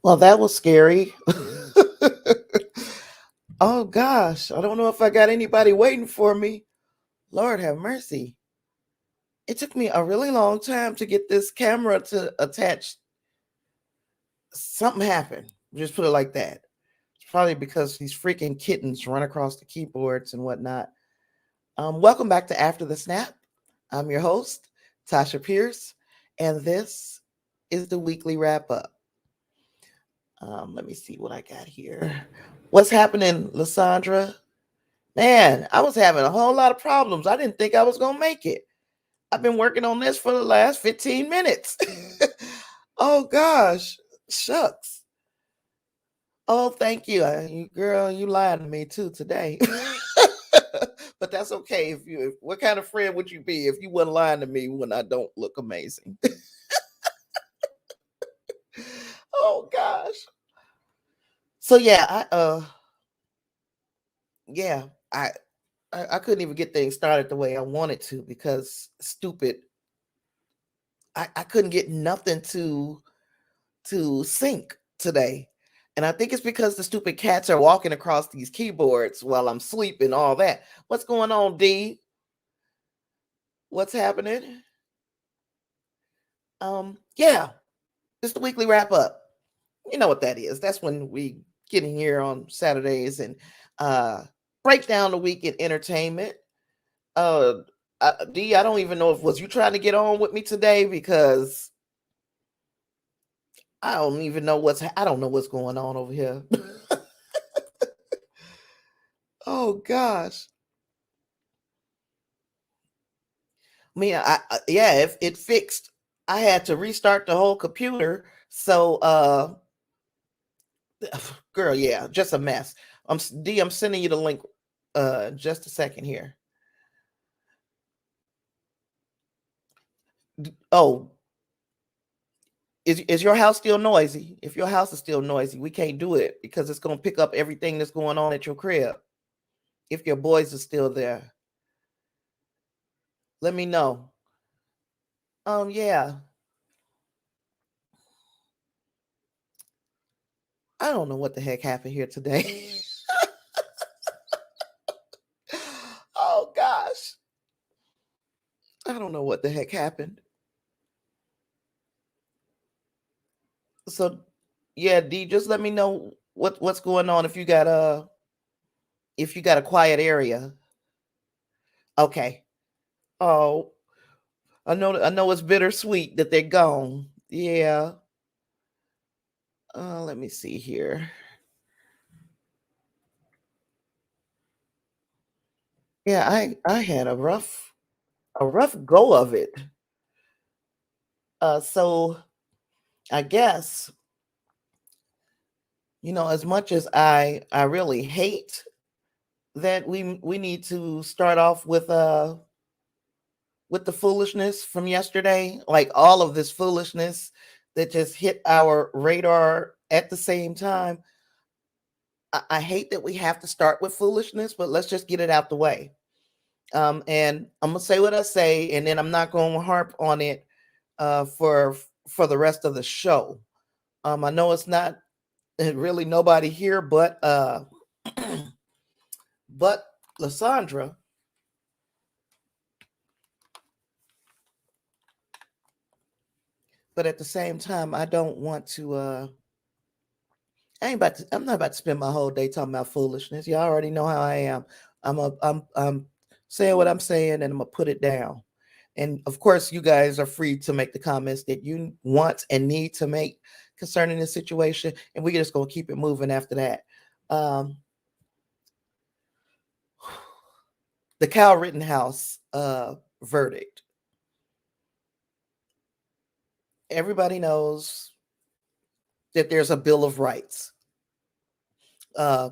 Well, that was scary. Oh gosh, I don't know if I got anybody waiting for me. Lord have mercy. It took me a really long time to get this camera to attach. Something happened. Just put it like that. It's probably because these freaking kittens run across the keyboards and whatnot. Welcome back to After the Snap. I'm your host, Tasha Pierce, and this is the weekly wrap up. Let me see what I got here. What's happening, Lysandra? Man, I was having a whole lot of problems. I didn't think I was going to make it. I've been working on this for the last 15 minutes. Oh, gosh. Shucks. Oh, thank you. Girl, you lied to me too today. But that's okay. What kind of friend would you be if you weren't lying to me when I don't look amazing? Oh gosh. So yeah, yeah, I, I couldn't even get things started the way I wanted to because stupid. I couldn't get nothing to sync today. And I think it's because the stupid cats are walking across these keyboards while I'm sleeping, all that. What's going on, D? What's happening? Yeah, it's the weekly wrap up. You know what that is. That's when we get in here on Saturdays and uh break down the week in entertainment. Uh D, I don't even know if was you trying to get on with me today because I don't know what's going on over here. Oh gosh. Yeah, if it fixed, I had to restart the whole computer. So girl, yeah, just a mess. I'm sending you the link just a second here. Oh, is your house still noisy? If your house is still noisy, we can't do it because it's gonna pick up everything that's going on at your crib. If your boys are still there, let me know. Yeah, I don't know what the heck happened here today. Oh gosh, I don't know what the heck happened. So yeah, D, just let me know what's going on if you got a quiet area. Okay. Oh, I know it's bittersweet that they're gone. Yeah. Let me see here. Yeah, I had a rough go of it. So I guess as much as I really hate that we need to start off with the foolishness from yesterday, like all of this foolishness that just hit our radar at the same time. I hate that we have to start with foolishness, but let's just get it out the way. And I'm gonna say what I say, and then I'm not gonna harp on it for the rest of the show. I know it's not really nobody here, but Lysandra. But at the same time, I don't want to. I'm not about to spend my whole day talking about foolishness. You already know how I am. I'm saying what I'm saying, and I'm gonna put it down. And of course, you guys are free to make the comments that you want and need to make concerning the situation, and we're just gonna keep it moving after that. Um, the Kyle Rittenhouse verdict. Everybody knows that there's a Bill of Rights. Uh,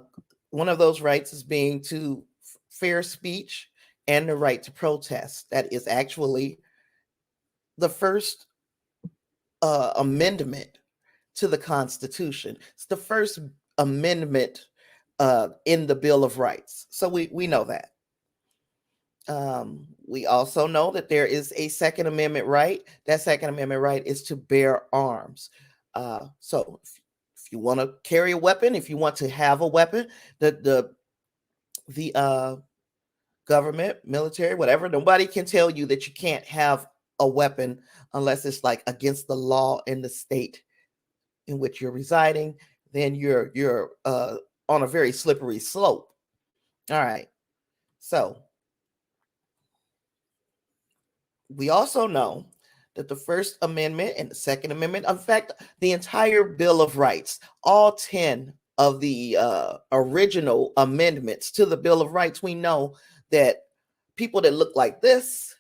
One of those rights is being to fair speech and the right to protest. That is actually the first amendment to the Constitution. It's the first amendment in the Bill of Rights. So we know that. We also know that there is a Second Amendment right. That Second Amendment right is to bear arms. So If you want to carry a weapon, if you want to have a weapon, the government, military, whatever, nobody can tell you that you can't have a weapon unless it's like against the law in the state in which you're residing. Then you're on a very slippery slope. All right. So we also know that the First Amendment and the Second Amendment, in fact, the entire Bill of Rights, all 10 of the original amendments to the Bill of Rights, we know that people that look like this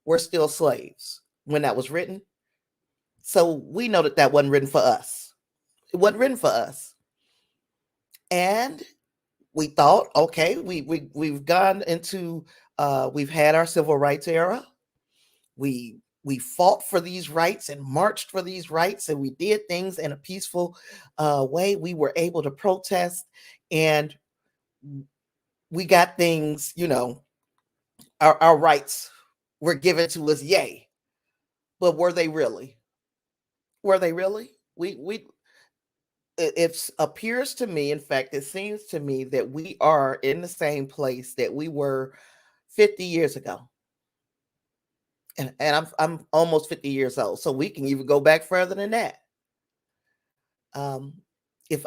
were still slaves when that was written. So we know that that wasn't written for us. It wasn't written for us. And we thought, okay, we've gone into we've had our civil rights era. We fought for these rights and marched for these rights, and we did things in a peaceful way. We were able to protest, and we got things, our rights were given to us, yay. But were they really? Were they really? It appears to me, in fact, it seems to me that we are in the same place that we were 50 years ago. And I'm almost 50 years old, so we can even go back further than that. If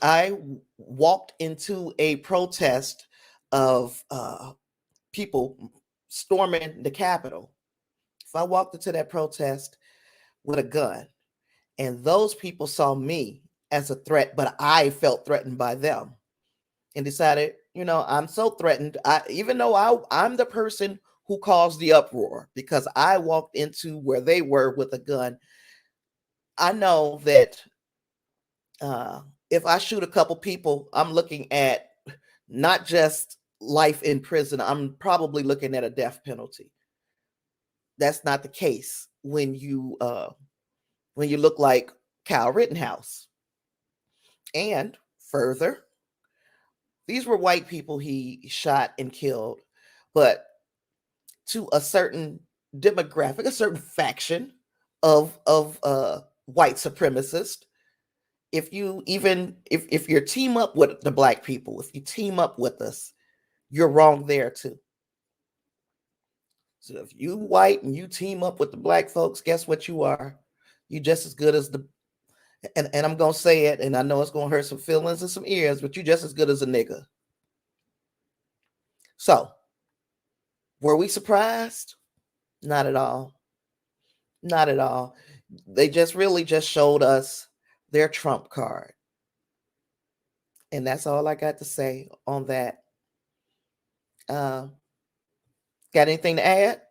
I walked into a protest of people storming the Capitol, if I walked into that protest with a gun, and those people saw me as a threat, but I felt threatened by them, and decided, I'm so threatened, even though I'm the person who caused the uproar because I walked into where they were with a gun, I know that if I shoot a couple people, I'm looking at not just life in prison, I'm probably looking at a death penalty. That's not the case when you look like Kyle Rittenhouse. And further, these were white people he shot and killed, but to a certain demographic, a certain faction of white supremacists. If you team up with the black people, if you team up with us, you're wrong there too. So if you white and you team up with the black folks, guess what you are? You just as good as and I'm gonna say it, and I know it's gonna hurt some feelings and some ears, but you just as good as a nigga. So were we surprised? Not at all. Not at all. They just showed us their trump card. And that's all I got to say on that. Got anything to add?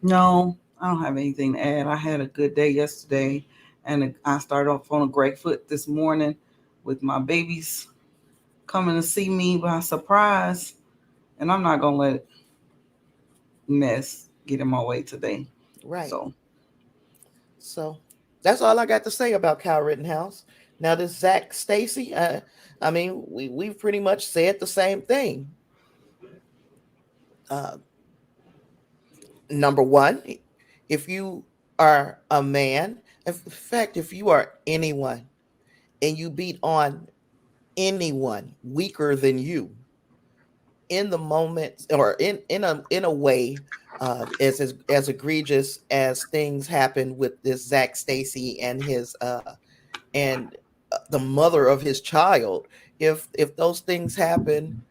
No, I don't have anything to add. I had a good day yesterday, and I started off on a great foot this morning with my babies coming to see me by surprise, and I'm not gonna let mess get in my way today. Right. So that's all I got to say about Kyle Rittenhouse. Now this Zach Stacy, I mean, we've pretty much said the same thing. Number one, if you are a man, in fact, if you are anyone and you beat on anyone weaker than you in the moment or in a way as egregious as things happen with this Zach Stacy and his and the mother of his child, if those things happen,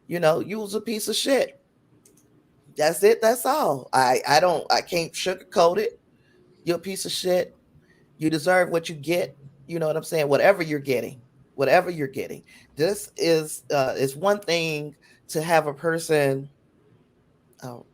you was a piece of shit. That's it. That's all. I can't sugarcoat it. You're a piece of shit. You deserve what you get. You know what I'm saying? Whatever you're getting, whatever you're getting. This is one thing to have a person. Oh,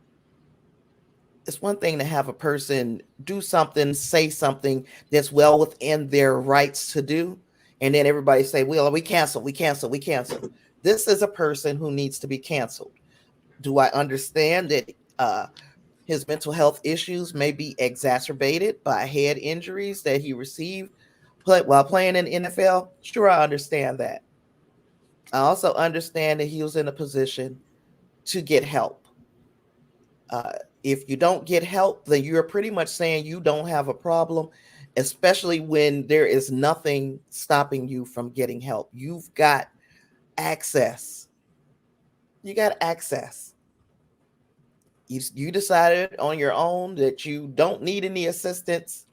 it's one thing to have a person do something, say something that's well within their rights to do, and then everybody say, "Well, we cancel, we cancel, we cancel." This is a person who needs to be canceled. Do I understand that his mental health issues may be exacerbated by head injuries that he received while playing in the NFL? Sure, I understand that. I also understand that he was in a position to get help. If you don't get help, then you're pretty much saying you don't have a problem. especially when there is nothing stopping you from getting help. You've got access. You got access. You decided on your own that you don't need any assistance,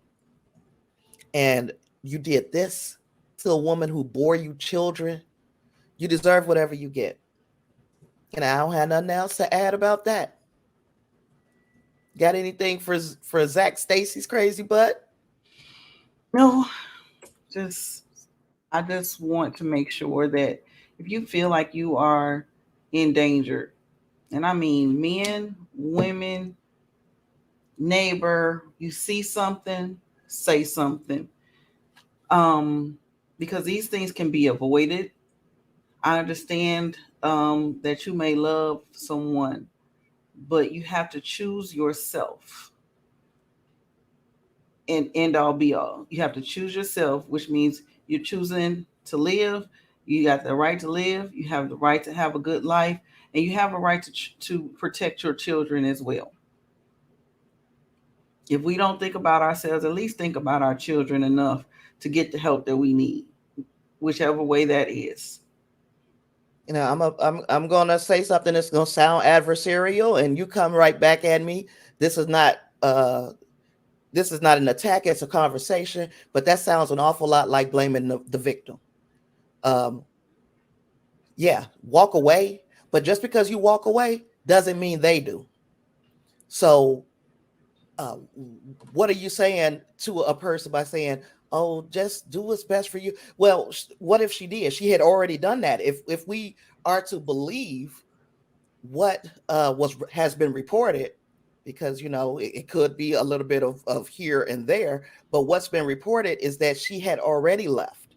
and you did this to a woman who bore you children. You deserve whatever you get. And I don't have nothing else to add about that. Got anything for Zach Stacy's crazy butt? No, just I just want to make sure that if you feel like you are endangered, and I mean men, women, neighbor, you see something, say something. Um, because these things can be avoided. I understand that you may love someone, but you have to choose yourself and end all be all. You have to choose yourself, which means you're choosing to live. You got the right to live. You have the right to have a good life, and you have a right to protect your children as well. If we don't think about ourselves, at least think about our children enough to get the help that we need, whichever way that is. I'm gonna say something that's gonna sound adversarial, and you come right back at me. This is not this is not an attack; it's a conversation. But that sounds an awful lot like blaming the victim. Um, yeah, walk away. But just because you walk away doesn't mean they do. So, uh, what are you saying to a person by saying, "Oh, just do what's best for you"? Well, what if she did? She had already done that. If we are to believe what was has been reported, because it could be a little bit of here and there, but what's been reported is that she had already left.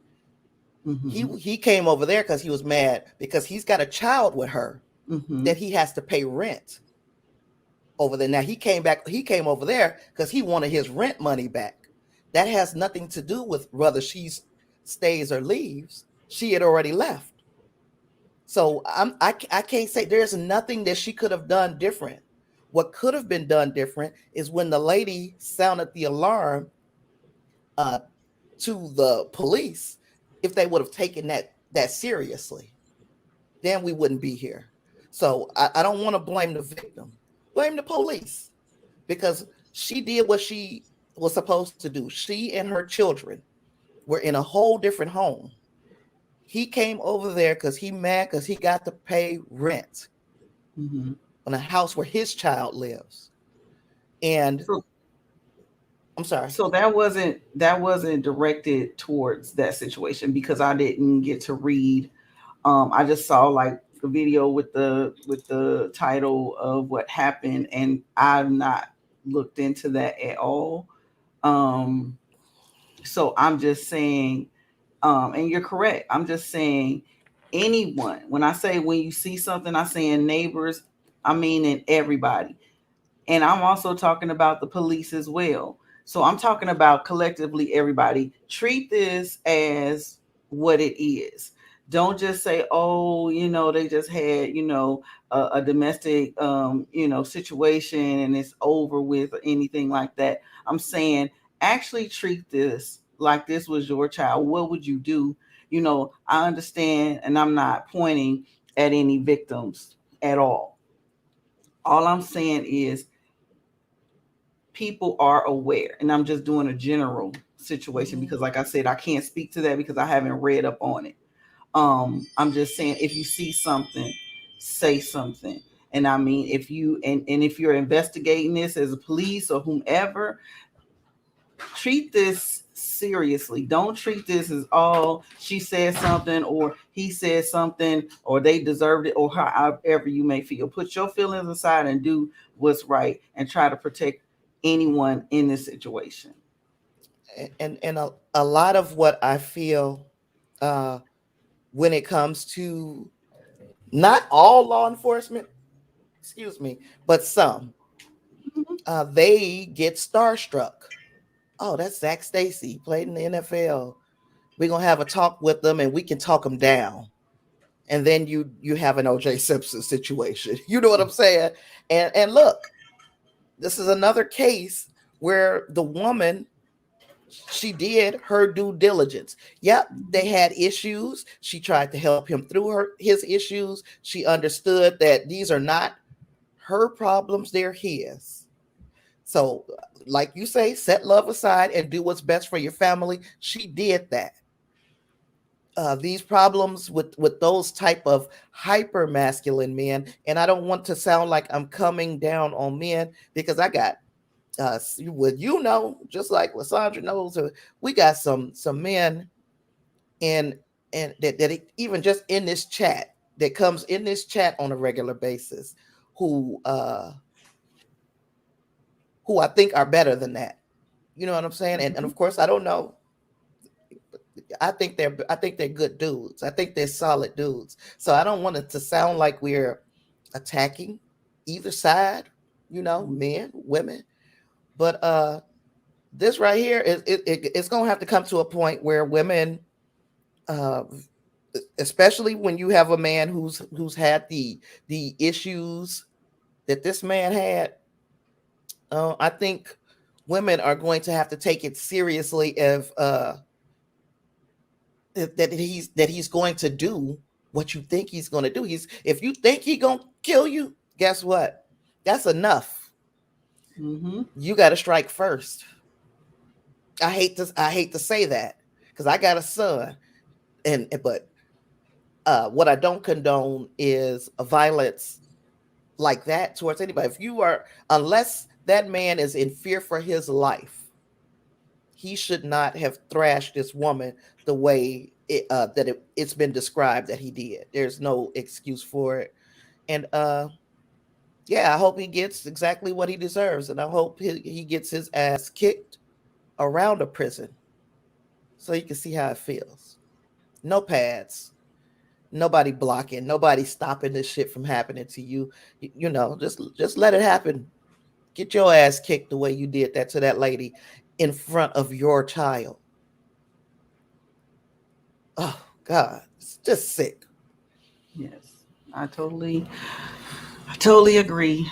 Mm-hmm. He came over there because he was mad because he's got a child with her Mm-hmm. that he has to pay rent over there. Now he came over there because he wanted his rent money back. That has nothing to do with whether she stays or leaves. She had already left. So I can't say there's nothing that she could have done different. What could have been done different is when the lady sounded the alarm uh, to the police. If they would have taken that seriously, then we wouldn't be here. So I don't want to blame the victim. Blame the police because she did what she was supposed to do. She and her children were in a whole different home. He came over there because he mad because he got to pay rent Mm-hmm. on a house where his child lives. And So, I'm sorry. so that wasn't directed towards that situation because I didn't get to read. I just saw like the video with the title of what happened, and I've not looked into that at all. Um, so I'm just saying, and you're correct. I'm just saying, anyone. When I say when you see something, I'm saying neighbors. I mean in everybody. And I'm also talking about the police as well. So I'm talking about collectively everybody. Treat this as what it is. Don't just say, oh, they just had, a domestic, situation and it's over with or anything like that. I'm saying actually treat this like this was your child. What would you do? I understand, and I'm not pointing at any victims at all. All I'm saying is people are aware, and I'm just doing a general situation Mhm. because like I said, I can't speak to that because I haven't read up on it. I'm just saying if you see something, say something. And I mean, if you and if you're investigating this as a police or whomever, treat this seriously. Don't treat this as all she said something or he said something or they deserved it or however you may feel. Put your feelings aside and do what's right and try to protect anyone in this situation. And a lot of what I feel uh, when it comes to not all law enforcement, excuse me, but some, they get starstruck. Oh, that's Zach Stacy. He played in the NFL. We're gonna have a talk with them, and we can talk them down. And then you have an OJ Simpson situation. You know what I'm saying? And look, this is another case where the woman She did her due diligence. Yep, they had issues. She tried to help him through his issues. She understood that these are not her problems, they're his. So, like you say, set love aside and do what's best for your family. She did that. These problems with those type of hyper masculine men, and I don't want to sound like I'm coming down on men because I got just like what Sonja knows, we got some men and even just in this chat that comes in this chat on a regular basis who who I think are better than that. You know what I'm saying? And Mhm. of course I don't know. I think they're good dudes. I think they're solid dudes. So I don't want it to sound like we're attacking either side, men, women. But this right here it's gonna have to come to a point where women, uh, especially when you have a man who's had the issues that this man had, I think women are going to have to take it seriously if that he's going to do what you think he's going to do. If you think he's going to kill you, guess what? That's enough. Mhm. You got to strike first. I hate to say that because I got a son, but what I don't condone is a violence like that towards anybody. Unless that man is in fear for his life, he should not have thrashed this woman the way it's been described that he did. There's no excuse for it. And yeah, I hope he gets exactly what he deserves. And I hope he gets his ass kicked around a prison so you can see how it feels. No pads, nobody blocking, nobody stopping this shit from happening to you. Just let it happen. Get your ass kicked the way you did that to that lady in front of your child. Oh God, it's just sick. Yes, I totally, I totally agree.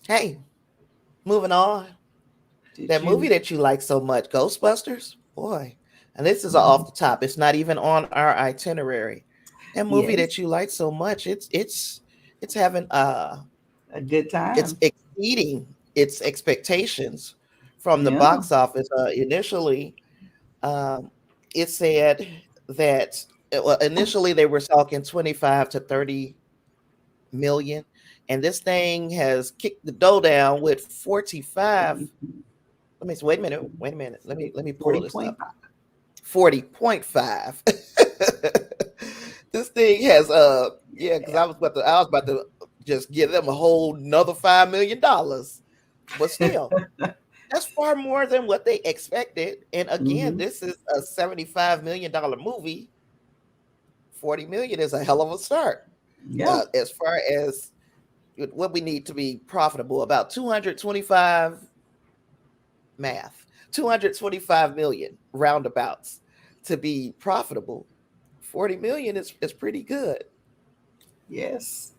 Hey, moving on. Did That movie you? that you like so much, Ghostbusters, boy. And this is off Mhm. the top. It's not even on our itinerary. That movie Yes, that you like so much, it's having a good it's time. exceeding its expectations from the Yeah. box office. Initially, um, it said that well, initially they were talking 25 to 30 million, and this thing has kicked the dough down with 45. Let me wait a minute. Let me pull Forty this point up. 40.5. This thing has yeah, because I was about to just give them a whole another $5 million. But still, that's far more than what they expected. And again, Mm-hmm. this is a $75 million movie. 40 million is a hell of a start. Yeah. As far as what we need to be profitable, about 225 math, 225 million roundabouts to be profitable. 40 million is pretty good. Yes.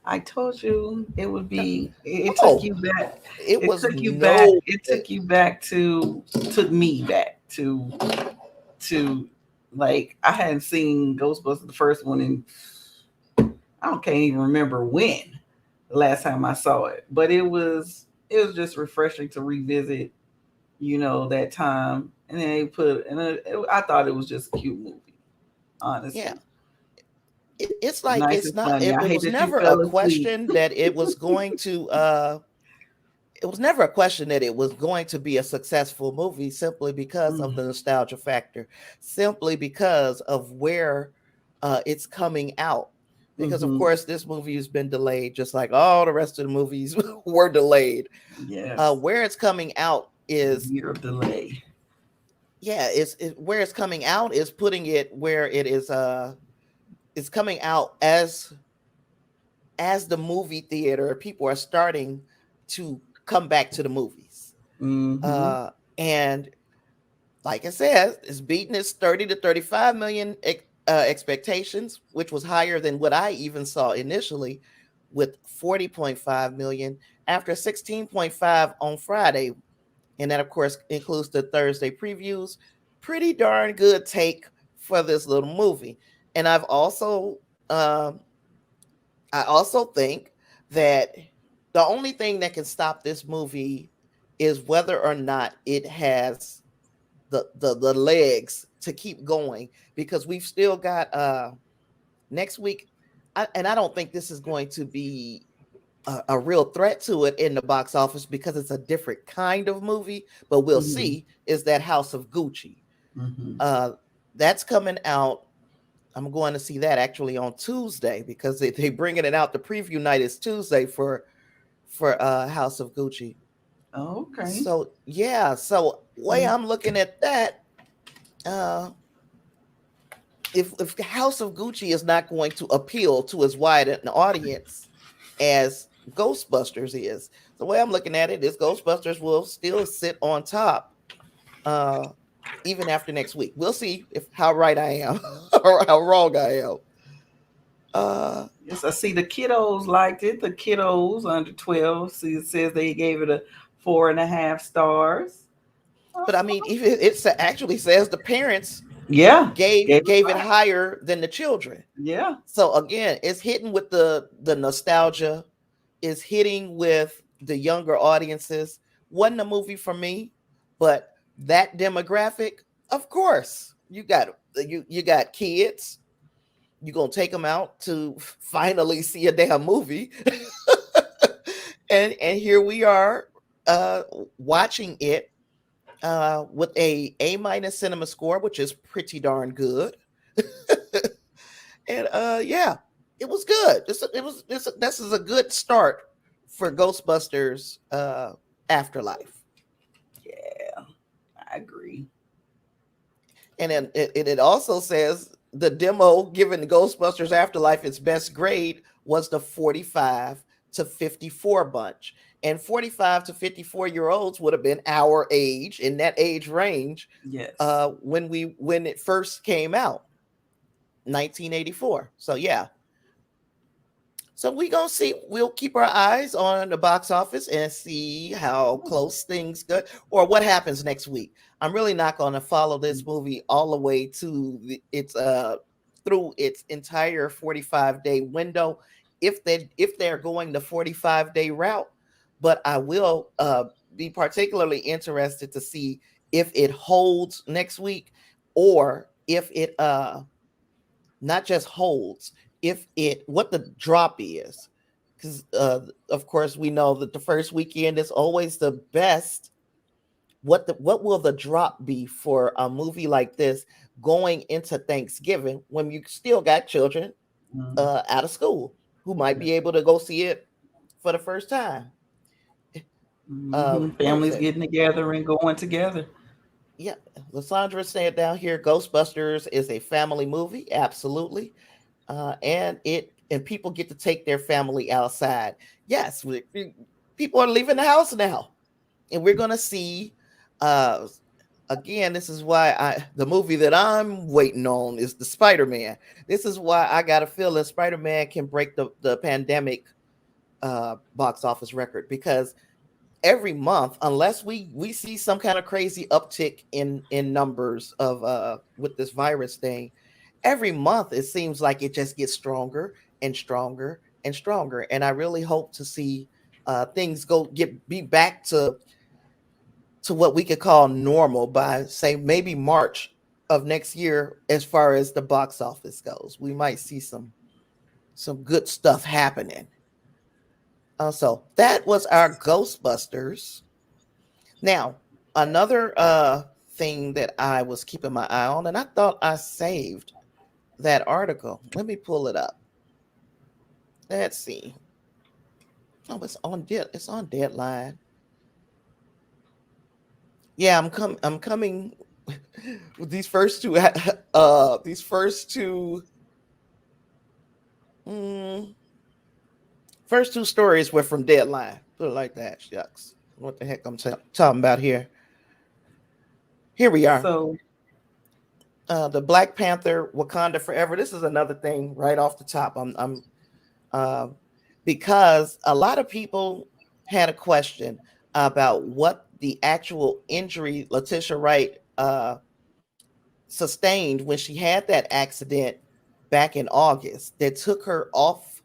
I told you it would be. It took Oh, you back. it It was took you back. no It took you back to. Took me back to like I hadn't seen Ghostbusters the first one in I don't can't even remember when the last time I saw it, but it was just refreshing to revisit, that time. And then they put and I thought it was just a cute movie, yeah. honestly. It's like Nice it's and not funny. I it hate was that you never a fell asleep. question that it was never a question that it was going to be a successful movie simply because of Mm, the nostalgia factor, simply because of where it's coming out. Because of mm-hmm. course this movie has been delayed, just like all the rest of the movies were delayed. Yes, Where it's coming out is year of delay. yeah, where it's coming out is putting it where it is. It's coming out as the movie theater. People are starting to come back to the movies. Mm-hmm. And like I said, it's beating its 30 to 35 million expectations, which was higher than what I even saw initially with 40.5 million after 16.5 on Friday. and that of course includes the Thursday previews. Pretty darn good take for this little movie. And um, I also think that the only thing that can stop this movie is whether or not it has the legs to keep going, because we've still got next week. And I don't think this is going to be a real threat to it in the box office because it's a different kind of movie, but we'll Mm-hmm. see, is that House of Gucci. Mm-hmm. Uh, that's coming out. I'm going to see that actually on Tuesday because they bringing it out. The preview night is Tuesday for House of Gucci. Okay. So yeah, so way Mm. I'm looking at that, uh, if House of Gucci is not going to appeal to as wide an audience as Ghostbusters is, the way I'm looking at it is Ghostbusters will still sit on top, uh, even after next week. We'll see if how right I am or how wrong I am. Uh, Yes, I see the kiddos liked it. The kiddos under 12. See, it says they gave it a 4.5 stars. but I mean, even it actually says the parents Yeah, gave it gave it 5. higher than the children. Yeah. So again, it's hitting with the nostalgia, is hitting with the younger audiences. Wasn't a movie for me, but that demographic, of course, you got kids. You're gonna take them out to finally see a damn movie, and here we are, uh, watching it, with a minus cinema score, which is pretty darn good. And yeah, it was good. This is a good start for Ghostbusters Afterlife. Yeah, I agree. And then it also says the demo giving Ghostbusters Afterlife its best grade was the 45 to 54 bunch. And 45 to 54-year-olds would have been our age, in that age range, Yes. when it first came out, 1984. So yeah, so we gonna see. We'll keep our eyes on the box office and see how close things go, or what happens next week. I'm really not gonna follow this movie all the way to its through its entire 45-day window, if they're going the 45-day route. But I will be particularly interested to see if it holds next week, or if it not just holds, if it what the drop is, because of course we know that the first weekend is always the best. What will the drop be for a movie like this going into Thanksgiving, when you still got children Mhm. out of school who might Yeah. be able to go see it for the first time? What was Families it? getting together and going together. Yeah, Lysandra said down here, Ghostbusters is a family movie, absolutely. And people get to take their family outside. Yes, people are leaving the house now, and we're gonna see. Uh, Again, this is why the movie that I'm waiting on is the Spider-Man. This is why I got a feeling Spider-Man can break the pandemic box office record, because every month, unless we see some kind of crazy uptick in numbers of with this virus thing, every month it seems like it just gets stronger and stronger and stronger. And I really hope to see things be back to what we could call normal by, say, maybe March of next year. As far as the box office goes, we might see some good stuff happening. So that was our Ghostbusters. Now, another thing that I was keeping my eye on, and I thought I saved that article. Let me pull it up. Let's see. Oh, it's on deadline. Yeah, I'm coming with these first two mm, first two stories were from Deadline. Put it like that. Shucks. What the heck I'm talking about here? Here we are. So, The Black Panther Wakanda Forever. This is another thing right off the top. I'm uh, because a lot of people had a question about what the actual injury Letitia Wright sustained when she had that accident back in August that took her off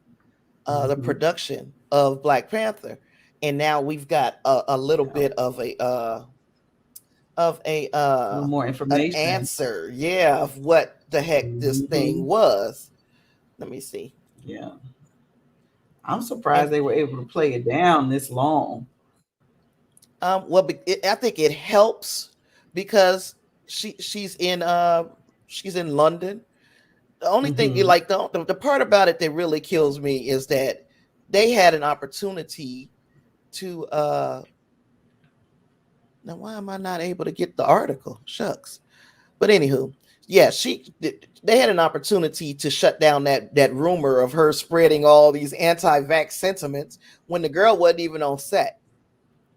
the production of Black Panther, and now we've got a little bit of a little more an information. answer, yeah, of what the heck this thing was. Let me see. Yeah, I'm And surprised they were able to play it down this long. well, I think it helps because she's in London. The only thing, Mm-hmm. like the part about it that really kills me is that they had an opportunity to now why am I not able to get the article? Shucks. But anywho, yeah, they had an opportunity to shut down that rumor of her spreading all these anti-vax sentiments when the girl wasn't even on set.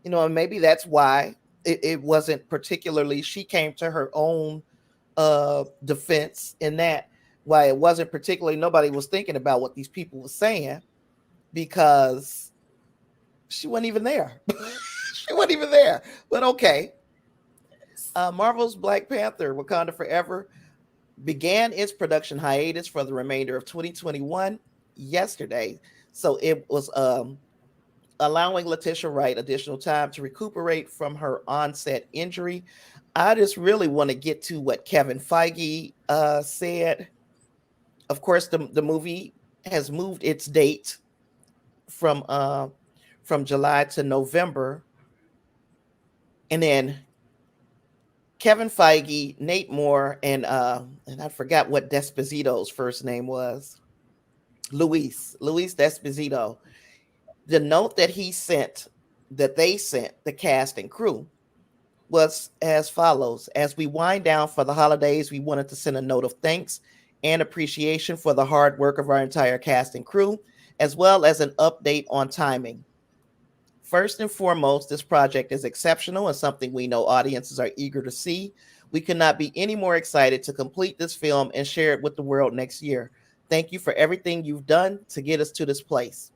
And maybe that's why it wasn't particularly, she came to her own defense in that, why it wasn't particularly, nobody was thinking about what these people were saying because she wasn't even there. She wasn't even there. But okay. Marvel's Black Panther Wakanda Forever began its production hiatus for the remainder of 2021 yesterday. So it was allowing Letitia Wright additional time to recuperate from her onset injury. I just really want to get to what Kevin Feige said. Of course, the movie has moved its date from July to November, and then Kevin Feige, Nate Moore, and I forgot what Desposito's first name was. Luis Desposito. The note that they sent the cast and crew was as follows: as we wind down for the holidays, we wanted to send a note of thanks and appreciation for the hard work of our entire cast and crew, as well as an update on timing. First and foremost, this project is exceptional and something we know audiences are eager to see. We could not be any more excited to complete this film and share it with the world next year. Thank you for everything you've done to get us to this place.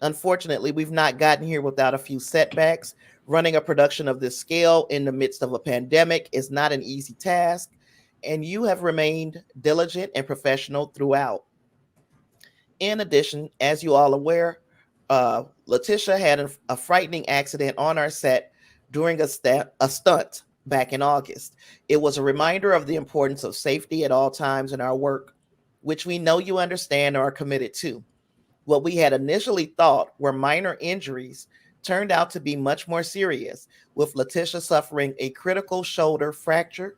Unfortunately, we've not gotten here without a few setbacks. Running a production of this scale in the midst of a pandemic is not an easy task, and you have remained diligent and professional throughout. In addition, as you all aware, Letitia had a frightening accident on our set during a stunt back in August. It was a reminder of the importance of safety at all times in our work, which we know you understand and are committed to. What we had initially thought were minor injuries turned out to be much more serious, with Letitia suffering a critical shoulder fracture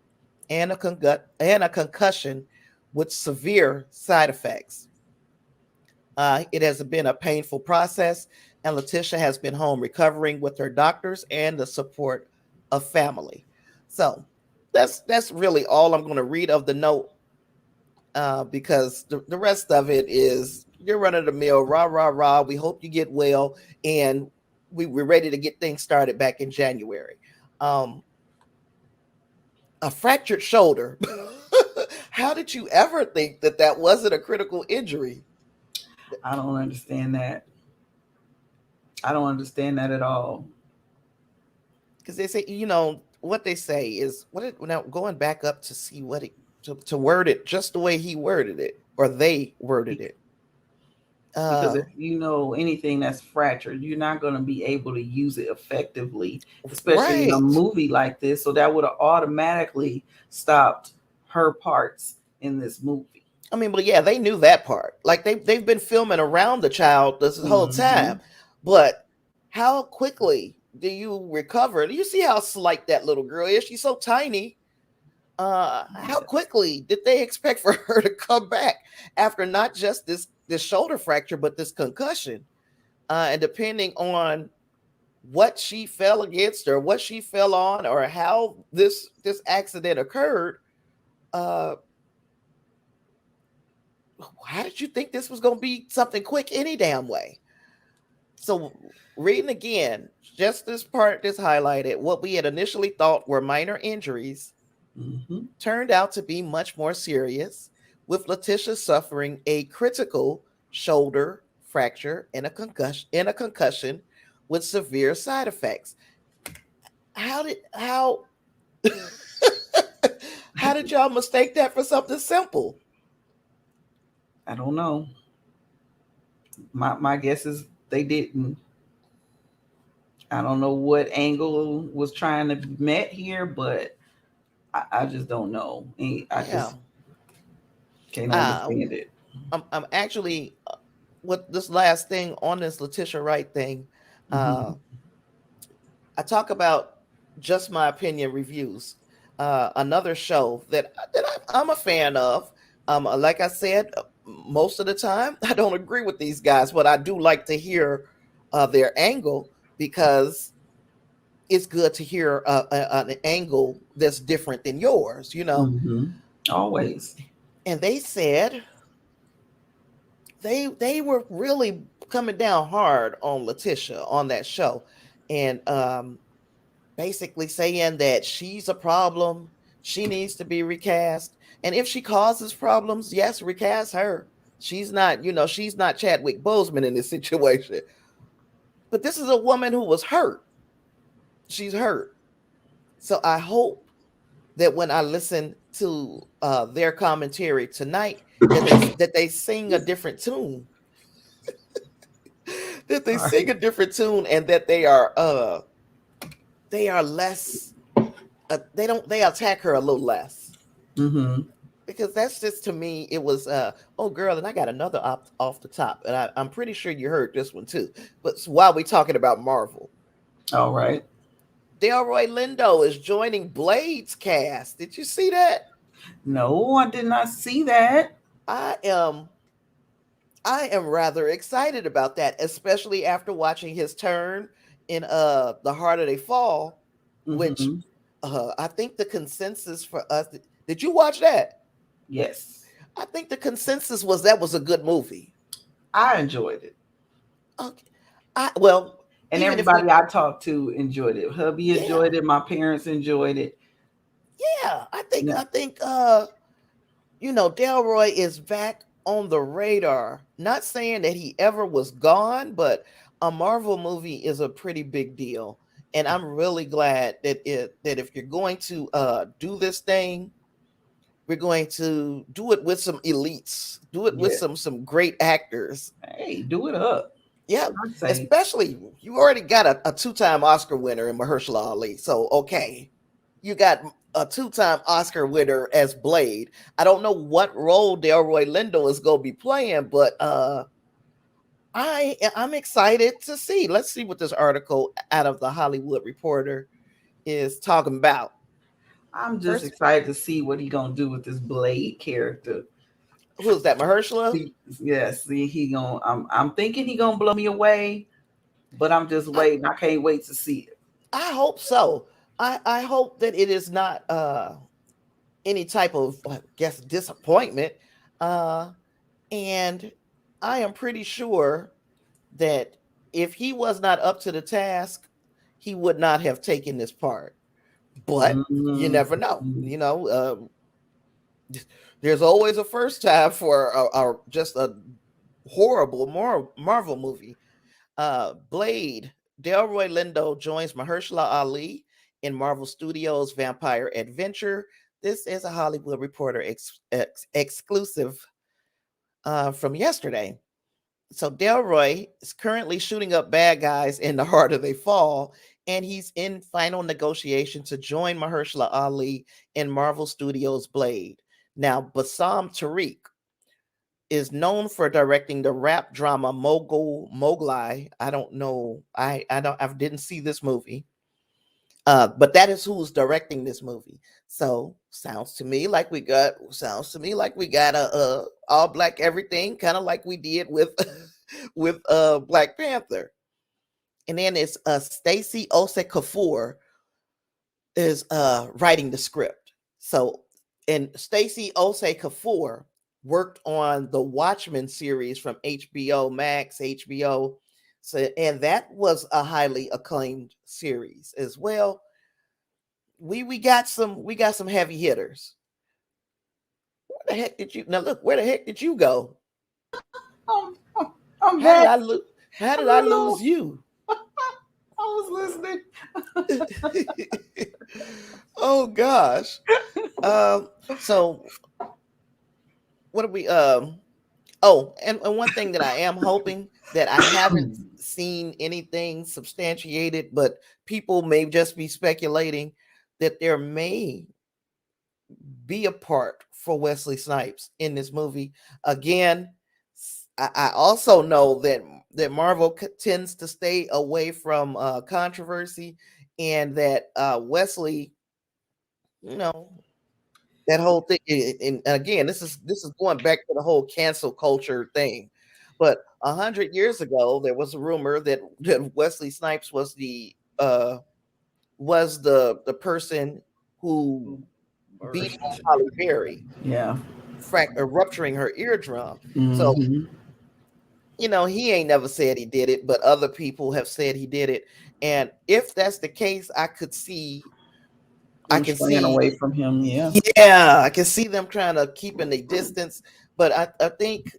and a concussion with severe side effects. It has been a painful process, and Letitia has been home recovering with her doctors and the support of family. So that's really all I'm going to read of the note, because the rest of it is you're running the mill, rah, rah, rah. We hope you get well, and we're ready to get things started back in January. Um, a fractured shoulder. How did you ever think that wasn't a critical injury? I don't understand that. I don't understand that at all. Because they say, what they say is now going back up to see what to word it just the way he worded it, or they worded it. Because if you know anything that's fractured, you're not going to be able to use it effectively, especially in a Right. movie like this. So that would have automatically stopped her parts in this movie. I mean, but yeah, they knew that part. Like they've been filming around the child this whole Mm-hmm. time. But how quickly do you recover? Do you see how slight that little girl is? She's so tiny. How Yes. quickly did they expect for her to come back after not just this shoulder fracture, but this concussion? And depending on what she fell against or what she fell on or how this accident occurred, uh, how did you think this was going to be something quick any damn way? So, reading again, just this part is highlighted. What we had initially thought were minor injuries Mm-hmm. turned out to be much more serious, with Letitia suffering a critical shoulder fracture and a concussion with severe side effects. how did how how did y'all mistake that for something simple? I don't know. My guess is they didn't. I don't know what angle was trying to be met here, but I just don't know. I Yeah. just can't Uh, understand it. I'm actually with this last thing on this Letitia Wright thing. Uh, Hmm. I talk about just my opinion reviews. Another show I'm a fan of. Like I said, most of the time I don't agree with these guys, but I do like to hear their angle because it's good to hear an angle that's different than yours, you know. Hmm. Always. And they said they were really coming down hard on Letitia on that show, and basically saying that she's a problem. She needs to be recast. And if she causes problems, yes, recast her. She's not, she's not Chadwick Boseman in this situation. But this is a woman who was hurt. She's hurt. So I hope that when I listen to their commentary tonight, that they sing a different tune, that they Sorry. sing a different tune, and that they are less. They attack her a little less, Hmm. because that's just, to me, it was oh girl. And I got another off the top, and I'm pretty sure you heard this one too. But while we talking about Marvel, All right. Delroy Lindo is joining Blade's cast. Did you see that? No, I did not see that. I am i am rather excited about that, especially after watching his turn in The Harder They Fall, which Hmm. I think the consensus for us, did you watch that? Yes, I think the consensus was that was a good movie. I enjoyed it, Okay. Well, and even if we, everybody I talked to enjoyed it. Hubby yeah, enjoyed it. My parents enjoyed it. yeah, I think No, I think Delroy is back on the radar. Not saying that he ever was gone, but a Marvel movie is a pretty big deal. And I'm really glad that if you're going to do this thing, we're going to do it with some elites, do it with yeah. some great actors. Hey, do it up. Yeah, I say. especially you already got a two-time Oscar winner in Mahershala Ali. So okay, you got a two-time Oscar winner as Blade. I don't know what role Delroy Lindo is going to be playing, but I'm excited to see. Let's see what this article out of the Hollywood Reporter is talking about. I'm just First, excited to see what he gonna do with this Blade character. who is that? Mahershala? See, yeah, see, he gonna. I'm thinking he gonna blow me away, but I'm just I, waiting. I can't wait to see it. I hope so. I hope that it is not any type of, I guess, disappointment. Uh, and I am pretty sure that if he was not up to the task, he would not have taken this part. But you Mm-hmm. never know. There's always a first time for just a horrible Marvel movie. Blade, Delroy Lindo joins Mahershala Ali in Marvel Studios' Vampire Adventure. This is a Hollywood Reporter exclusive from yesterday. So Delroy is currently shooting up bad guys in The Harder They Fall, and he's in final negotiation to join Mahershala Ali in Marvel Studios' Blade. Now, Bassam Tariq is known for directing the rap drama Mowgli. I don't know. I didn't see this movie. But that is who's directing this movie. So sounds to me like we got a all black everything, kind of like we did with with Black Panther. And then it's Stacey Osei is writing the script. So, and Stacey Osei worked on the Watchmen series from HBO Max, HBO. So, and that was a highly acclaimed series as well. We got some heavy hitters. Where the heck did you now look? Where the heck did you go? I'm, I'm How did back. I lose? How did I lose Hello. you? I was listening. Oh gosh. So what do we oh, and one thing that I am hoping that I haven't seen anything substantiated, but people may just be speculating that there may be a part for Wesley Snipes in this movie. Again, I also know that Marvel tends to stay away from controversy, and that Wesley, you know, that whole thing. And again, this is going back to the whole cancel culture thing. But 100 years ago, there was a rumor that Wesley Snipes was the person who beat on Holly Berry, Yeah. rupturing her eardrum. So, Mm-hmm. he ain't never said he did it, but other people have said he did it. And if that's the case, I Them can straying see, away from him. Yeah. yeah, I can see them trying to keep in the distance. But I think,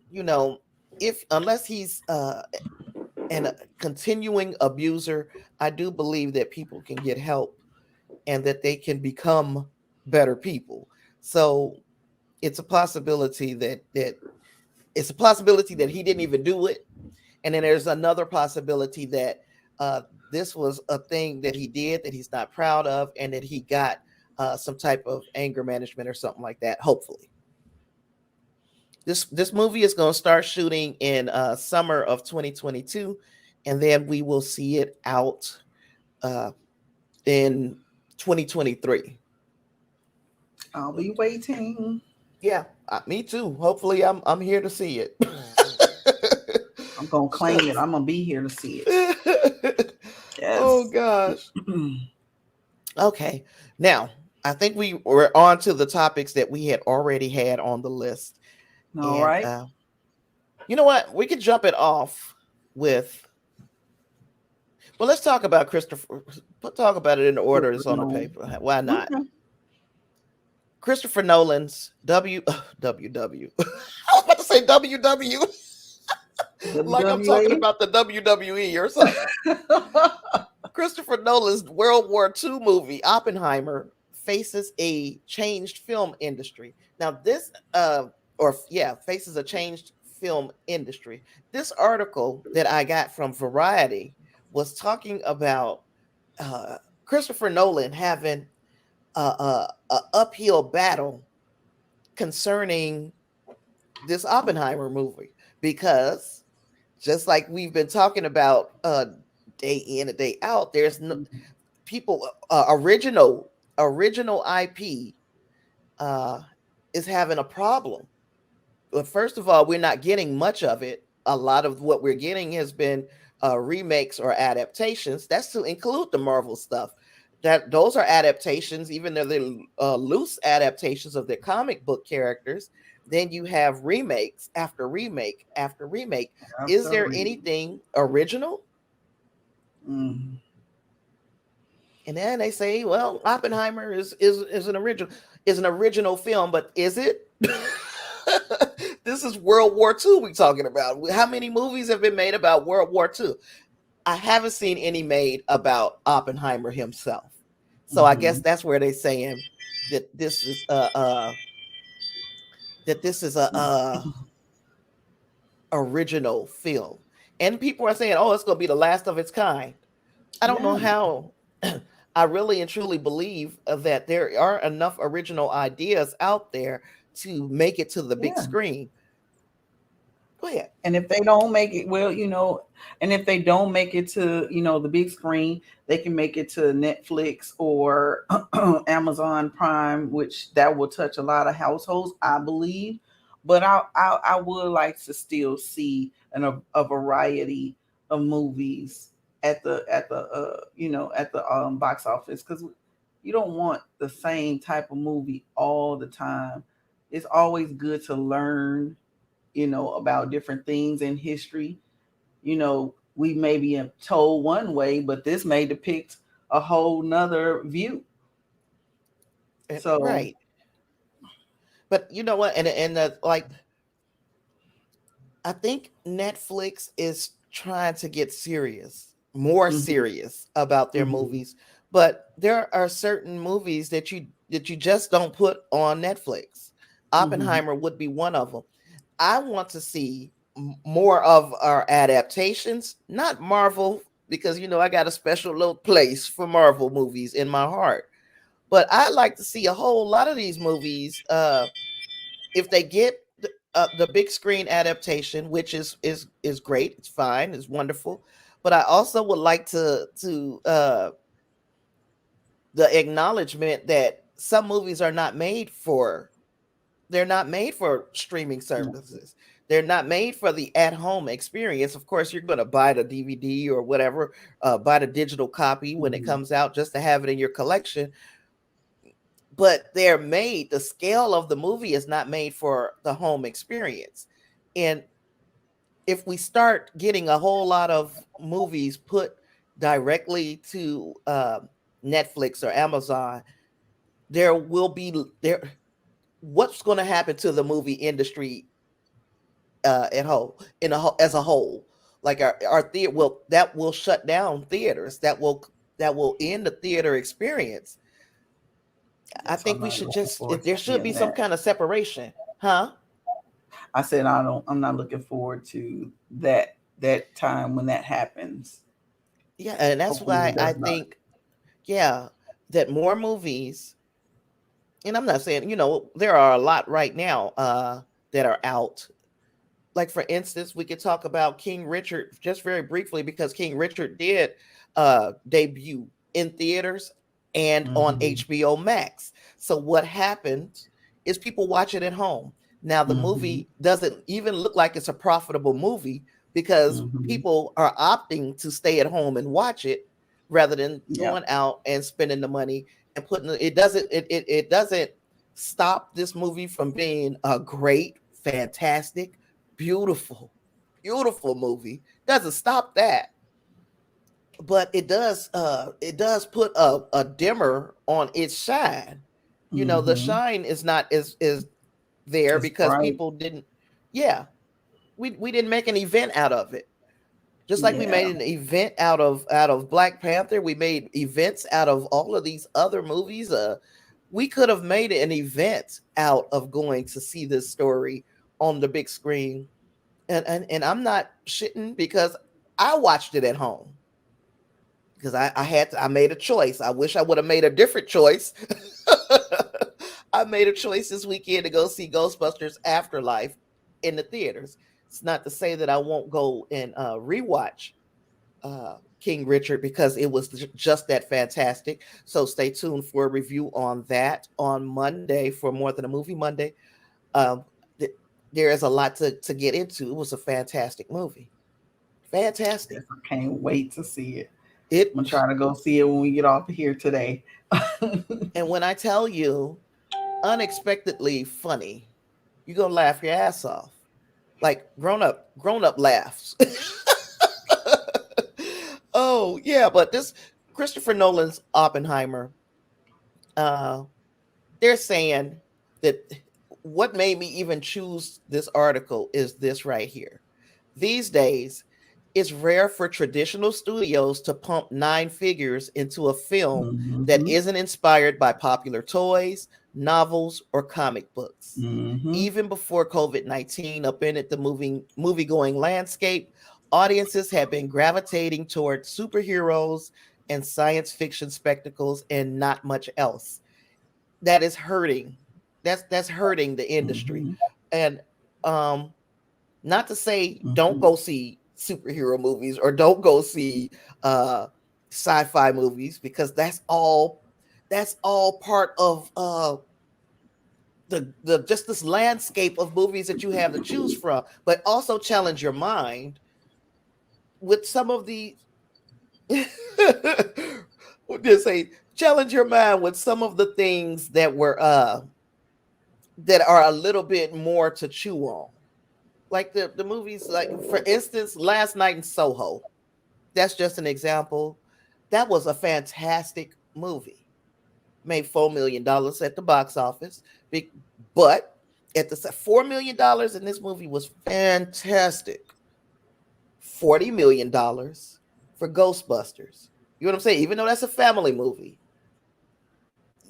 if unless he's a continuing abuser, I do believe that people can get help and that they can become better people. So it's a possibility that he didn't even do it. And then there's another possibility that this was a thing that he did that he's not proud of, and that he got some type of anger management or something like that. Hopefully, this movie is going to start shooting in summer of 2022, and then we will see it out uh, in 2023. I'll be waiting. Yeah, me too. Hopefully, I'm here to see it. I'm gonna claim it. I'm gonna be here to see it. Oh Yes. gosh. Okay. Now, I think we were on to the topics that we had already had on the list. All And right. you know what? We could jump it off with, well, let's talk about Christopher. Talk about it in the order that's on the No. paper. Why not? Okay. Christopher Nolan's WW. I was about to say WW. Like I'm talking WWII. about the WWE or something. Christopher Nolan's World War II movie, Oppenheimer, faces a changed film industry. Now, faces a changed film industry. This article that I got from Variety was talking about Christopher Nolan having a uphill battle concerning this Oppenheimer movie, because just like we've been talking about day in and day out, there's no people original IP is having a problem. But first of all, we're not getting much of it. A lot of what we're getting has been remakes or adaptations. That's to include the Marvel stuff. That those are adaptations, even though they're loose adaptations of their comic book characters. Then you have remakes after remake after remake. Is there Absolutely. anything original? Mm. And then they say, well, Oppenheimer is an original film, but is it? This is World War II we're talking about. How many movies have been made about World War II? I haven't seen any made about Oppenheimer himself. So I guess Mm-hmm. that's where they're saying that this is a original film. And people are saying, oh, it's going to be the last of its kind. I don't know Yeah. how. I really and truly believe that there are enough original ideas out there to make it to the big Yeah. screen. Go ahead. And if they don't make it, well, and if they don't make it to, the big screen, they can make it to Netflix or Amazon Prime, which that will touch a lot of households, I believe. But I would like to still see a variety of movies at the box office, because you don't want the same type of movie all the time. It's always good to learn about different things in history. We may be told one way, but this may depict a whole nother view. So, Right. But you know what? And like, I think Netflix is trying to get serious more Mhm. serious about their Mhm. movies. But there are certain movies that you just don't put on Netflix. Mhm. Oppenheimer would be one of them. I want to see more of our adaptations, not Marvel, because I got a special little place for Marvel movies in my heart. But I like to see a whole lot of these movies. If they get the big screen adaptation, which is great, it's fine, it's wonderful. But I also would like to the acknowledgement that some movies are not made for they're not made for streaming services. They're not made for the at-home experience. Of course, you're going to buy the DVD or whatever, buy the digital copy when it Mhm. comes out just to have it in your collection. But they're made. The scale of the movie is not made for the home experience. And if we start getting a whole lot of movies put directly to Netflix or Amazon, there will be there. What's going to happen to the movie industry at whole as a whole? Like our theater will that will shut down theaters. That will end the theater experience. I So I'm think we not should looking just forward if to there should seeing be some that. kind of separation, huh? I said I don't. I'm not looking forward to that time when that happens. Yeah, and that's Hopefully, why it I does not. think, yeah, that more movies, and I'm not saying, there are a lot right now that are out. Like for instance, we could talk about King Richard just very briefly because King Richard did debut in theaters and on Mhm. HBO Max. So what happens is people watch it at home. Now the Mhm. movie doesn't even look like it's a profitable movie because Mhm. people are opting to stay at home and watch it rather than Yeah. going out and spending the money and putting it doesn't stop this movie from being a great, fantastic, beautiful movie. Doesn't stop that, but it does put a dimmer on its shine. The Mhm. shine is not is there It's because bright. people didn't. Yeah, we didn't make an event out of it. Just like we Yeah. made an event out of Black Panther, we made events out of all of these other movies. We could have made an event out of going to see this story on the big screen. And I'm not shitting because I watched it at home because I made a choice. I wish I would have made a different choice. I made a choice this weekend to go see Ghostbusters Afterlife in the theaters. It's not to say that I won't go and rewatch King Richard because it was just that fantastic. So stay tuned for a review on that on Monday for More Than a Movie Monday. Um, th- there is a lot to get into. It was a fantastic movie. Fantastic. Yes, I can't wait to see it. I'm gonna It try to go see it when we get off of here today. and when I tell you unexpectedly funny, you're gonna laugh your ass off. Like grown up laughs. Oh yeah, but this Christopher Nolan's Oppenheimer, uh, they're saying that what made me even choose this article is this right here. These days, it's rare for traditional studios to pump nine figures into a film that Mhm. isn't inspired by popular toys, novels, or comic books. Mhm. Even before COVID-19 upended the movie going landscape, audiences have been gravitating toward superheroes and science fiction spectacles and not much else. That is hurting. That's hurting the industry. Mhm. And um not to say don't Mhm. go see superhero movies or don't go see uh sci-fi movies because that's all part of the just this landscape of movies that you have to choose from, but also challenge your mind with some of the just say challenge your mind with some of the things that are a little bit more to chew on. Like the movies, like for instance, Last Night in Soho. That's just an example. That was a fantastic movie. Made $4 million at the box office, but at the $4 million in this movie was fantastic. $40 million for Ghostbusters. You know what I'm saying? Even though that's a family movie.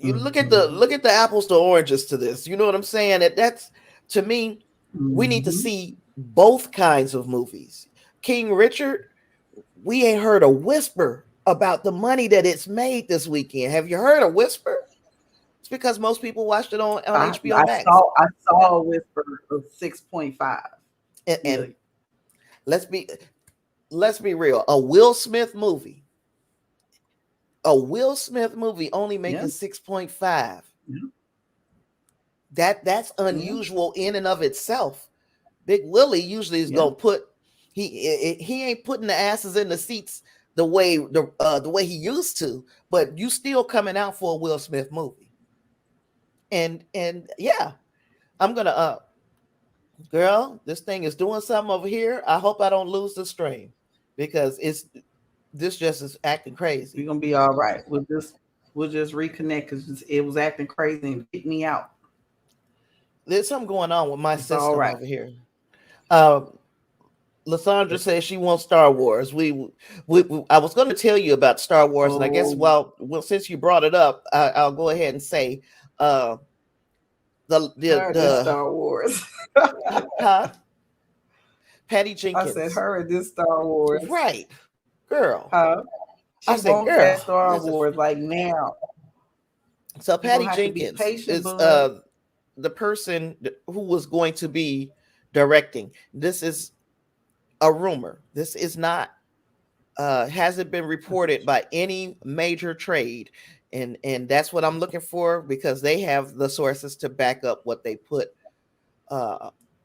You look at the apples to oranges to this. You know what I'm saying? That's to me, we need to see both kinds of movies. King Richard, we ain't heard a whisper about the money that it's made this weekend. Have you heard a whisper? It's because most people watched it on HBO Max. I saw a whisper of 6.5 and million. let's be real. A Will Smith movie only making 6.5. That's unusual in and of itself. Big Willie usually is gonna put he ain't putting the asses in the seats the way he used to, but you still coming out for a Will Smith movie. And yeah, I'm gonna girl, this thing is doing something over here. I hope I don't lose the stream because this just is acting crazy. We're gonna be all right. We'll just reconnect because it was acting crazy and kick me out. There's something going on with my system over here. Lysandra says she wants Star Wars. I was going to tell you about Star Wars, and I guess well, since you brought it up, I'll go ahead and say the Star Wars. Huh? Patty Jenkins. I said her at this Star Wars. Right, girl. I said, girl, Star Wars like now. So Patty Jenkins is the person who was going to be directing. This is a rumor. This is not hasn't been reported by any major trade, and that's what I'm looking for because they have the sources to back up what they put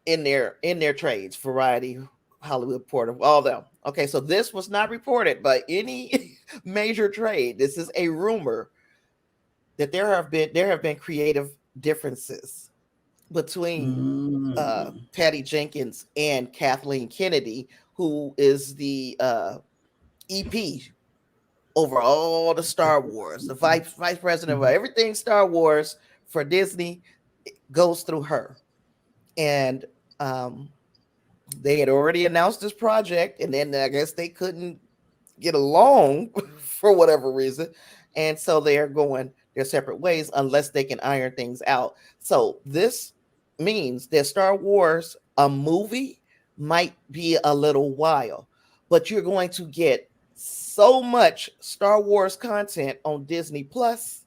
in their trades. Variety, Hollywood Reporter, all of them. Okay, so this was not reported by any major trade. This is a rumor that there have been creative differences between Patty Jenkins and Kathleen Kennedy, who is the EP over all the Star Wars, the vice president of everything Star Wars for Disney goes through her. And they had already announced this project, and then I guess they couldn't get along for whatever reason. And so they're going their separate ways unless they can iron things out. So this means that Star Wars, a movie, might be a little while, but you're going to get so much Star Wars content on Disney Plus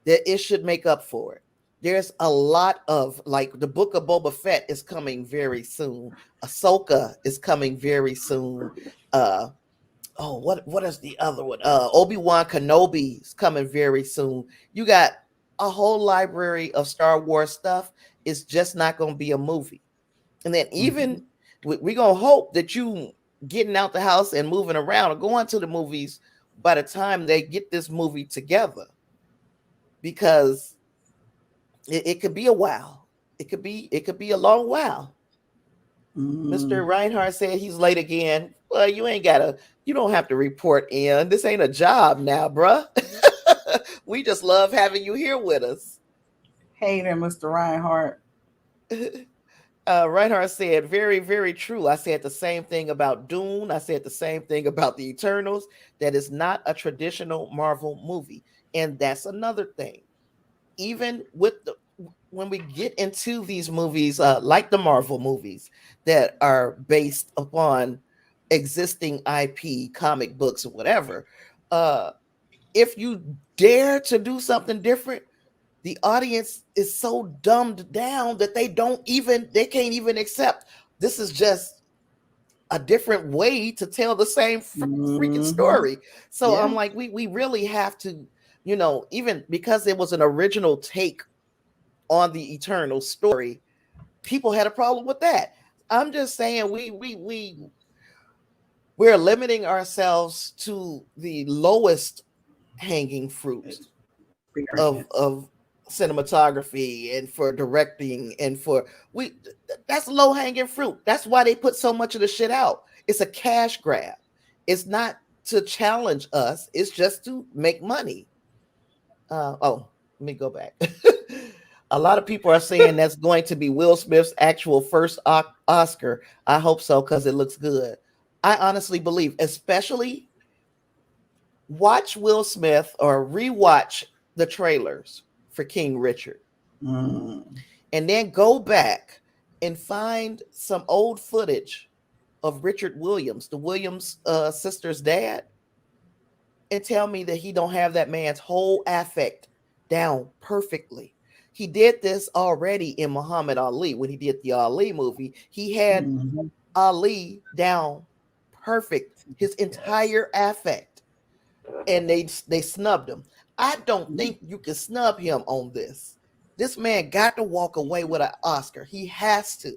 that it should make up for it. There's a lot of, like, the Book of Boba Fett is coming very soon. Ahsoka is coming very soon. What is the other one? Obi-Wan Kenobi is coming very soon. You got a whole library of Star Wars stuff. It's just not going to be a movie. And then even we're going to hope that you getting out the house and moving around or going to the movies by the time they get this movie together, because it could be a while. It could be a long while. Mr. Reinhardt said he's late again. Well, you don't have to report in. This ain't a job now, bruh. We just love having you here with us. Hey there, Mr. Reinhardt. Reinhardt said, very, very true. I said the same thing about Dune. I said the same thing about the Eternals. That is not a traditional Marvel movie. And that's another thing. Even when we get into these movies, like the Marvel movies that are based upon existing IP, comic books, or whatever, if you dare to do something different, the audience is so dumbed down that they can't even accept this is just a different way to tell the same freaking story. So I'm like, we really have to, even because it was an original take on the Eternal story, people had a problem with that. I'm just saying we're limiting ourselves to the lowest hanging fruit of cinematography and for directing and that's low hanging fruit. That's why they put so much of the shit out. It's a cash grab. It's not to challenge us. It's just to make money. Let me go back. A lot of people are saying that's going to be Will Smith's actual first Oscar. I hope so, because it looks good. I honestly believe, especially watch Will Smith or rewatch the trailers for King Richard, Mm. and then go back and find some old footage of Richard Williams, the Williams sister's dad, and tell me that he don't have that man's whole affect down perfectly. He did this already in Muhammad Ali when he did the Ali movie. He had Mm-hmm. Ali down perfect, his Yes. entire affect, and they snubbed him. I don't think you can snub him on this. This man got to walk away with an Oscar. He has to.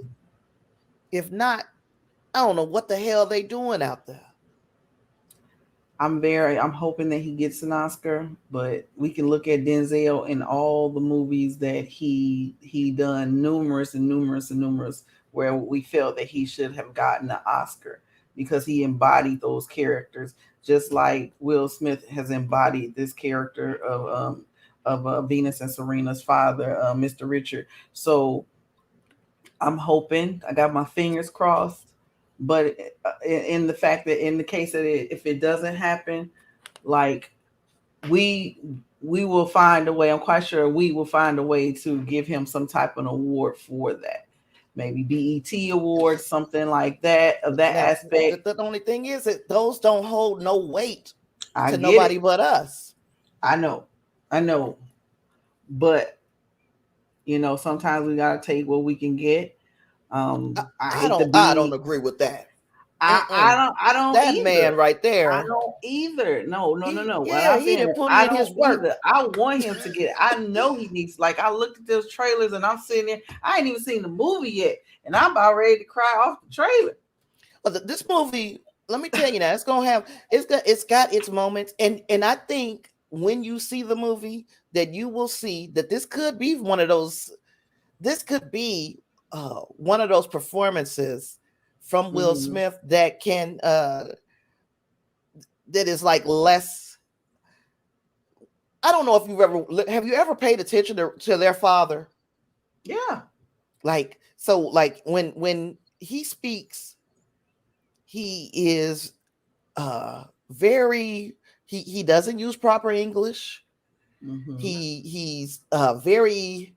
If not, I don't know what the hell they doing out there. I'm hoping that he gets an Oscar, but we can look at Denzel in all the movies that he done, numerous and numerous and numerous, where we felt that he should have gotten an Oscar because he embodied those characters, just like Will Smith has embodied this character of Venus and Serena's father, Mr. Richard. So I'm hoping, I got my fingers crossed, but in the fact that in the case that if it doesn't happen, like we we will find a way. I'm quite sure we will find a way to give him some type of award for that. Maybe BET award, something like that of that Now, aspect. the only thing is that those don't hold no weight I to get nobody it. but us. I know. I know. But sometimes we gotta take what we can get. I hate to I don't be. agree with that. I Mm-mm. don't. I don't That either. man right I there, don't either. No, no, no, no. What yeah, I'm he saying didn't is put I in his don't work. either. I want him to get. I know he needs. Like I looked at those trailers and I'm sitting there. I ain't even seen the movie yet, and I'm about ready to cry off the trailer. But this movie, let me tell you now, it's got its moments, and I think when you see the movie, that you will see that this could be one of those. This could be one of those performances from Will Mm-hmm. Smith that can that is like less. I don't know if you ever paid attention to their father, Yeah. like so like when he speaks, he is very he doesn't use proper English. Mm-hmm. He's very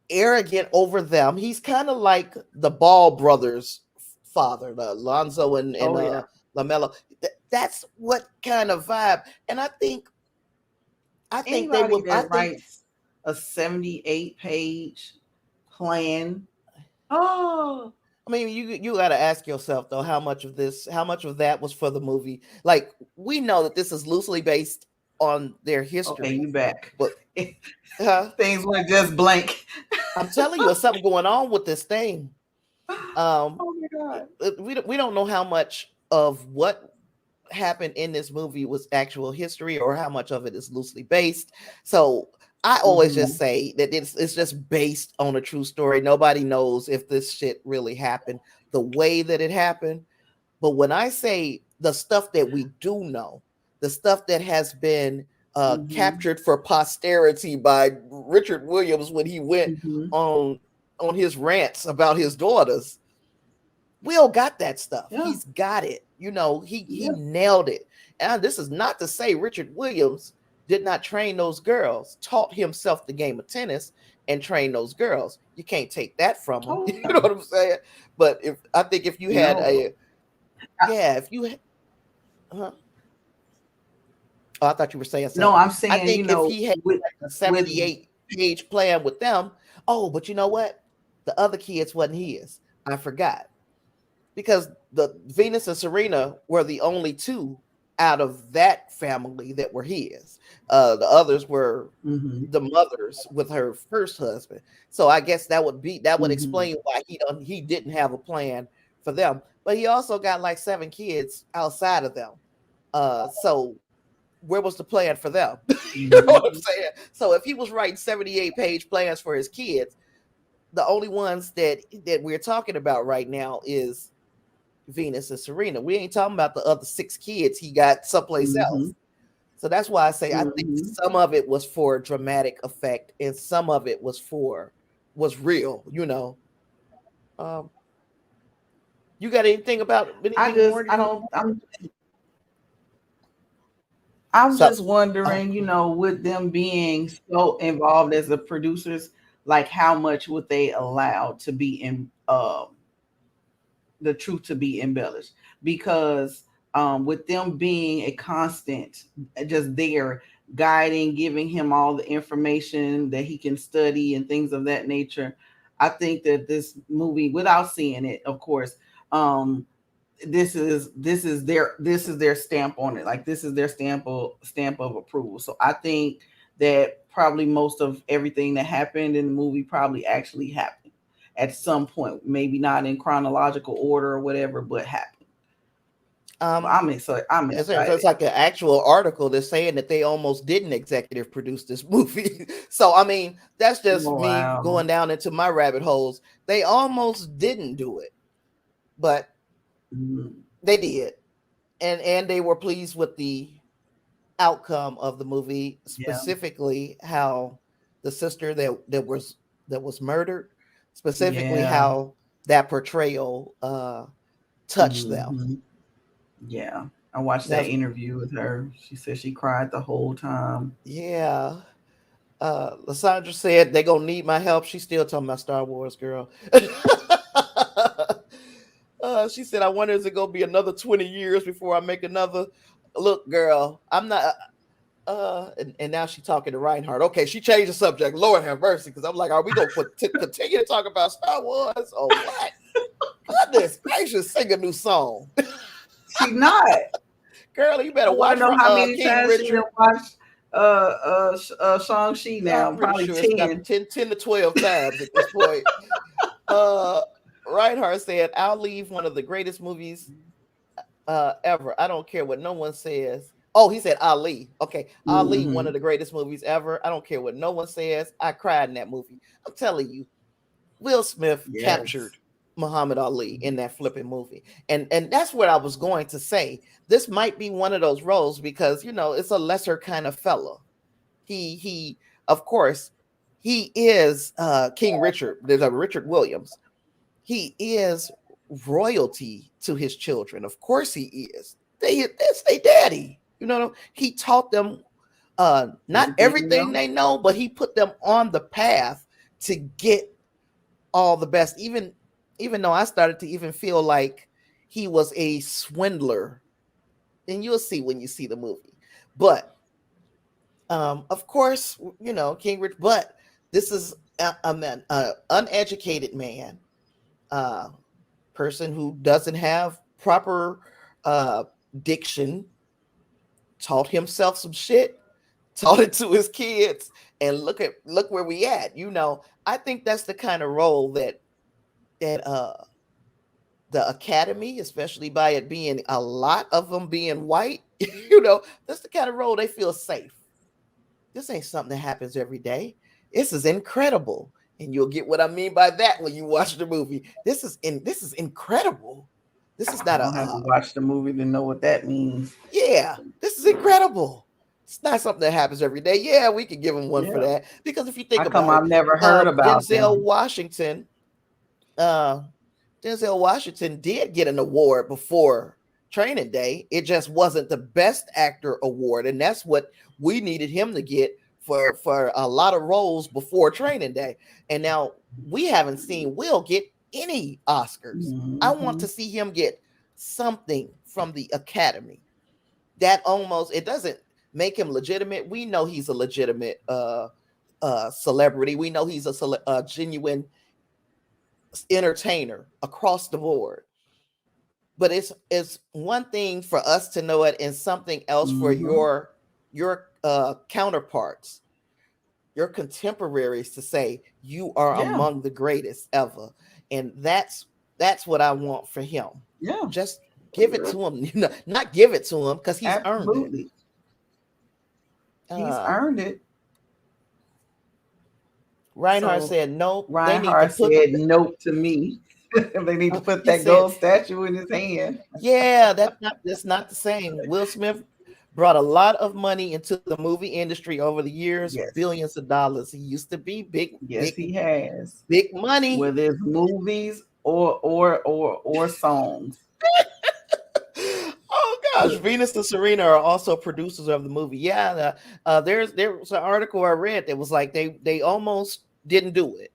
arrogant over them. He's kind of like the Ball brothers' father, the Lonzo and Oh yeah. Lamelo. That's what kind of vibe. And I think they Anybody will. I that think writes a 78-page plan. Oh. I mean, you got to ask yourself though, how much of that was for the movie? Like, we know that this is loosely based on their Okay, history, you back. but huh, Things went just blank. I'm telling you, there's something going on with this thing. Um, Oh my god. we don't know how much of what happened in this movie was actual history or how much of it is loosely based. So I always just Mm-hmm. say that it's just based on a true story. Nobody knows if this shit really happened the way that it happened. But when I say the stuff that we do know, the stuff that has been Mm-hmm. captured for posterity by Richard Williams when he went Mm-hmm. on on his rants about his daughters, Will got that stuff. Yeah. He's got it. He Yeah. nailed it. And this is not to say Richard Williams did not train those girls, taught himself the game of tennis and trained those girls. You can't take that from him. Oh You yeah. know what I'm saying? But if you had No. a yeah, if you huh? Oh, I thought you were saying No, something. I'm I saying, think if he had with like a with 78-page plan with them, oh, but you know what? The other kids wasn't his. I forgot. Because the Venus and Serena were the only two out of that family that were his. The others were mm-hmm. the mothers with her first husband. So I guess that would Mm-hmm. explain why he didn't have a plan for them. But he also got like 7 kids outside of them. So where was the plan for them? You know what I'm Mm-hmm. saying? So if he was writing 78-page plans for his kids, the only ones that we're talking about right now is Venus and Serena. We ain't talking about the other 6 kids he got someplace Mm-hmm. else. So that's why I say I think Mm-hmm. some of it was for dramatic effect and some of it was real. Um, You got anything about I anything just more? I don't I'm So, just wondering, with them being so involved as the producers, like how much would they allow to be in the truth to be embellished? Because with them being a constant, just there guiding, giving him all the information that he can study and things of that nature, I think that this movie, without seeing it, of course, um, this is their stamp on it. Like this is their stamp of approval. So I think that probably most of everything that happened in the movie probably actually happened at some point, maybe not in chronological order or whatever, but happened. But I'm excited. I'm it's excited. like an actual article that's saying that they almost didn't executive produce this movie. So, I mean, that's just me Wow. going down into my rabbit holes. They almost didn't do it, but Mhm. they did, and they were pleased with the outcome of the movie, Yeah. specifically how the sister that was murdered, specifically Yeah. how that portrayal touched them. Hmm. Yeah. I watched that That's interview with her. She said she cried the whole time. yeah. Lysandra said they gonna need my help. She's still talking about Star Wars, girl. She said, "I wonder is it gonna be another 20 years before I make another." Look, girl, I'm not. And now she's talking to Reinhardt. Okay, she changed the subject. Lord have mercy, because I'm like, are we gonna continue to talk about Star Wars or what? Goodness gracious, sing a new song, She not. girl. You I better want watch to know how many King times she done Richard. watched Shang-Chi I'm now. pretty Probably sure it's got 10. 10 to 12 times at this point. Uh, Reinhardt said, "I'll leave one of the greatest movies ever. I don't care what no one says." Oh, he said Ali. Okay, Ali, one Hmm. of the greatest movies ever. I don't care what no one says. I cried in that movie. I'm telling you, Will Smith Yes. captured Muhammad Ali in that flipping movie. And that's what I was going to say. This might be one of those roles because it's a lesser kind of fella. He of course he is King Richard. There's a Richard Williams. He is royalty to his children. Of course he is. That's their daddy. He taught them not Everything you everything know. they know, but he put them on the path to get all the best. Even though I started to even feel like he was a swindler, and you'll see when you see the movie. But of course, King Rich. But this is a man, uneducated man, uh, person who doesn't have proper uh, diction, taught himself some shit, taught it to his kids, and look where we at. I think that's the kind of role that the Academy, especially by it being a lot of them being white, that's the kind of role they feel safe. This ain't something that happens every day. This is incredible. And you'll get what I mean by that when you watch the movie. This is incredible. This is I not a don't have to watch the movie to know what that means. yeah, this is incredible. It's not something that happens every day. Yeah, we could give him one for Yeah. that. Because if you think How come about it, I've never heard about Denzel them? Washington, uh, Denzel Washington did get an award before Training Day. It just wasn't the Best Actor award, and that's what we needed him to get for a lot of roles before Training Day. And now we haven't seen Will get any Oscars. I want Hmm. to see him get something from the Academy. That almost it doesn't make him legitimate. We know he's a legitimate celebrity. We know he's a genuine entertainer across the board. But it's one thing for us to know it and something else for Hmm. your counterparts, your contemporaries to say you are Yeah. among the greatest ever. And that's what I want for him. Yeah. Just give it to him. Not give it to him because he's earned it. Absolutely. He's Uh earned it. Reinhardt So said nope. They need to Reinhardt put said nope to me. They need to put he that said gold statue in his hand. yeah, that's not the same. Will Smith brought a lot of money into the movie industry over the years, Yes. billions of dollars. He used to be big, Yes, big, he has. big money. Whether it's movies or songs. Oh gosh, Venus and Serena are also producers of the movie. Yeah, there was an article I read that was like they almost didn't do it.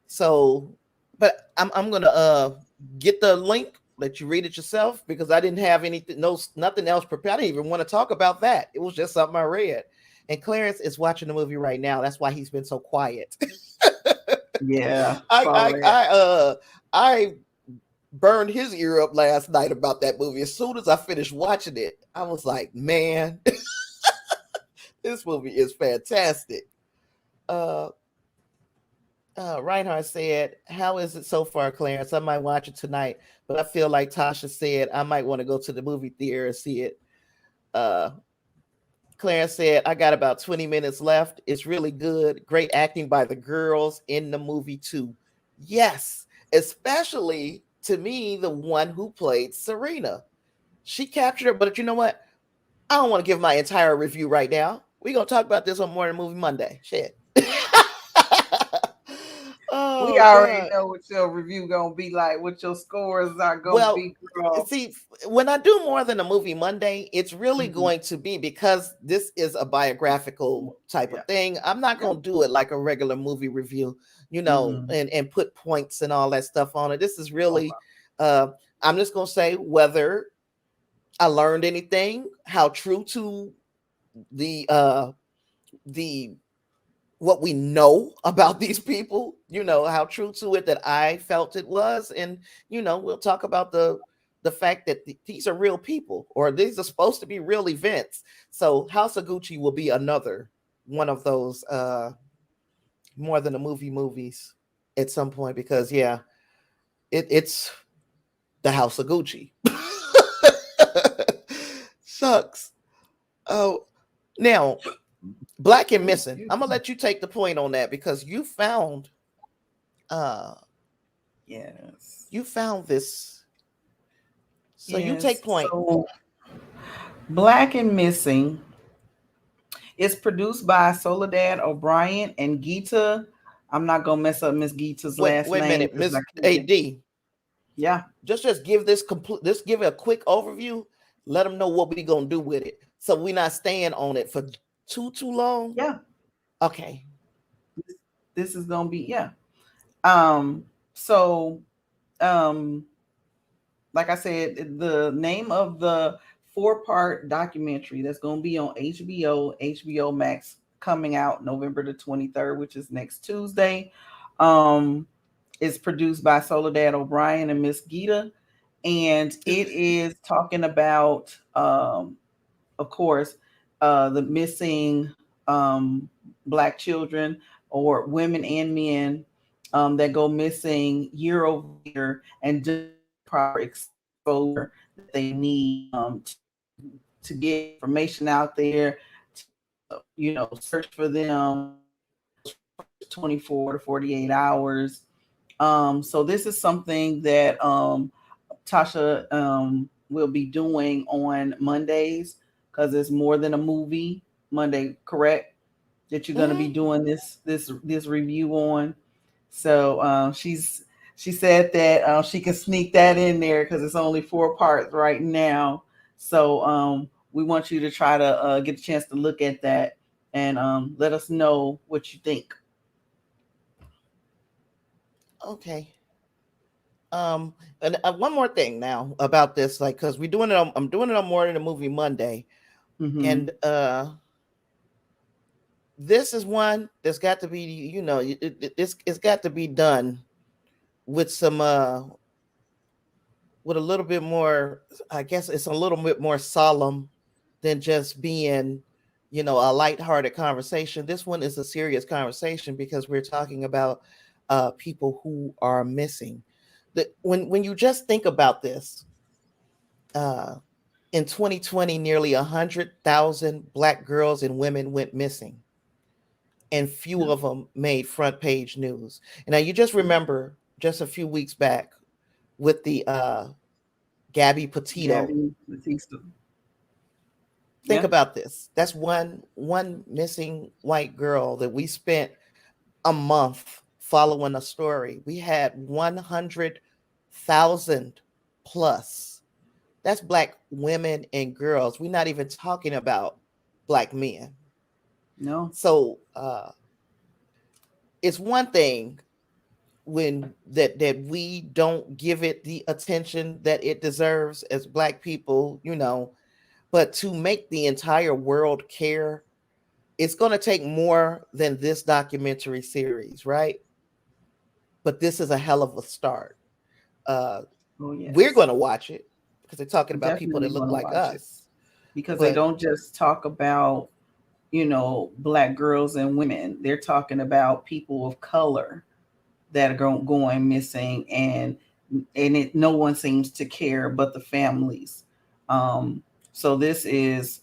So, but I'm gonna get the link, let you read it yourself because I didn't have anything, nothing else prepared. I didn't even want to talk about that. It was just something I read. And Clarence is watching the movie right now. That's why he's been so quiet. Yeah, I saw I that. I uh I burned his ear up last night about that movie. As soon as I finished watching it, I was like, man, this movie is fantastic. Uh Reinhardt said, how is it so far, Clarence? I might watch it tonight, but I feel like Tasha said I might want to go to the movie theater and see it. Uh Clarence said, I got about 20 minutes left. It's really good. Great acting by the girls in the movie, too. Yes, especially to me, the one who played Serena. She captured it, but you know what? I don't want to give my entire review right now. We're going to talk about this on Morning Movie Monday. Shit. We Oh, already God. know what your review gonna be like, what your scores are gonna Well, be, girl. see, when I do more than a movie Monday, it's really Mhm. going to be because this is a biographical type Yeah, of thing. I'm not yeah. going to do it like a regular movie review, Hmm. and put points and all that stuff on it. This is really, Okay. uh, I'm just going to say whether I learned anything, how true to the what we know about these people, how true to it that I felt it was. And, we'll talk about the fact that these are real people or these are supposed to be real events. So House of Gucci will be another one of those more than a movie movies at some point because yeah, it's the House of Gucci. Sucks. Oh, now Black and Ooh, Missing. excuse I'm gonna me. let you take the point on that because uh Yes. you found this. So you Yes. take point. So Black and Missing is produced by Soledad O'Brien and Geeta. I'm not gonna mess up Miss Geeta's last Wait a name minute, because I Miss can't get. AD. Yeah, Just give this complete. Just give it a quick overview. Let them know what we gonna do with it, so we're not staying on it for too long. yeah. Okay. This is gonna be, yeah. Um. So, um, like I said, the name of the four-part documentary that's gonna be on HBO Max, coming out November the 23rd, which is next Tuesday. Um, is produced by Soledad O'Brien and Miss Geeta, and it is talking about, of course, the missing Black children or women and men that go missing year over year, and just proper exposure that they need to get information out there, search for them those first 24 to 48 hours. So this is something that Tasha will be doing on Mondays, because it's more than a movie Monday, correct? That you're going to be Mhm. doing this review on. So she said that she can sneak that in there because it's only four parts right now. So we want you to try to get a chance to look at that and let us know what you think. Okay. And one more thing now about this, like, because we're doing it. I'm doing it on more than a movie Monday, Mm-hmm. and this is one that's got to be, it's got to be done with some with a little bit more. I guess it's a little bit more solemn than just being, a lighthearted conversation. This one is a serious conversation because we're talking about people who are missing. When you just think about this, uh, in 2020, nearly 100,000 Black girls and women went missing, and few Yeah. of them made front page news. And now you just remember just a few weeks back with the Gabby Petito. Gabby Batista. Think Yeah. about this. That's one missing white girl that we spent a month following a story. We had 100 thousand plus. That's black women and girls. We're not even talking about black men. No. So it's one thing when that we don't give it the attention that it deserves as black people, but to make the entire world care, it's going to take more than this documentary series, right? But this is a hell of a start. uh Oh we're yes. going to watch it because they're talking about people Definitely that look going to like watch it us. because they But don't just talk about, black girls and women. They're talking about people of color that are going missing, and no one seems to care but the families. Um, so this is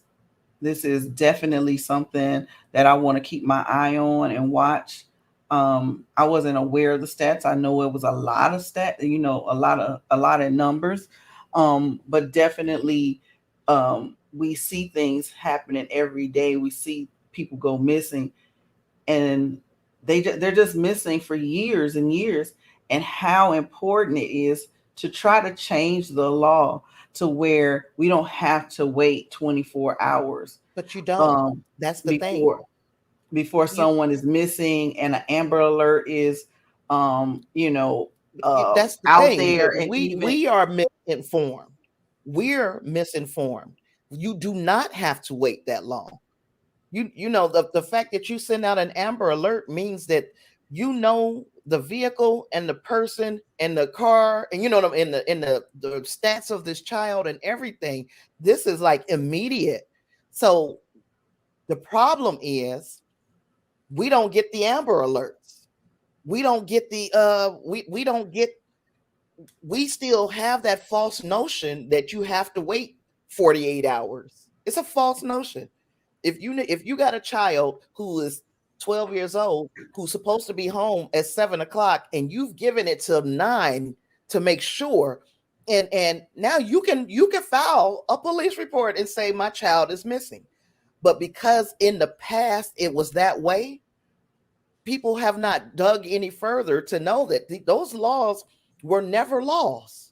definitely something that I want to keep my eye on and watch. I wasn't aware of the stats. I know it was a lot of a lot of numbers, but definitely, we see things happening every day. We see people go missing, and they're just missing for years and years. And how important it is to try to change the law to where we don't have to wait 24 hours you don't. um, That's the thing. before You someone is missing and an Amber Alert is, um, you know, that's the out thing there, that and even we are misinformed. We're misinformed. You do not have to wait that long. The fact that you send out an Amber Alert means that the vehicle and the person and the car, and the stats of this child and everything. This is like immediate. So the problem is we don't get the Amber Alerts. We don't get the we don't get we still have that false notion that you have to wait 48 hours. It's a false notion. If you got a child who is 12 years old who's supposed to be home at 7 o'clock and you've given it till 9 to make sure, and now you can file a police report and say my child is missing. But because in the past it was that way, people have not dug any further to know that those laws were never laws.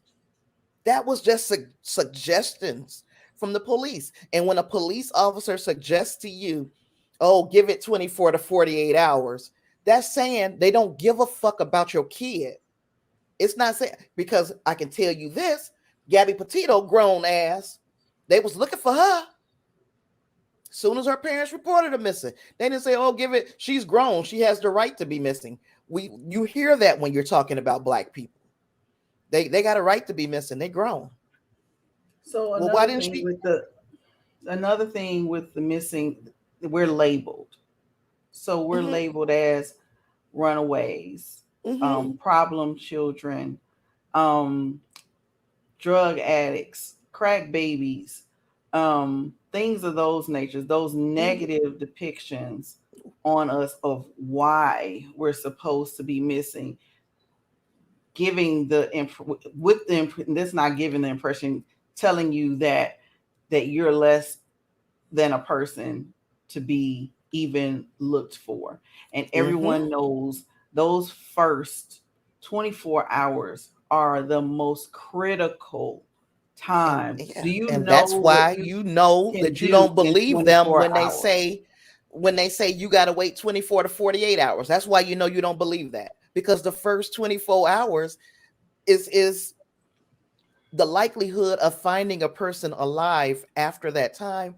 That was just suggestions from the police. And when a police officer suggests to you, oh, give it 24 to 48 hours, that's saying they don't give a fuck about your kid. It's not saying, because I can tell you this, Gabby Petito, grown ass, they was looking for her. Soon as her parents reported her missing, they didn't say, "Oh, give it. She's grown. She has the right to be missing." You hear that when you're talking about black people. They got a right to be missing. They grown. so Well, why didn't she? another thing with the missing, we're labeled. So we're Mm-hmm, labeled as runaways, mm-hmm, problem children, um, drug addicts, crack babies, things of those natures, those mm-hmm. negative depictions on us of why we're supposed to be missing, giving this, not giving the impression, telling you that you're less than a person to be even looked for. And Mm-hmm. everyone knows those first 24 hours are the most critical And times. Do yeah, you and that's know what why you you know can that you do don't in believe them 24 when hours? they say you got to wait 24 to 48 hours. That's why you know you don't believe that, because the first 24 hours is the likelihood of finding a person alive after that time.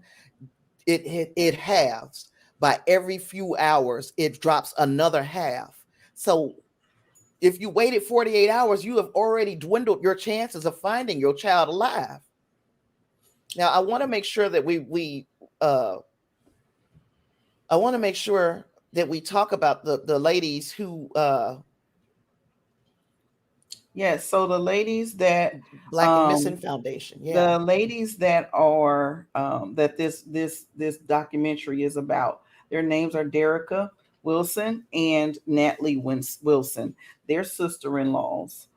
It halves. By every few hours it drops another half. So if you waited 48 hours, you have already dwindled your chances of finding your child alive. Now I want to make sure that we uh I want to make sure that we talk about the ladies who Yes, so the ladies that Black and Missing um Foundation. Yeah. the ladies that are that this documentary is about, their names are Derica Wilson and Natalie Wilson. They're sister-in-laws.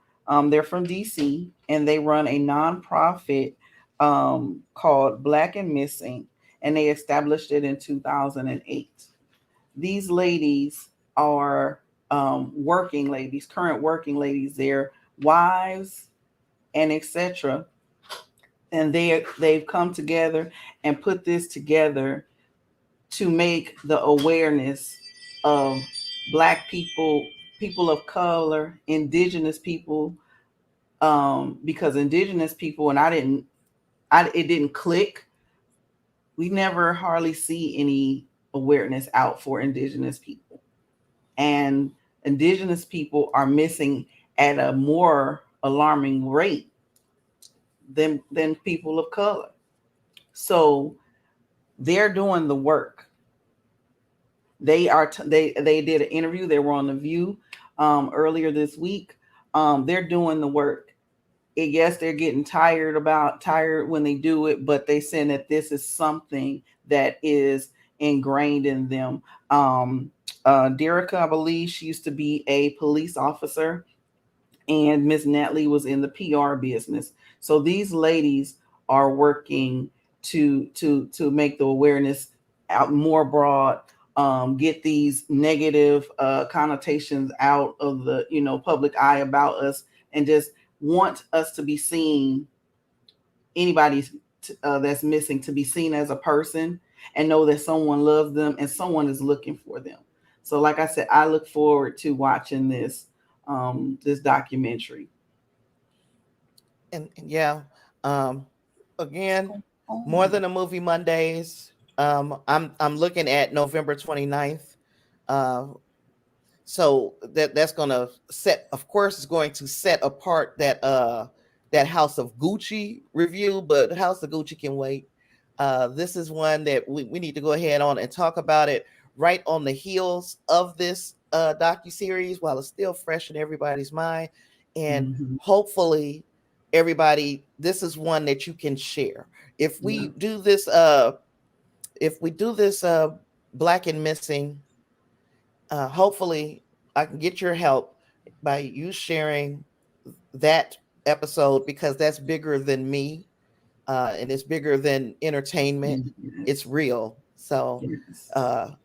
They're from DC, and they run a nonprofit called Black and Missing, and they established it in 2008. These ladies are working ladies, current working ladies. They're wives, and etc. And they've come together and put this together to make the awareness of Black people, people of color, indigenous people, because indigenous people, and it didn't click. We never hardly see any awareness out for indigenous people, and indigenous people are missing at a more alarming rate than people of color. So they're doing the work. They did an interview. They were on the View earlier this week. They're doing the work. Yes, they're getting tired when they do it, but they saying that this is something that is ingrained in them. Derica, I believe she used to be a police officer, and Miss Natalie was in the PR business. So these ladies are working to make the awareness out more broad, get these negative connotations out of the public eye about us, and just want us to be seen. Anybody that's missing to be seen as a person, and know that someone loves them and someone is looking for them. So, like I said, I look forward to watching this documentary. And yeah, again, more Oh. than a movie Mondays. I'm looking at November 29th. Uh, so that's gonna set, of course, it's going to set apart that House of Gucci review, but House of Gucci can wait. This is one that we need to go ahead on and talk about it right on the heels of this docu-series while it's still fresh in everybody's mind. And Mm-hmm. hopefully everybody, this is one that you can share. If Yeah. we do this Black and Missing, hopefully I can get your help by you sharing that episode, because that's bigger than me, and it's bigger than entertainment. It's Yes. real. So Yes. uh,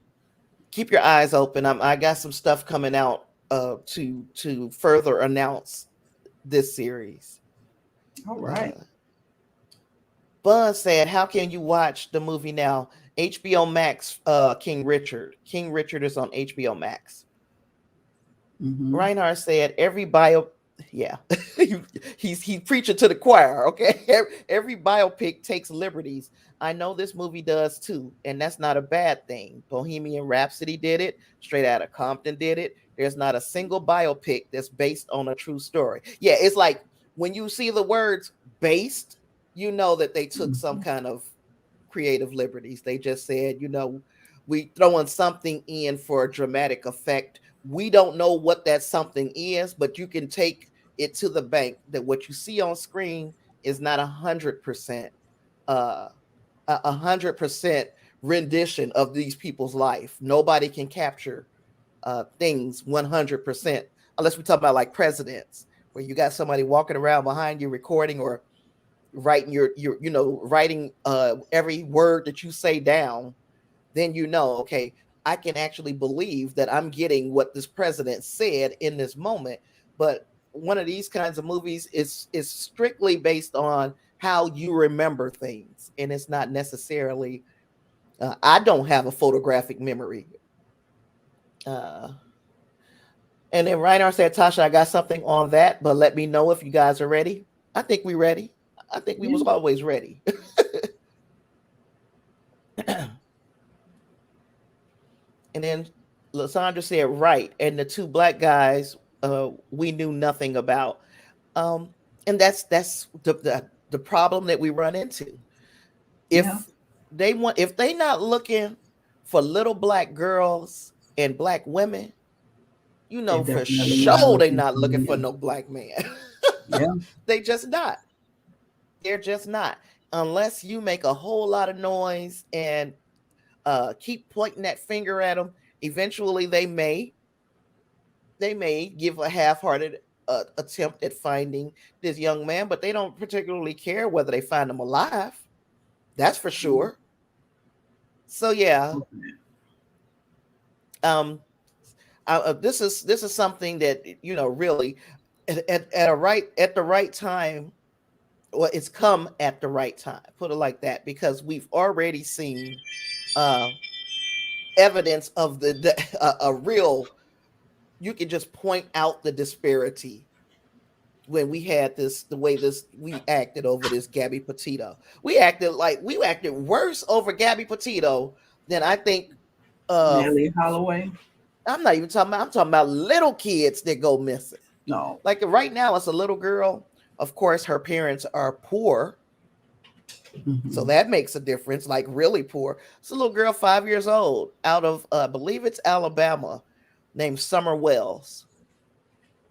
keep your eyes open. I got some stuff coming out to further announce this series. All Uh, right. Buzz said, "How can you watch the movie now?" HBO Max. King Richard. King Richard is on HBO Max. Mm-hmm. Reinhardt said, "Every bio, yeah, he's preaching to the choir. Okay, every biopic takes liberties. I know this movie does too, and that's not a bad thing. Bohemian Rhapsody did it. Straight Outta Compton did it. There's not a single biopic that's based on a true story. Yeah, it's like when you see the words based, you know that they took some Mm-hmm. kind of creative liberties. They just said, we throwing something in for a dramatic effect. We don't know what that something is, but you can take it to the bank that what you see on screen is not 100%, uh, 100% rendition of these people's life. Nobody can capture things 100% unless we talk about like presidents, where you got somebody walking around behind you recording or writing your writing every word that you say down. Then okay, I can actually believe that I'm getting what this president said in this moment. But one of these kinds of movies is strictly based on how you remember things, and it's not necessarily. I don't have a photographic memory. Uh, and then Reinhardt said, "Tasha, I got something on that, but let me know if you guys are ready." I think we ready. I think we Yeah. was always ready. And then Lysandra said, "Right." And the two Black guys, we knew nothing about. Um, and that's the problem that we run into. Yeah. If if they not looking for little Black girls and Black women, They're for definitely not sure they looking not for looking for men. no Black man. Yeah. They just not. They're just not. Unless you make a whole lot of noise and keep pointing that finger at them, eventually they may give a half-hearted attempt at finding this young man, but they don't particularly care whether they find him alive. That's for sure. So yeah, um, this is something that really. at the right time. Well, it's come at the right time. Put it like that, because we've already seen uh, evidence of a real. You can just point out the disparity when we had this, the way this we acted over this Gabby Petito. We acted worse over Gabby Petito than I think. Uh, Nellie Holloway. I'm not even talking about. I'm talking about little kids that go missing. No. Like right now, it's a little girl. Of course, her parents are poor, so Mhm. that makes a difference. Like really poor. It's a little girl, 5 years old, out of I believe it's Alabama, named Summer Wells.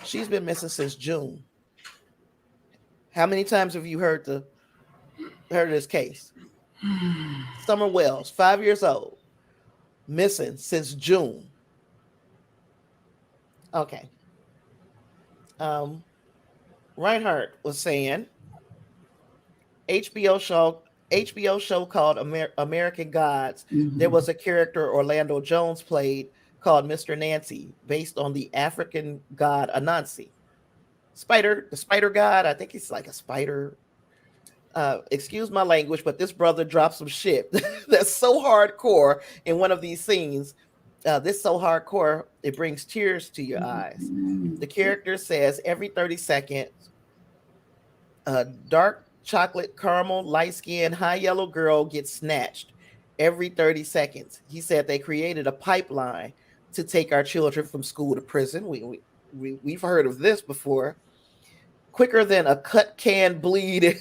She's been missing since June. How many times have you heard this case? Summer Wells, 5 years old, missing since June. Okay. Um, Reinhardt was saying HBO show HBO show called American Gods. There Mhm. was a character Orlando Jones played called Mr. Nancy, based on the African god Anansi. The spider god. I think he's like a spider. Excuse my language, but this brother dropped some shit that's so hardcore in one of these scenes. This so hardcore it brings tears to your eyes. Mhm. The character says every 30 seconds, a dark chocolate caramel, light skinned, high yellow girl gets snatched every 30 seconds. He said they created a pipeline to take our children from school to prison. We've heard of this before. Quicker than a cut can bleed.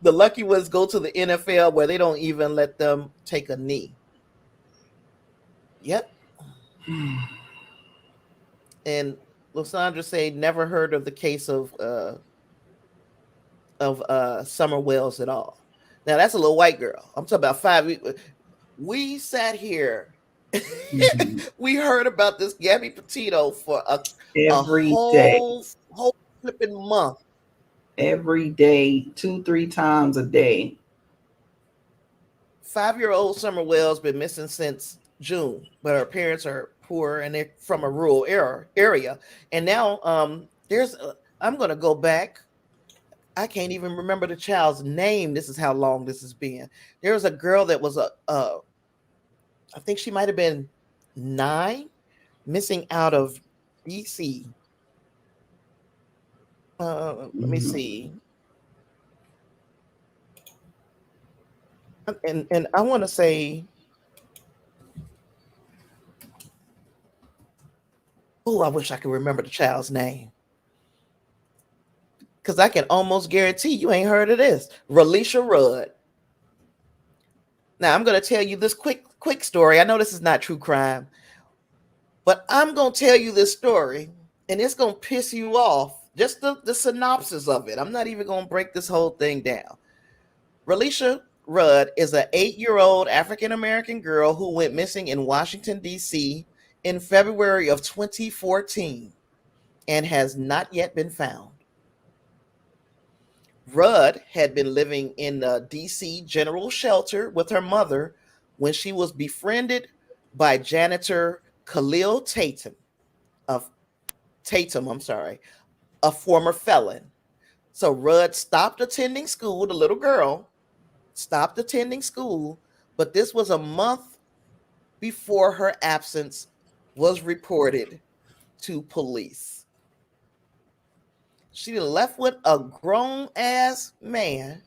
The lucky ones go to the NFL where they don't even let them take a knee. Yep. And Lysandra say never heard of the case of Summer Wells at all. Now that's a little white girl. I'm talking about five. We sat here. Mhm. We heard about this Gabby Petito for a Every day, whole flipping month. every day, 2, 3 times a day. 5-year-old Summer Wells been missing since June, but her parents are poor and they're from a rural area. And now I'm gonna go back. I can't even remember the child's name. This is how long this has been. There was a girl that was I think she might have been 9, missing out of DC. Let me Mhm. see. And I want to say, oh, I wish I could remember the child's name, because I can almost guarantee you ain't heard of this. Relisha Rudd. Now I'm gonna tell you this quick story. I know this is not true crime, but I'm gonna tell you this story, and it's gonna piss you off. Just the synopsis of it. I'm not even gonna break this whole thing down. Relisha Rudd is an 8-year-old African American girl who went missing in Washington, D.C. in February of 2014 and has not yet been found. Rudd had been living in the DC General Shelter with her mother when she was befriended by janitor Khalil of Tatum, I'm sorry, a former felon. So Rudd stopped attending school, the little girl stopped attending school, but this was a month before her absence was reported to police. She left with a grown ass man,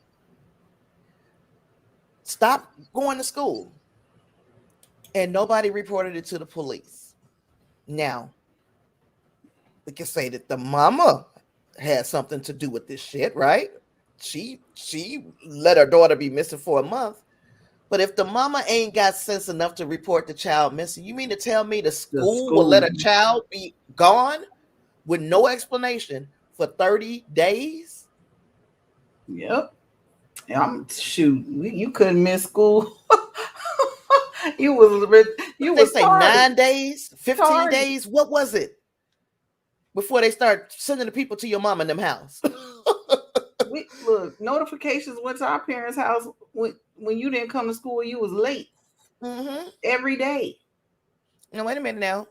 stopped going to school, and nobody reported it to the police. Now, we can say that the mama had something to do with this shit, right? She let her daughter be missing for a month. But if the mama ain't got sense enough to report the child missing, you mean to tell me the The school will let school. a child be gone with no explanation for 30 days? Yep. I'm shoot. You couldn't miss school. You What they was say, tardy. 9 days, 15 Tardy. days? What was it? Before they start sending the people to your mama in them house. We look, notifications went to our parents' house when you didn't come to school. You was late Mm-hmm. every day. Now wait a minute now.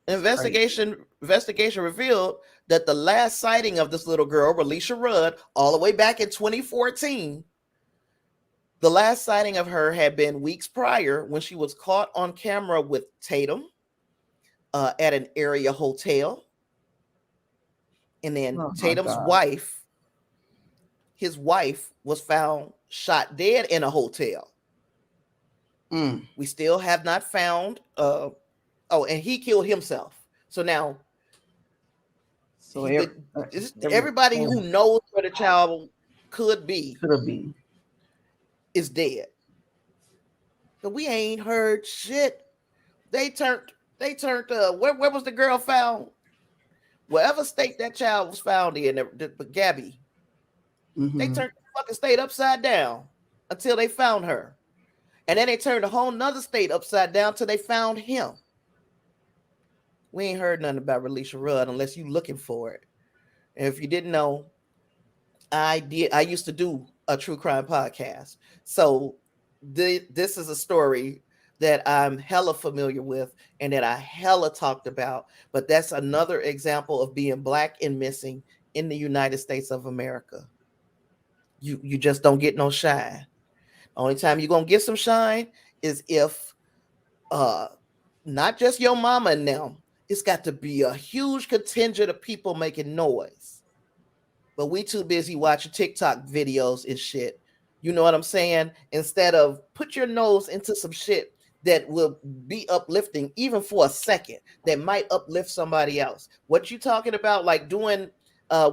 It's crazy. Investigation revealed that the last sighting of this little girl, Relisha Rudd, all the way back in 2014, the last sighting of her had been weeks prior when she was caught on camera with Tatum at an area hotel. And then Oh my Tatum's God. wife, his wife, was found shot dead in a hotel. We still have not found. And he killed himself. So now, So everybody who knows where the child could be is dead. So we ain't heard shit. They turned. Where was the girl found? Wherever state that child was found in, Gabby. They turned the fucking state upside down until they found her. And then they turned a whole nother state upside down till they found him. We ain't heard nothing about Relisha Rudd unless you looking for it. And if you didn't know, I used to do a true crime podcast. So this is a story that I'm hella familiar with and that I hella talked about. But that's another example of being Black and missing in the United States of America. You just don't get no shine. Only time you're gonna get some shine is if not just your mama and them, it's got to be a huge contingent of people making noise. But we too busy watching TikTok videos and shit. You know what I'm saying? Instead of put your nose into some shit that will be uplifting even for a second, that might uplift somebody else. What you talking about, like doing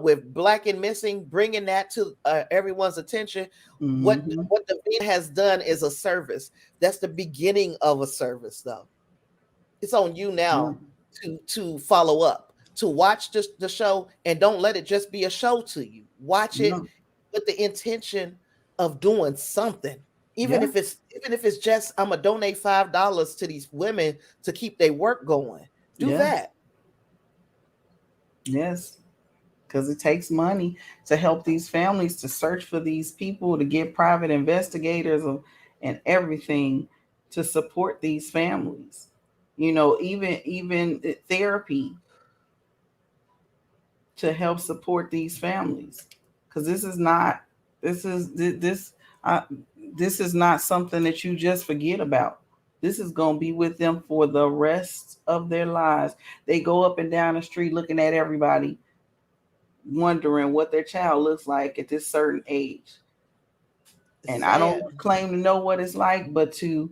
with Black and Missing, bringing that to everyone's attention. What the VN has done is a service. That's the beginning of a service, though. It's on you now to follow up, to watch the show, and don't let it just be a show to you. Watch it with the intention of doing something. Even if it's just I'm gonna donate $5 to these women to keep their work going. Do that. Yes. Because it takes money to help these families, to search for these people, to get private investigators and everything to support these families. You know, even therapy to help support these families. Because this is not something that you just forget about. This is going to be with them for the rest of their lives. They go up and down the street looking at everybody, wondering what their child looks like at this certain age. And I don't claim to know what it's like, but to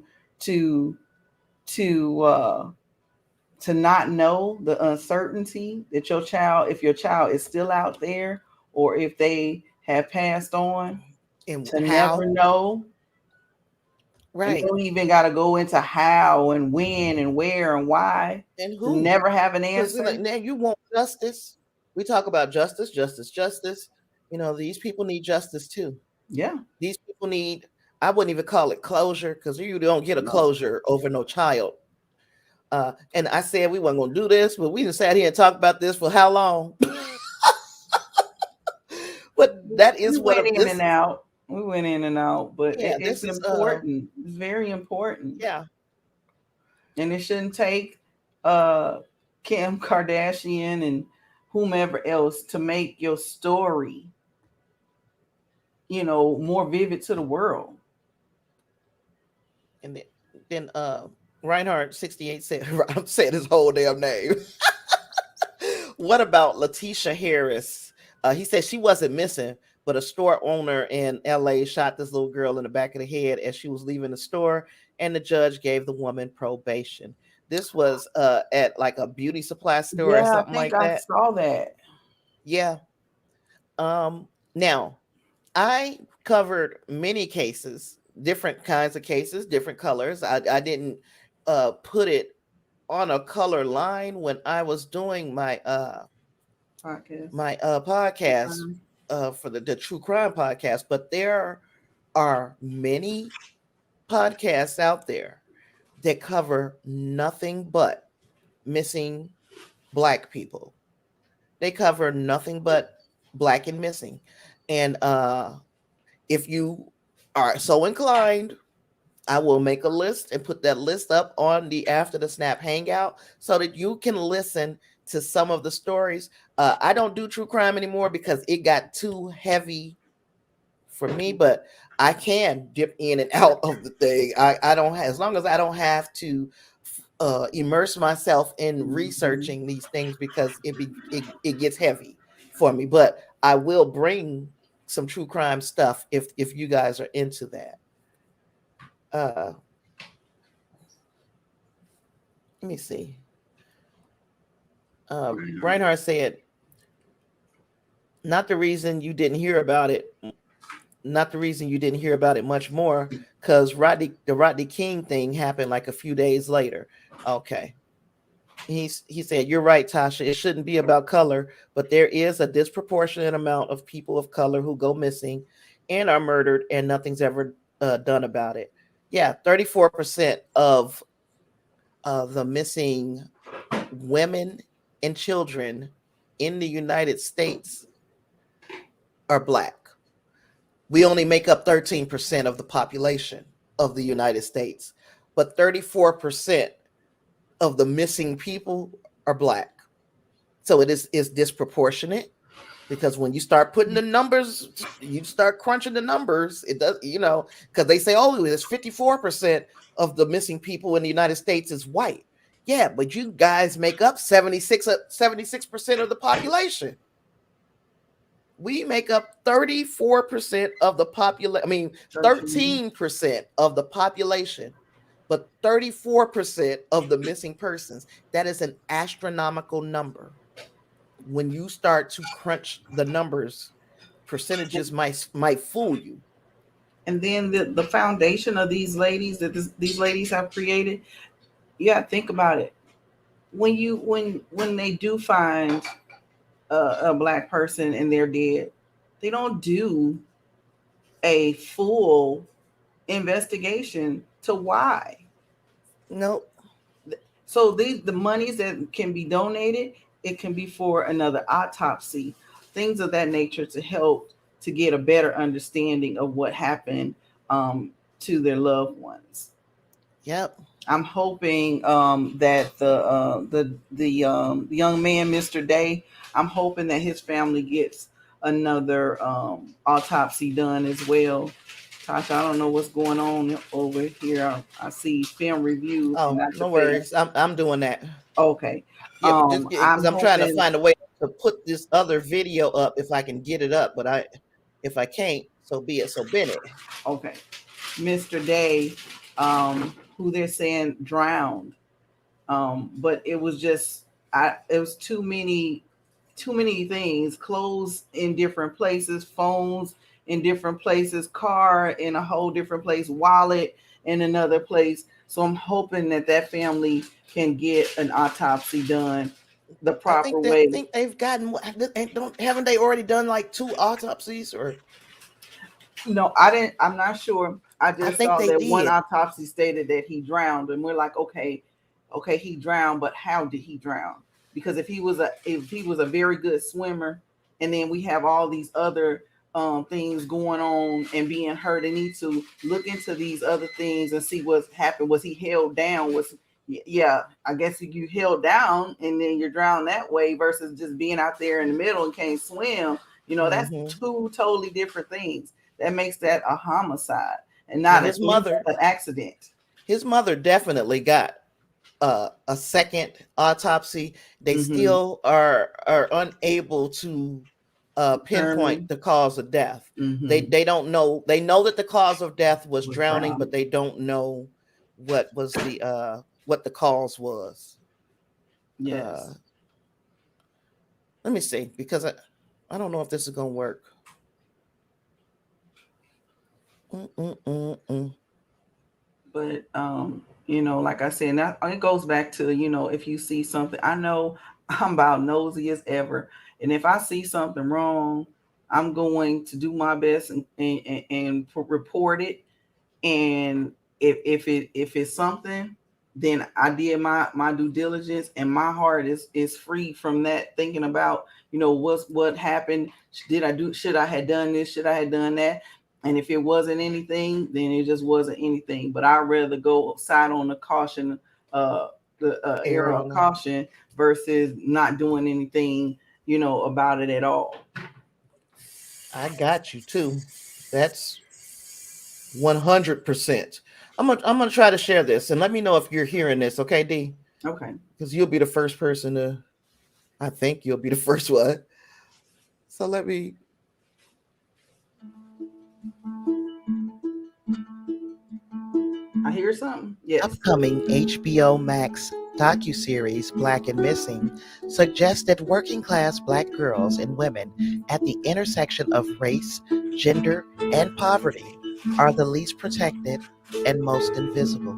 not know the uncertainty that if your child is still out there, or if they have passed on, and to never know. Right. You don't even got to go into how and when and where and why, and who. Never have an answer. Like, now you want justice. We talk about justice. You know, these people need justice too. Yeah. These people need, I wouldn't even call it closure, because you don't get a closure over no child. And I said we weren't going to do this, but we just sat here and talked about this for how long? But that is what went in and out. We went in and out, but it's important. It's very important. Yeah. And it shouldn't take Kim Kardashian and whomever else to make your story, you know, more vivid to the world. And then Reinhardt 68 said, I'm saying his whole damn name. What about Letitia Harris? He said she wasn't missing, but a store owner in LA shot this little girl in the back of the head as she was leaving the store, and the judge gave the woman probation. This was at like a beauty supply store or something like that. I saw that. Yeah. Now, I covered many cases, different kinds of cases, different colors. I didn't put it on a color line when I was doing my podcast for the True Crime podcast, but there are many podcasts out there that cover nothing but missing Black people. They cover nothing but Black and missing. And if you are so inclined, I will make a list and put that list up on the After the Snap Hangout so that you can listen to some of the stories. I don't do true crime anymore because it got too heavy for me, but I can dip in and out of the thing. I don't have, as long as I don't have to immerse myself in researching these things because it gets heavy for me. But I will bring some true crime stuff if you guys are into that. Uh, let me see. Reinhardt said, "Not the reason you didn't hear about it. Not the reason you didn't hear about it much more, because the Rodney King thing happened like a few days later." Okay. He said, "You're right, Tasha. It shouldn't be about color, but there is a disproportionate amount of people of color who go missing and are murdered, and nothing's ever done about it." Yeah, 34% of the missing women and children in the United States are black. We only make up 13% of the population of the United States, but 34% of the missing people are black. So is disproportionate, because when you start putting the numbers, you start crunching the numbers, it does, because they say, oh, there's 54% of the missing people in the United States is white. Yeah, but you guys make up 76% of the population. We make up 34% of the population. I mean, 13% of the population, but 34% of the missing persons. That is an astronomical number. When you start to crunch the numbers, percentages might fool you. And then the foundation of these ladies that these ladies have created, you got to think about it. When they do find a black person and they're dead, they don't do a full investigation to why. Nope. So the monies that can be donated, it can be for another autopsy, things of that nature, to help to get a better understanding of what happened to their loved ones. Yep. I'm hoping that the young man, Mr. Day, I'm hoping that his family gets another autopsy done as well. Tasha, I don't know what's going on over here. I see film reviews. Oh, no worries. I'm doing that. Okay. Yeah, just because I'm I'm trying to hoping. find a way to put this other video up if I can get it up, but if I can't, so be it. So Bennett. Okay. Mr. Day, who they're saying drowned. But it was just it was too many things, clothes in different places, phones in different places, car in a whole different place, wallet in another place. So I'm hoping that family can get an autopsy done the proper way. I think they've gotten, haven't they already done like 2 autopsies? Or No, I'm not sure. I just think saw they that one did. autopsy stated that he drowned, and we're like, okay, he drowned, but how did he drown? Because if he was a very good swimmer, and then we have all these other things going on and being hurt, and need to look into these other things and see what happened. Was he held down? Yeah, I guess you held down and then you're drowned that way versus just being out there in the middle and can't swim. That's two totally different things. That makes that a homicide and not his mother, an accident. His mother definitely got a second autopsy. They still are unable to pinpoint the cause of death. They don't know. They know that the cause of death was drowning, but they don't know what was what the cause was. Yes. Let me see, because I don't know if this is gonna work. But like I said, that it goes back to, if you see something, I know I'm about nosy as ever, and if I see something wrong, I'm going to do my best and report it. And if it's something, then I did my due diligence, and my heart is free from that, thinking about what happened. Should I have done this? Should I have done that? And if it wasn't anything, then it just wasn't anything. But I'd rather go side on the caution the Error era on of that. caution versus not doing anything, about it at all. I got you too. That's 100%. I'm gonna try to share this and let me know if you're hearing this, okay, D? Okay. Because you'll be the first person to. I think you'll be the first one. So let me. I hear something. Yes. Upcoming HBO Max docuseries Black and Missing suggests that working class Black girls and women at the intersection of race, gender, and poverty are the least protected and most invisible.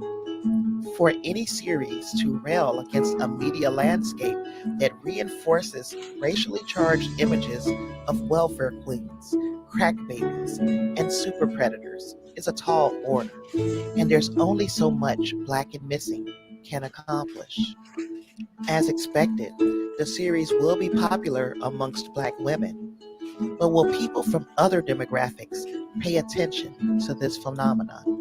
For any series to rail against a media landscape that reinforces racially charged images of welfare queens, crack babies, and super predators is a tall order, and there's only so much Black and Missing can accomplish. As expected, the series will be popular amongst Black women, but will people from other demographics pay attention to this phenomenon?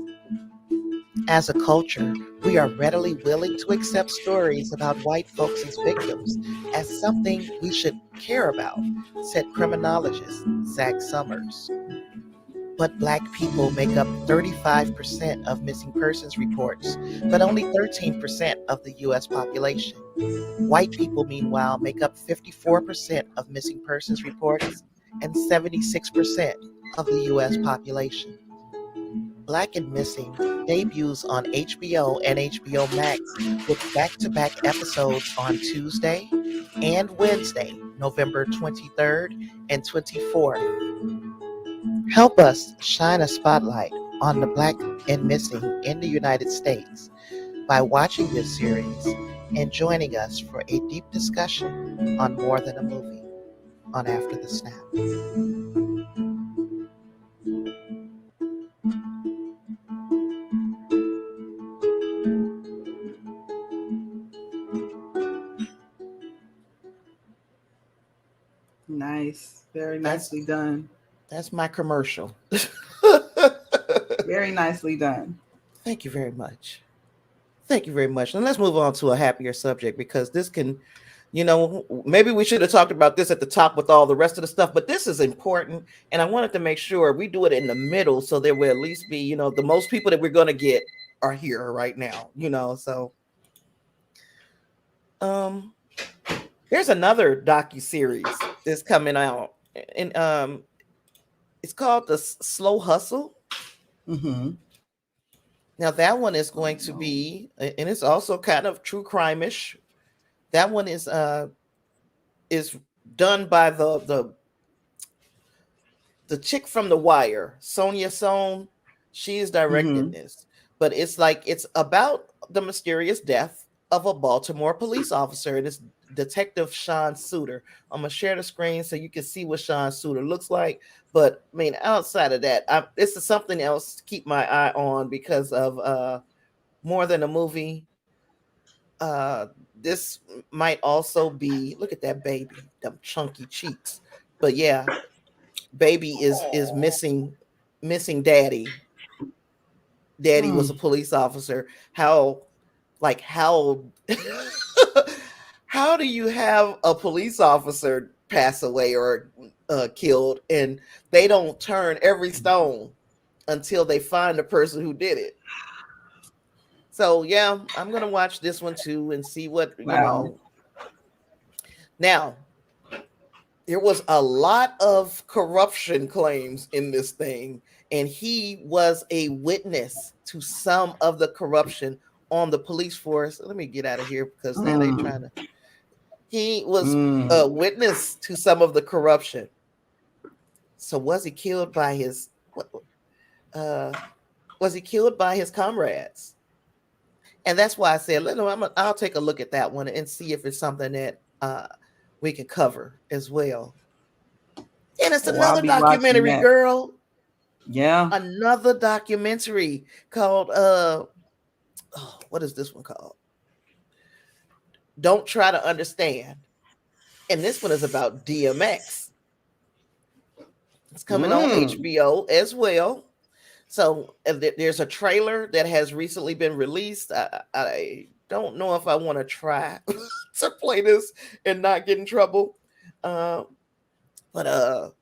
As a culture, we are readily willing to accept stories about white folks as victims as something we should care about, said criminologist Zach Summers. But Black people make up 35% of missing persons reports, but only 13% of the US population. White people, meanwhile, make up 54% of missing persons reports and 76% of the US population. Black and Missing debuts on HBO and HBO Max with back-to-back episodes on Tuesday and Wednesday, November 23rd and 24th. Help us shine a spotlight on the Black and Missing in the United States by watching this series and joining us for a deep discussion on More Than a Movie on After the Snap. Nice. Very That's nicely done. that's my commercial. Very nicely done. Thank you very much. Thank you very much. And let's move on to a happier subject because this can, maybe we should have talked about this at the top with all the rest of the stuff, but this is important. And I wanted to make sure we do it in the middle so there will at least be, the most people that we're going to get are here right now, So um there's another docu-series that's coming out. And it's called The Slow Hustle. Mm-hmm. Now that one is going to be, and it's also kind of true crime-ish. That one is done by the chick from The Wire, Sonja Sohn. She is directing Mm-hmm. this, but it's about the mysterious death of a Baltimore police officer, and it's Detective Sean Suiter. I'm gonna share the screen so you can see what Sean Suiter looks like. But I mean, outside of that, this is something else to keep my eye on because of More Than a Movie. This might also be, look at that baby, them chunky cheeks. But yeah, baby is missing daddy. Daddy was a Mm. police officer. How how do you have a police officer pass away or killed and they don't turn every stone until they find the person who did it? So yeah, I'm gonna watch this one too and see what Wow. Now, there was a lot of corruption claims in this thing, and he was a witness to some of the corruption on the police force. Let me get out of here because now they're trying Mm. to. He was Mm. a witness to some of the corruption. So was he killed by his? Uh, was he killed by his comrades? And that's why I said, I'll take a look at that one and see if it's something that we can cover as well. And it's Oh, I'll another be watching documentary, that. girl. Yeah. Another documentary called what is this one called? Don't Try to Understand. And this one is about DMX. It's coming on Mm. HBO as well. So there's a trailer that has recently been released. I don't know if I want to try to play this and not get in trouble. Uh, but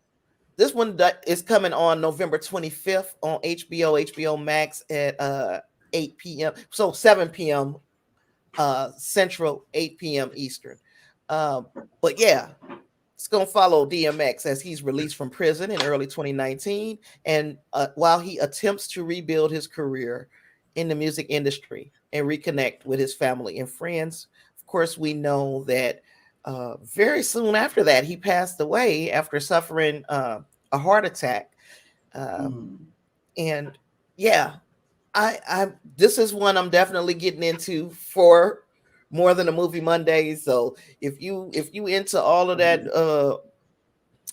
this one is coming on November 25th on HBO Max at 8 p.m. So 7 p.m. Central, 8 p.m. Eastern. But yeah, it's going to follow DMX as he's released from prison in early 2019. And while he attempts to rebuild his career in the music industry and reconnect with his family and friends, of course, we know that very soon after that, he passed away after suffering a heart attack. Uh, Mm. and yeah, I this is one I'm definitely getting into for more than a movie Monday. So if you into all of that,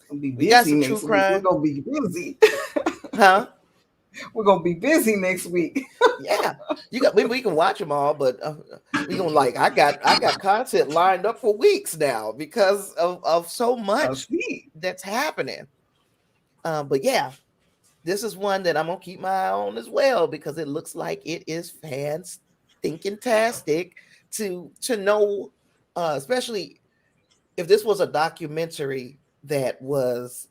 We'll be we got busy some true next week. We're crime, gonna be busy. huh? We're gonna be busy next week. Yeah, you got. We can watch them all, but we gonna like. I got content lined up for weeks now because of so I much see. that's happening. But yeah, this is one that I'm gonna keep my eye on as well because it looks like it is fans thinking tastic to know, especially if this was a documentary that was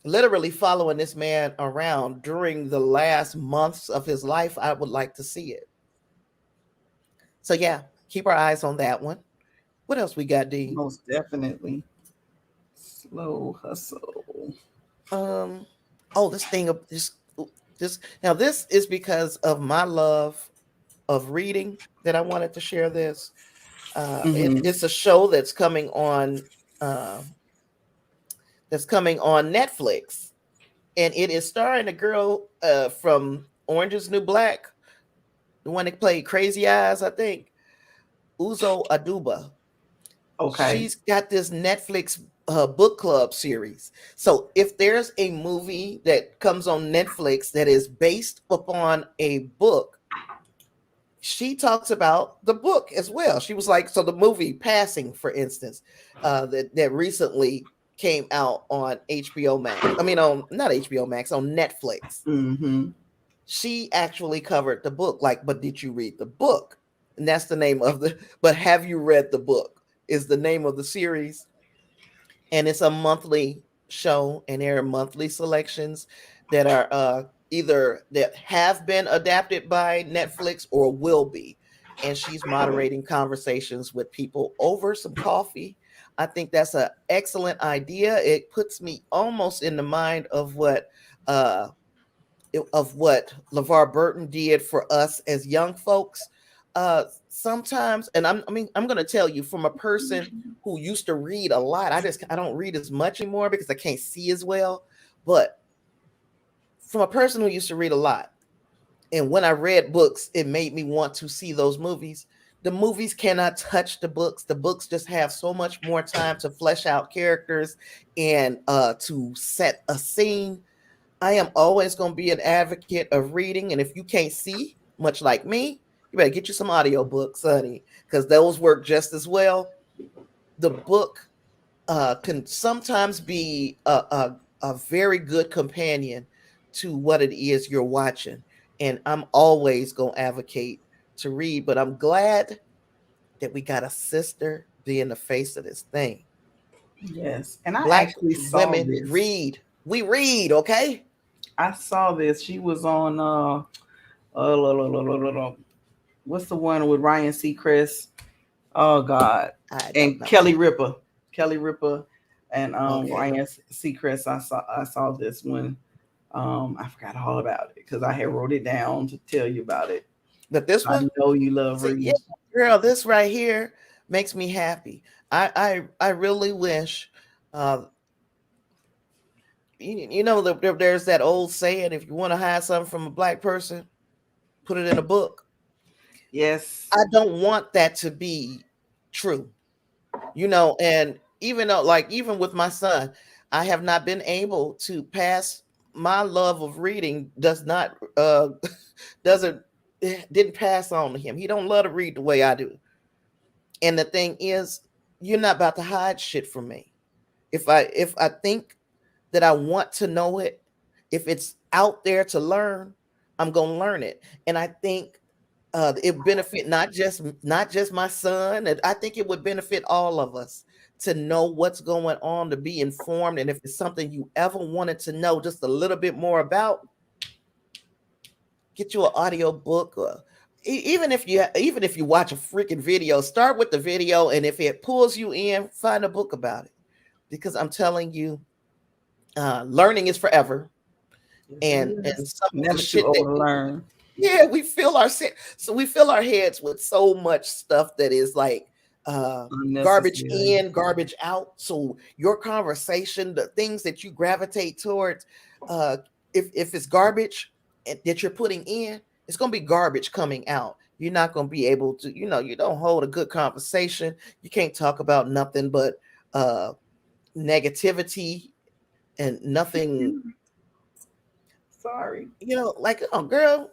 literally following this man around during the last months of his life. I would like to see it. So yeah, keep our eyes on that one. What else we got, D? Most definitely. Slow hustle. Um, oh, this thing of this now this is because of my love of reading that I wanted to share this. Mm-hmm. It's a show uh, that's coming on Netflix, and it is starring a girl from Orange Is New Black, the one that played Crazy Eyes, I think, Uzo Aduba. Okay. She's got this Netflix book club series. So if there's a movie that comes on Netflix that is based upon a book, she talks about the book as well. She was like, so the movie Passing, for instance, that recently came out on HBO Max. I mean, on not HBO Max, on Netflix. Mm-hmm. She actually covered the book. Like, but did you read the book? And that's the name of the. But have you read the book? Is the name of the series, and it's a monthly show, and there are monthly selections that are either that have been adapted by Netflix or will be, and she's moderating conversations with people over some coffee. I think that's an excellent idea. It puts me almost in the mind uh of what LeVar Burton did for us as young folks. Sometimes, and I'm going to tell you from a person who used to read a lot. I don't read as much anymore because I can't see as well. But from a person who used to read a lot, and when I read books, it made me want to see those movies. The movies cannot touch the books. The books just have so much more time to flesh out characters and to set a scene. I am always going to be an advocate of reading. And if you can't see, much like me, you better get you some audiobooks, honey, because those work just as well. The book can sometimes be a very good companion to what it is you're watching. And I'm always going to advocate to read, but I'm glad that we got a sister being the face of this thing. Yes. And I Black actually saw women this. read. We read, okay? I saw this. She was on la, la, la, la, la, la. What's the one with Ryan Seacrest? Oh God. I don't And know. Kelly Ripa. Kelly Ripa and Okay. Ryan Seacrest. I saw this one. I forgot all about it because I had wrote it down to tell you about it. But this I one, know you love see, yeah, reading. girl, this right here makes me happy. I really wish, uh, you know, there's that old saying: if you want to hide something from a black person, put it in a book. Yes. I don't want that to be true, you know. And even though, like, even with my son, I have not been able to pass my love of reading. Does not doesn't didn't pass on to him. He don't love to read the way I do. And the thing is, you're not about to hide shit from me. If I think that I want to know it, if it's out there to learn, I'm gonna learn it. And I think it benefit not just my son. I think it would benefit all of us to know what's going on, to be informed, and if it's something you ever wanted to know just a little bit more about, get you an audio book, or even if you watch a freaking video, start with the video, and if it pulls you in, find a book about it. Because I'm telling you, learning is forever, Yes, it and is. some of the Never too shit that old to learn. yeah, we fill our heads with so much stuff that is like garbage Unnecessary. in, garbage out. So your conversation, the things that you gravitate towards, uh, if it's garbage that you're putting in, it's gonna be garbage coming out. You're not gonna be able to, you don't hold a good conversation. You can't talk about nothing but uh negativity and nothing, Sorry. like, oh girl,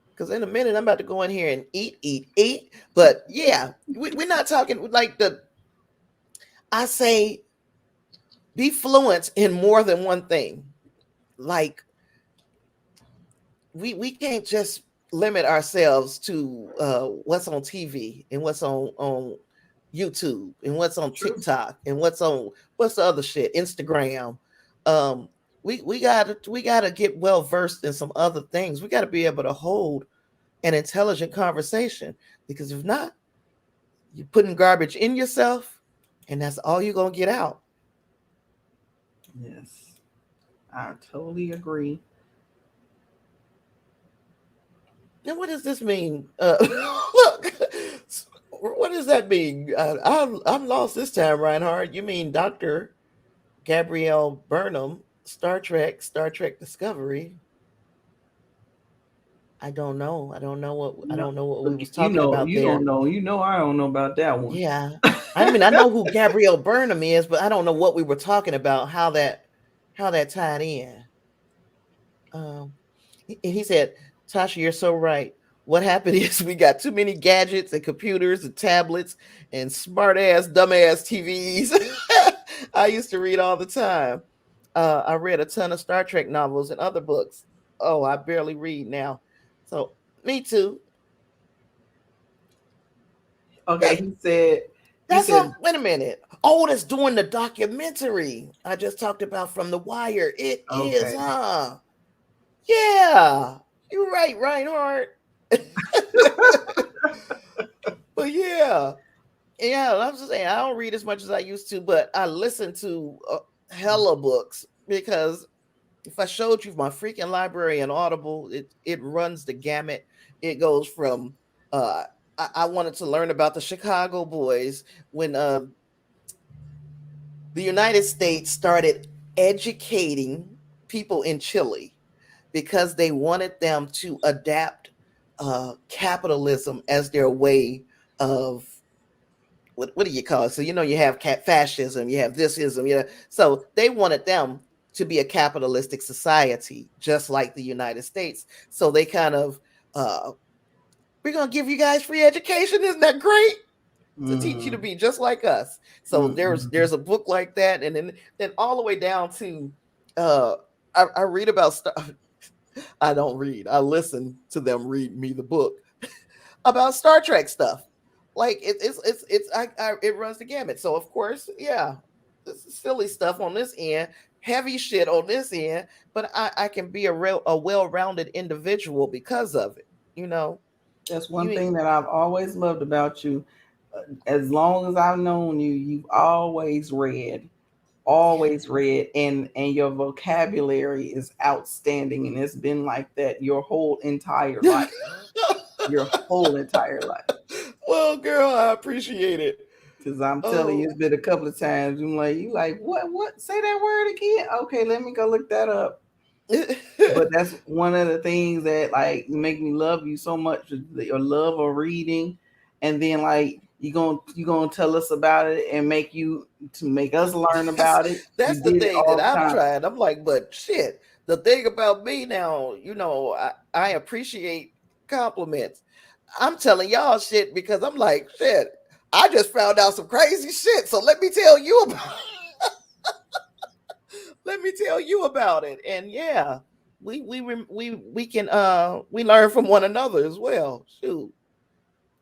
because in a minute I'm about to go in here and eat. But yeah, we're not talking like I say be fluent in more than one thing. Like we can't just limit ourselves to what's on TV and what's on YouTube and what's on True. TikTok and what's the other shit, Instagram. Um, we gotta get well versed in some other things. We gotta be able to hold an intelligent conversation, because if not, you're putting garbage in yourself, and that's all you're gonna get out. Yes, I totally agree. Now, what does this mean? Look, what does that mean? I'm lost this time, Reinhardt. You mean Dr. Gabrielle Burnham, Star Trek Discovery? I don't know. I No, don't know what we look, was talking about you don't there. know. I don't know about that one. Yeah. I mean, I know who Gabrielle Burnham is, but I don't know what we were talking about, how that tied in. Um, he said, Tasha, you're so right. What happened is we got too many gadgets and computers and tablets and smart ass, dumbass TVs. I used to read all the time. I read a ton of Star Trek novels and other books. Oh, I barely read now. So, me too. Okay, That, he that's said, wait a minute. Oh, that's doing the documentary I just talked about from The Wire. It is, okay. huh? Yeah, you're right, Reinhardt. But yeah, I'm just saying I don't read as much as I used to, but I listen to hella books, because if I showed you my freaking library and Audible, it runs the gamut. It goes from uh I wanted to learn about the Chicago boys when the United States started educating people in Chile because they wanted them to adapt capitalism as their way of what do you call it? So you have fascism, you have thisism, so they wanted them to be a capitalistic society, just like the United States. So they kind of we're gonna give you guys free education. Isn't that great? To teach you to Mm-hmm. be just like us. So Mm-hmm. there's a book like that, and then all the way down to uh I read about stuff. I don't read. I listen to them read me the book about Star Trek stuff. Like it runs the gamut. So of course, yeah, this is silly stuff on this end, heavy shit on this end, but I can be a well-rounded individual because of it. You know, That's one you thing that I've always loved about you. As long as I've known you, you've always read, and your vocabulary is outstanding, and it's been like that your whole entire life. Your whole entire life. well, girl, I appreciate it. Because I'm telling you, Oh, it's been a couple of times. I'm like, you like, what? Say that word again. Okay, let me go look that up. But that's one of the things that like make me love you so much, your love of reading, and then like you gonna tell us about it and make us learn that's about it. that's You the did it thing that all the I'm time. trying. I'm like, but shit. The thing about me now, I appreciate compliments. I'm telling y'all shit because I'm like, shit. I just found out some crazy shit, so let me tell you about. Let me tell you about it. And yeah, we can we learn from one another as well. Shoot.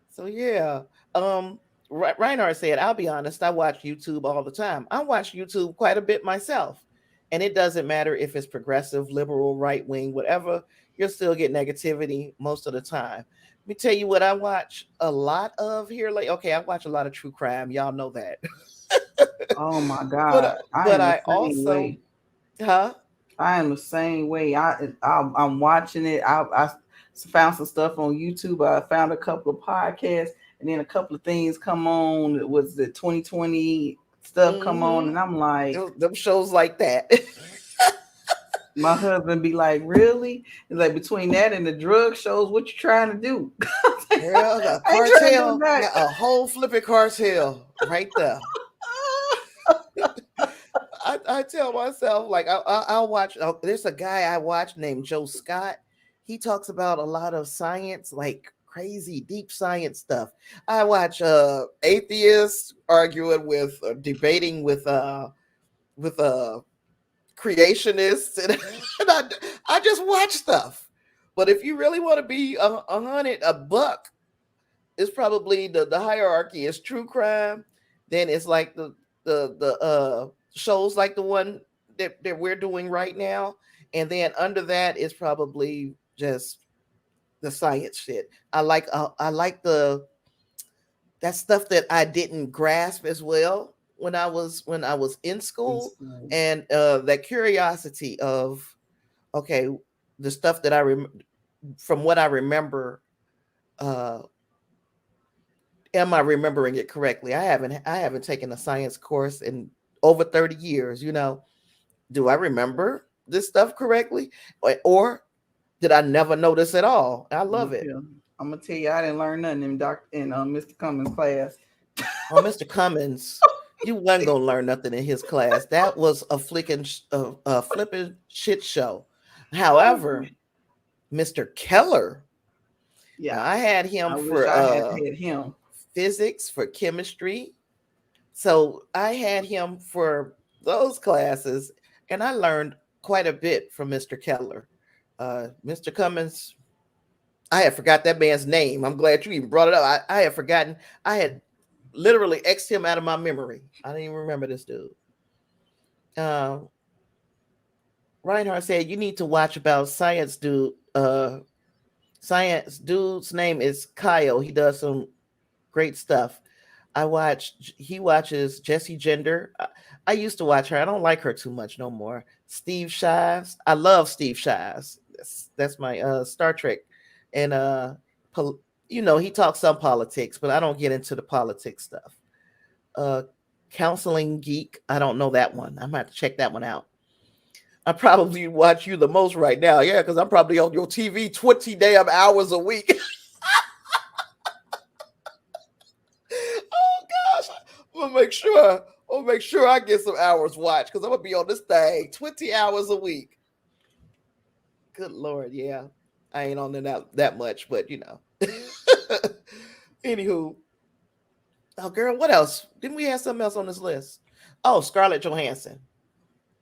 So yeah. Um Reinhardt said, I'll be honest, I watch YouTube all the time. I watch YouTube quite a bit myself. And it doesn't matter if it's progressive, liberal, right wing, whatever, you'll still get negativity most of the time. Let me tell you what I watch a lot of here. Like, okay, I watch a lot of true crime. Y'all know that. Oh my but God, I but am the I same also, way. huh? I am the same way. I'm watching it. I found some stuff on YouTube. I found a couple of podcasts, and then a couple of things come on. It was the 2020 stuff come on, Mm-hmm. and I'm like, Them shows like that. my husband be like, really? It's like between that and the drug shows, what you trying to do? Girl, the I ain't trying to do cartel that. got a whole flipping cartel right there. I tell myself, like, I'll watch. Oh, there's a guy I watch named Joe Scott. He talks about a lot of science, like crazy deep science stuff. I watch atheists arguing with, debating with creationists, and, and I just watch stuff. But if you really want to be a buck, it's probably the hierarchy is true crime. Then it's like the shows like the one that we're doing right now. And then under that is probably just the science shit. I like the that stuff that I didn't grasp as well when I was in In school, school. and that curiosity of, okay, the stuff that from what I remember, uh am I remembering it correctly? I haven't taken a science course in over 30 years, you know. Do I remember this stuff correctly? Or did I never notice at all? I I'm love gonna it. tell, I'm gonna tell you, I didn't learn nothing in Mr. Cummins' class. Oh, Mr. Cummins, you wasn't gonna learn nothing in his class. That was a flipping shit show. However, Mr. Keller, Yeah, now I had him I wish for I had had him. physics, for chemistry. So I had him for those classes, and I learned quite a bit from Mr. Keller. Mr. Cummins, I had forgot that man's name. I'm glad you even brought it up. I had forgotten. I had literally X'd him out of my memory. I didn't even remember this dude. Uh, Reinhardt said you need to watch about science dude. Science dude's name is Kyle. He does some great stuff. He watches Jessie Gender. I used to watch her. I don't like her too much no more. Steve Shives. I love Steve Shives. That's my Star Trek. And you know, he talks some politics, but I don't get into the politics stuff. Uh Counseling Geek. I don't know that one. I'm gonna have to check that one out. I probably watch you the most right now. Yeah, because I'm probably on your TV 20 damn hours a week. Oh gosh, I'm gonna make sure I get some hours watch because I'm gonna be on this thing 20 hours a week. Good lord, yeah. I ain't on that much, but you know. Anywho, oh girl, what else? Didn't we have something else on this list? Oh, Scarlett Johansson.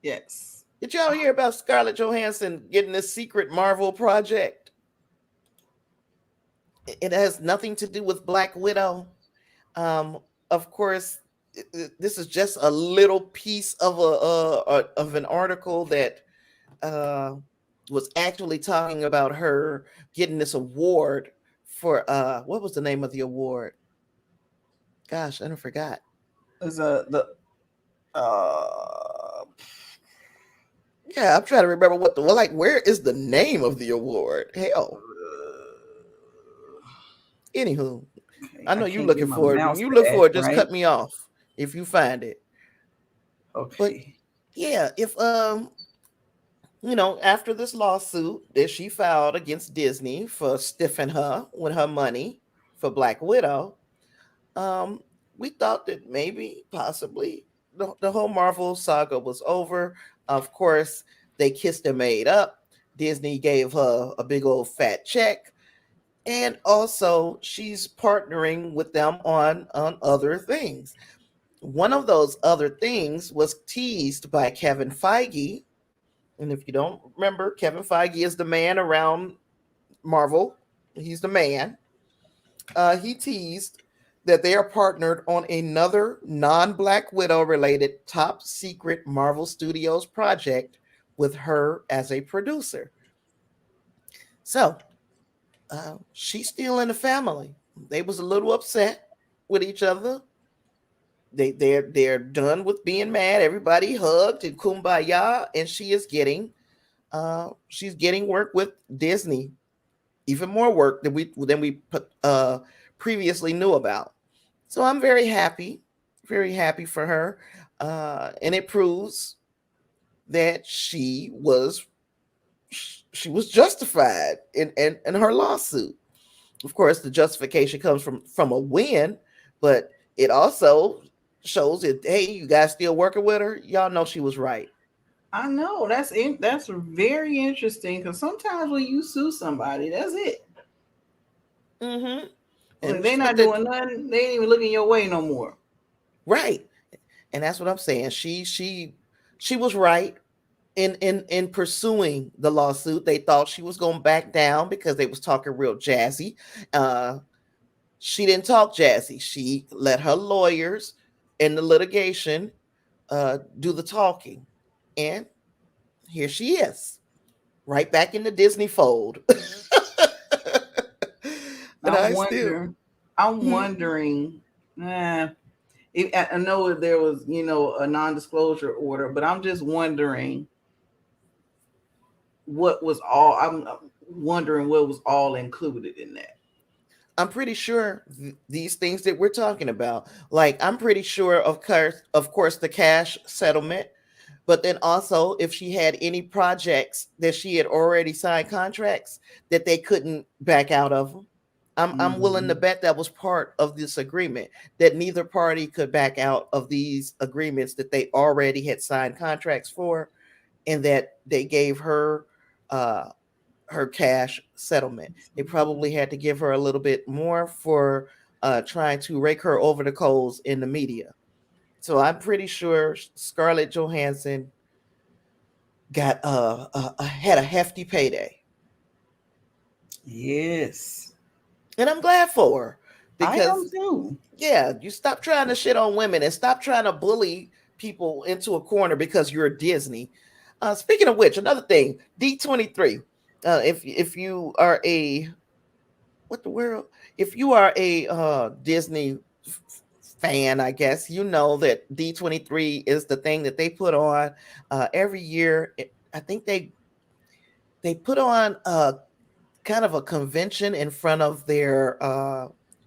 Yes. Did y'all hear about Scarlett Johansson getting this secret Marvel project? It has nothing to do with Black Widow. Of course, this is just a little piece of of an article that uh, was actually talking about her getting this award for what was the name of the award? Gosh, I don't forgot. Is the uh Yeah, I'm trying to remember what the well, like. Where is the name of the award? Hell, anywho, okay, I I know you can't get looking my for it. When mouse you to look for act it, just right. cut me off if you find it. But Okay. yeah, if you know, after this lawsuit that she filed against Disney for stiffing her with her money for Black Widow, um, we thought that maybe, possibly, the whole Marvel saga was over. Of course, they kissed and made up. Disney gave her a big old fat check, and also she's partnering with them on other things. One of those other things was teased by Kevin Feige. And if you don't remember, Kevin Feige is the man around Marvel. He's the man. He teased that they are partnered on another non-Black Widow related top secret Marvel Studios project with her as a producer. So she's still in the family. They was a little upset with each other. They're done with being mad. Everybody hugged and kumbaya, and she's getting work with Disney, even more work than we previously knew about. So I'm very happy for her, and it proves that she was justified in her lawsuit. Of course, the justification comes from a win, but it also shows that, hey, you guys still working with her. Y'all know she was right. I know that's very interesting because sometimes when you sue somebody, that's it. Mm-hmm. Like And they not but the doing nothing. They ain't even looking your way no more. right, and that's what I'm saying. She was right in pursuing the lawsuit. They thought she was going to back down because they was talking real jazzy. Uh, she didn't talk jazzy. She let her lawyers in the litigation do the talking, and here she is, right back in the Disney fold. And I'm I still, wondering. I'm hmm, wondering. Eh, I know there was, a non-disclosure order, but I'm just wondering what was all. I'm wondering what was all included in that. I'm pretty sure these things that we're talking about, like I'm pretty sure, of course, the cash settlement, but then also if she had any projects that she had already signed contracts that they couldn't back out of them. I'm willing to Hmm. bet that was part of this agreement, that neither party could back out of these agreements that they already had signed contracts for, and that they gave uh her cash settlement. They probably had to give her a little bit more for trying to rake her over the coals in the media. So I'm pretty sure Scarlett Johansson got had a hefty payday, Yes, and I'm glad for her I am because, too. yeah, you stop trying to shit on women and stop trying to bully people into a corner because you're Disney. Speaking of which, another thing, D23. If you are a what the world? If you are a Disney fan, I guess you know that D23 is the thing that they put on every year. I think they put on kind of a convention in front of their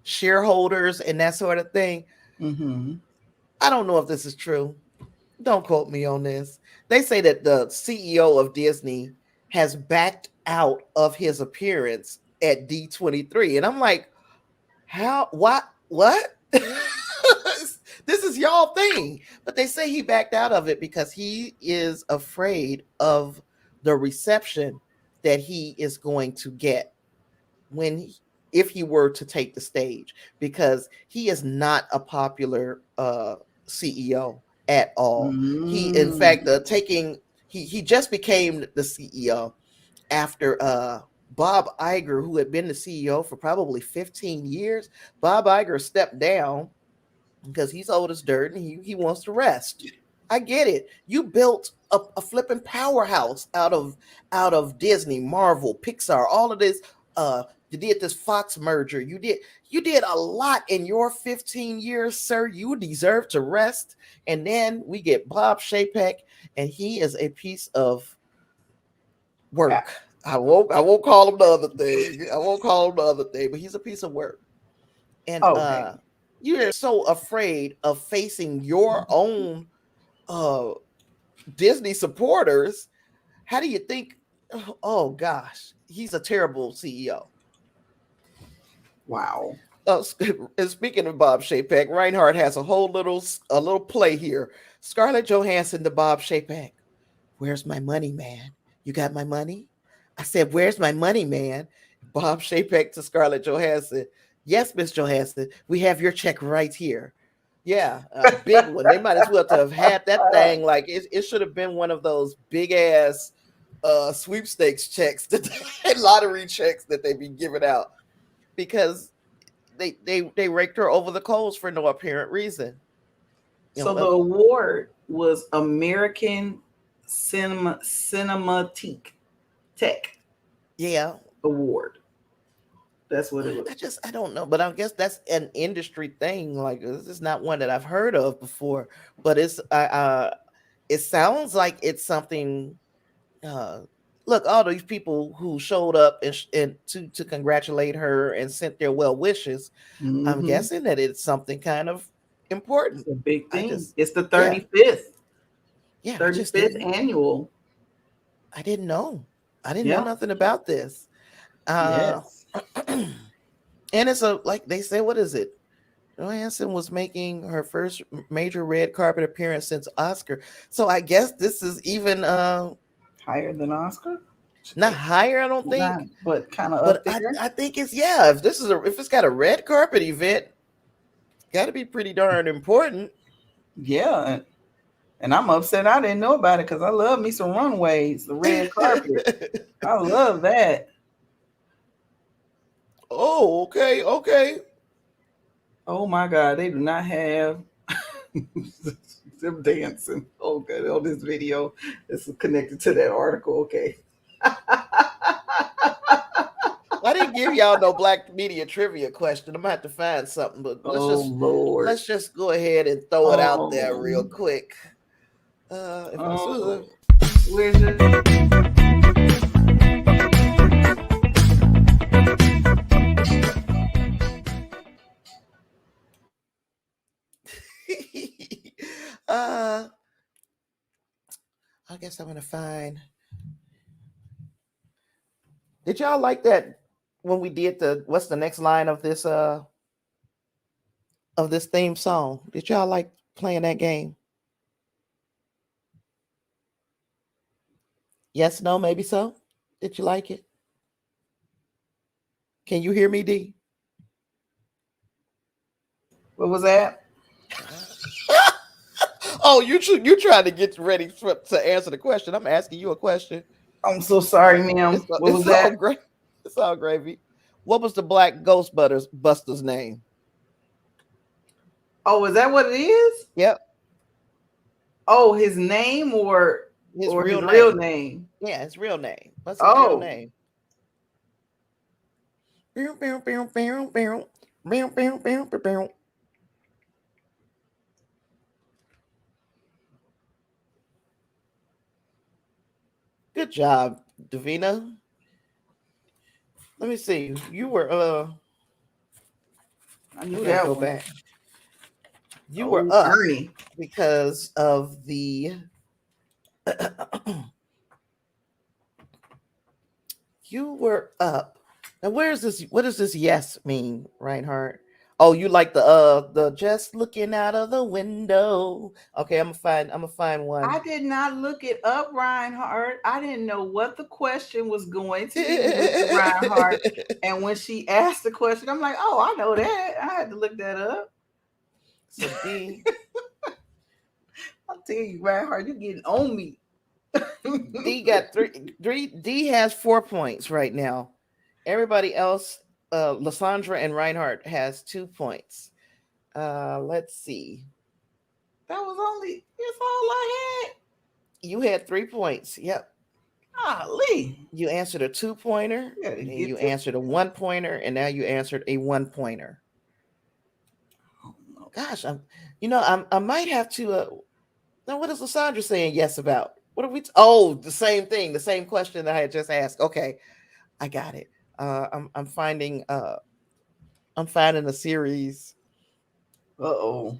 shareholders and that sort of thing. Hmm. I don't know if this is true. Don't quote me on this. They say that the CEO of Disney has backed out of his appearance at D23. And I'm like, how? What? This is y'all thing. But they say he backed out of it because he is afraid of the reception that he is going to get when if he were to take the stage, because he is not a popular CEO at all. He, in fact, Mm. taking he just became the CEO after Bob Iger, who had been the CEO for probably 15 years. Bob Iger stepped down because he's old as dirt and he wants to rest. I get it. You built a flipping powerhouse out of Disney, Marvel, Pixar, all of this. You did this Fox merger. You did a lot in your 15 years, sir. You deserve to rest. And then we get Bob Chapek, and he is a piece of Yeah. work. I won't call him the other thing. I won't call him the other thing, but he's a piece of work. And Okay. you're so afraid of facing your own uh Disney supporters. How do you think? Oh gosh, he's a terrible CEO. Wow. And speaking of Bob Chapek, Reinhardt has a little play here. Scarlett Johansson to Bob Chapek. Where's my money, man? You got my money? I said, where's my money, man? Bob Chapek to Scarlett Johansson. Yes, Miss Johansson, we have your check right here. Yeah, a big one. They might as well to have had that thing. Like it should have been one of those big ass. sweepstakes checks and lottery checks that they be giving out because they raked her over the coals for no apparent reason. So the award was American Cinematique Tech Yeah. Award. That's what it was. I don't know, but I guess that's an industry thing. Like this is not one that I've heard of before, but it sounds like it's something. Uh, Look, all these people who showed up and to congratulate her and sent their well wishes. I'm Mm-hmm. guessing that it's something kind of important. It's a big I thing. just It's the yeah 35th, yeah I just 35th didn't annual. I didn't know Yeah. nothing about this. Uh, Yes. and it's a like they say, what is it? Johansson was making her first major red carpet appearance since Oscar. So I guess this is even Higher than Oscar? not higher, I don't Not, think. but kind of But up there. I think it's yeah, if it's got a red carpet event, it's gotta be pretty darn important. Yeah. And I'm upset I didn't know about it because I love me some runways, the red carpet. I love that. Oh, okay, okay. Oh my God, they do not have them dancing. Okay, on this video, this is connected to that article. Okay. I didn't give y'all no black media trivia question. I'm gonna have to find something, but Oh Lord. let's just go ahead and throw it out there real Oh, quick. If I oh, should where's it? uh I guess I'm gonna find. Did y'all like that when we did the what's the next line of this theme song? Did y'all like playing that game? Yes, no, maybe so. Did you like it? Can you hear me, D? What was that? Oh, you trying to get ready to answer the question? I'm asking you a question. I'm so sorry, ma'am. What was It's all that? great. It's all gravy. What was the black Ghostbusters name? Oh, is that what it is? Yep, Oh, his name his or real his real name. name? Yeah, his real name. What's his real Oh, name? Bow, bow, bow, bow, bow. Bow, bow, bow, bow, bow. Good job, Davina. Let me see. You were I knew gotta that go one. back. You were Oh, up Ernie. because of the you were up. Now where's this? What does this yes mean, Reinhardt? Oh, you like the just looking out of the window. Okay, I'm gonna find I one. did not look it up, Reinhardt. I didn't know what the question was going to be, Mr. Reinhardt. And when she asked the question, I'm like, oh, I know that. I had to look that up. So D I'll tell you, Reinhardt, you're getting on me. D got three. D has 4 points right now. Everybody else, Lysandra and Reinhardt has 2 points. Let's see. That was only, that's all I You had 3 points. Yep. had. Golly. You answered a 2 pointer, You gotta and get you to. answered a 1 pointer, and now you answered a 1 pointer. Oh, no. Gosh, I might have to. Now, what is Lysandra saying yes about? What are we? Oh, the same thing, the same question that I had just asked. Okay, I got it. I'm finding. I'm finding a series. Uh-oh.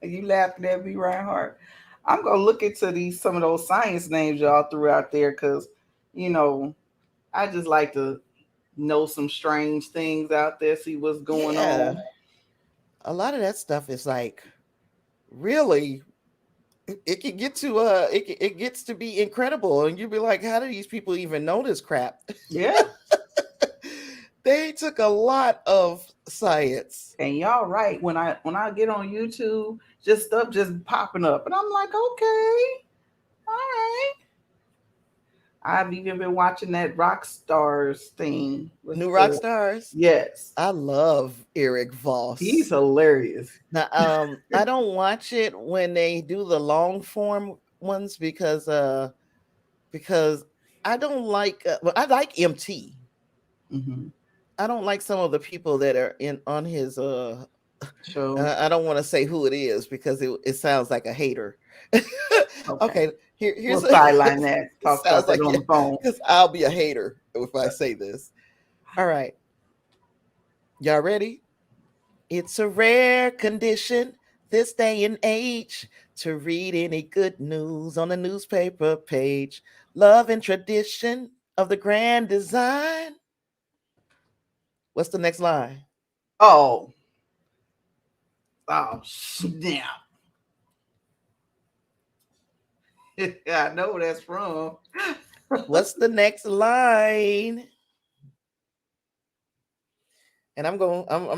You laughing at me, Reinhardt? I'm gonna look into some of those science names y'all threw out there because, you know, I just like to know some strange things out there, see what's going Yeah, on. a lot of that stuff is like really. It can get to it gets to be incredible, and you'd be like, how do these people even know this crap? Yeah, They took a lot of science. And y'all right. When I get on YouTube, just stuff just popping up. And I'm like, okay, all right. I've even been watching that Rock Stars thing. New Rock Stars. Yes. I love Eric Voss. He's hilarious. Now, I don't watch it when they do the long form ones because I don't like. I like MT. Mm-hmm. I don't like some of the people that are on his show. I don't want to say who it is because it sounds like a hater. Okay, here's we'll sideline that. Talk about that on the phone because I'll be a hater if I say this. All right, y'all ready? It's a rare condition this day and age to read any good news on the newspaper page. Love and tradition of the grand design. What's the next line? Oh, snap. I know where that's from. What's the next line? And I'm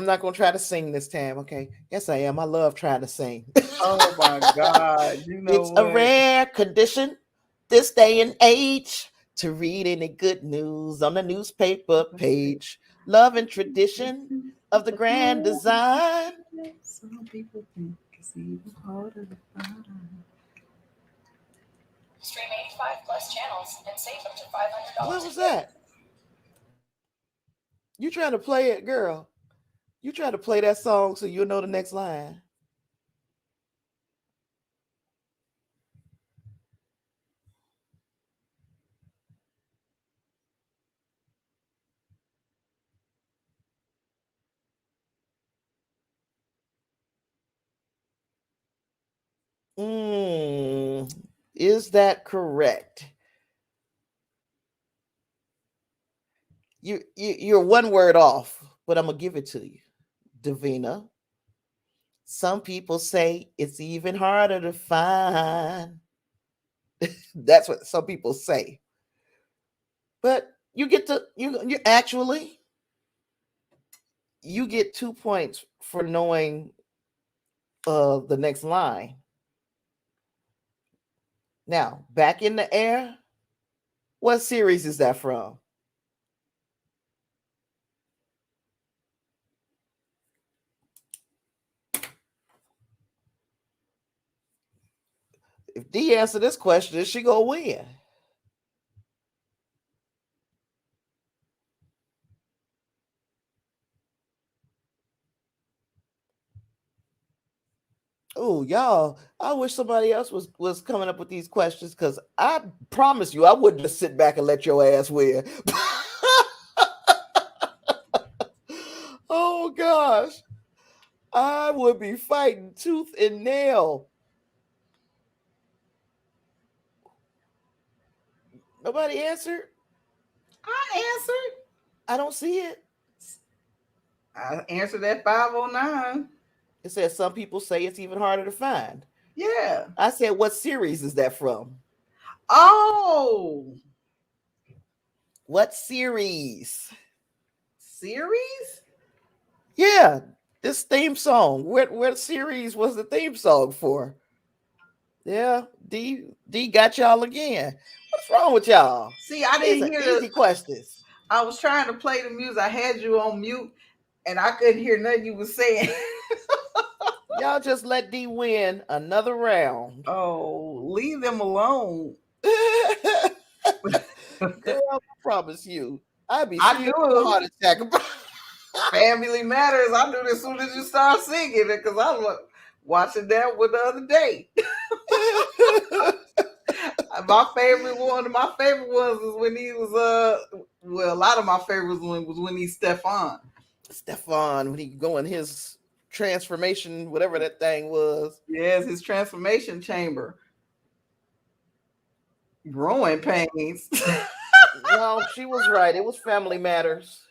not gonna try to sing this time, okay? Yes, I am. I love trying to sing. Oh my God. You know it's a rare condition this day and age to read any good news on the newspaper page. Love and tradition of the grand design. Some people think it's even harder to find. Stream 85+ channels and save up to $500. What was that? You trying to play it, girl? You try to play that song so you'll know the next line. Is that correct? You're one word off, but I'm gonna give it to you, Davina. Some people say it's even harder to find. That's what some people say. But you get to you actually you get 2 points for knowing the next line. Now, Back in the Air. What series is that from? If D answer this question, is she gonna win? Oh, y'all, I wish somebody else was coming up with these questions because I promise you I wouldn't just sit back and let your ass win. Oh gosh. I would be fighting tooth and nail. Nobody answered? I answered. I don't see it. I answered at 509. It says some people say it's even harder to find. Yeah. I said, what series is that from? Oh. What series? Series? Yeah, this theme song. What series was the theme song for? Yeah, D got y'all again. What's wrong with y'all? See, I didn't hear easy questions. I was trying to play the music. I had you on mute, and I couldn't hear nothing you were saying. Y'all just let D win another round. Oh, leave them alone. Girl, I promise you. I'd be I knew a heart attack. Family Matters. I knew this as soon as you start singing it because I was watching that one the other day. One of my favorite ones was when he was well, a lot of my favorites was when he's Stefan, when he going his transformation, whatever that thing was. Yes, his transformation chamber. Growing pains. No, she was right. It was Family Matters.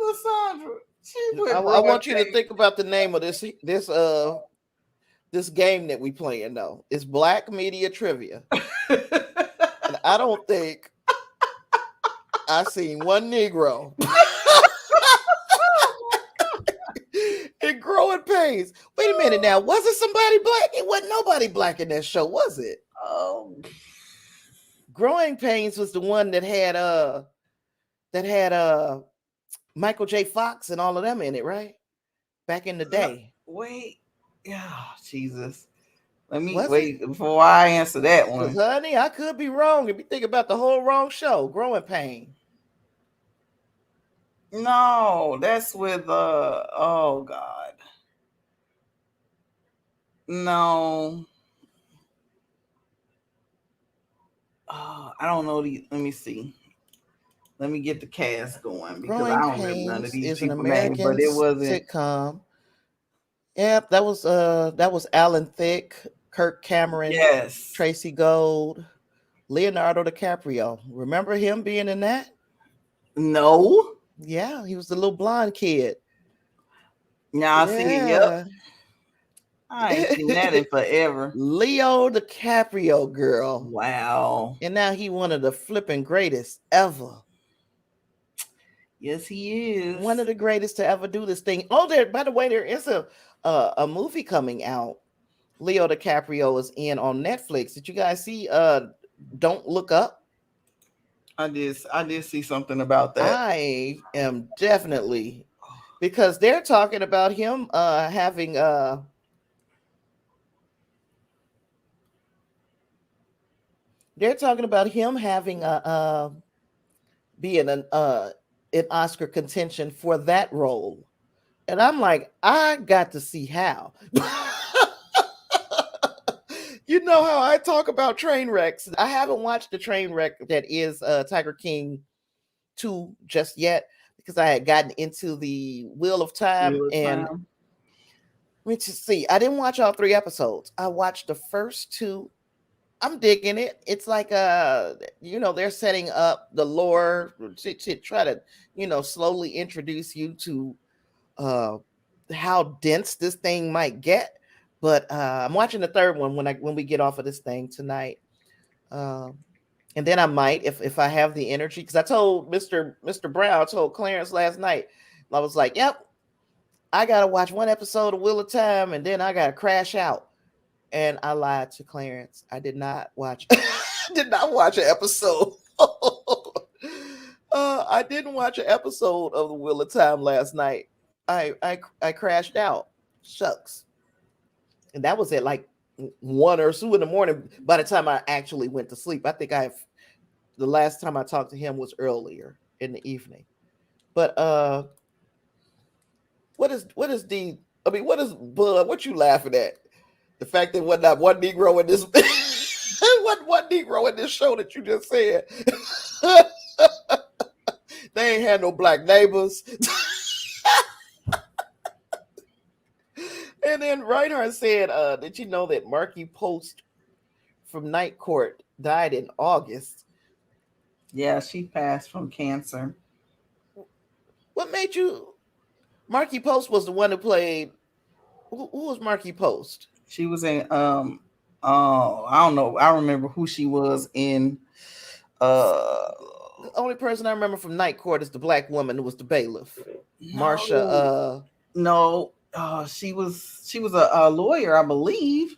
Lysandra, I want you to think about the name of this game that we playing though. It's Black Media Trivia. And I don't think I seen one Negro. Pains. Wait a minute now. Was it somebody black? It wasn't nobody black in that show, was it? Oh, Growing Pains was the one that had Michael J. Fox and all of them in it, right? Back in the day. wait. Yeah, Jesus. Let me Was wait before I answer that Because, one. honey, I could be wrong if you think about the whole wrong show. Growing Pain. No, that's with oh God. No. I don't know. Let me see. Let me get the cast going because I Growing don't remember none of Pains these is an people names, American but it wasn't. sitcom. Yep, that was Alan Thicke, Kirk Cameron, Yes. Tracy Gold, Leonardo DiCaprio. Remember him being in that? No. Yeah, he was the little blonde kid. Now I see it. Yep. Yeah. I ain't seen that in forever. Leo DiCaprio, girl. Wow. And now he one of the flipping greatest ever. Yes, he is. One of the greatest to ever do this thing. Oh, by the way, there is a movie coming out. Leo DiCaprio is in on Netflix. Did you guys see Don't Look Up? I did see something about that. I am definitely, because they're talking about him having they're talking about him having being an Oscar contention for that role. And I'm like, I got to see how. You know how I talk about train wrecks. I haven't watched the train wreck that is Tiger King 2 just yet because I had gotten into the Wheel of Time. And let me just see. I didn't watch all 3 episodes. I watched the first 2. I'm digging it. It's like they're setting up the lore to try to, slowly introduce you to how dense this thing might get. But I'm watching the 3rd one when we get off of this thing tonight. And then I might, if I have the energy, because I told Mr. Brown, I told Clarence last night, I was like, yep, I gotta watch 1 episode of Wheel of Time and then I gotta crash out. And I lied to Clarence. I did not watch did not watch an episode. I didn't watch an episode of the Wheel of Time last night. I crashed out. Shucks. And that was at like 1 or 2 in the morning by the time I actually went to sleep. I think the last time I talked to him was earlier in the evening. But what is Bud, what you laughing at? The fact that what not one Negro in this one Negro in this show that you just said. They ain't had no black neighbors. And then Reinhardt said, did you know that Marky Post from Night Court died in August? Yeah, she passed from cancer. What made you? Marky Post was the one who played. Who was Marky Post? She was in I don't know. I remember who she was in. The only person I remember from Night Court is the black woman who was the bailiff. No, Marsha. No. She was a lawyer, I believe.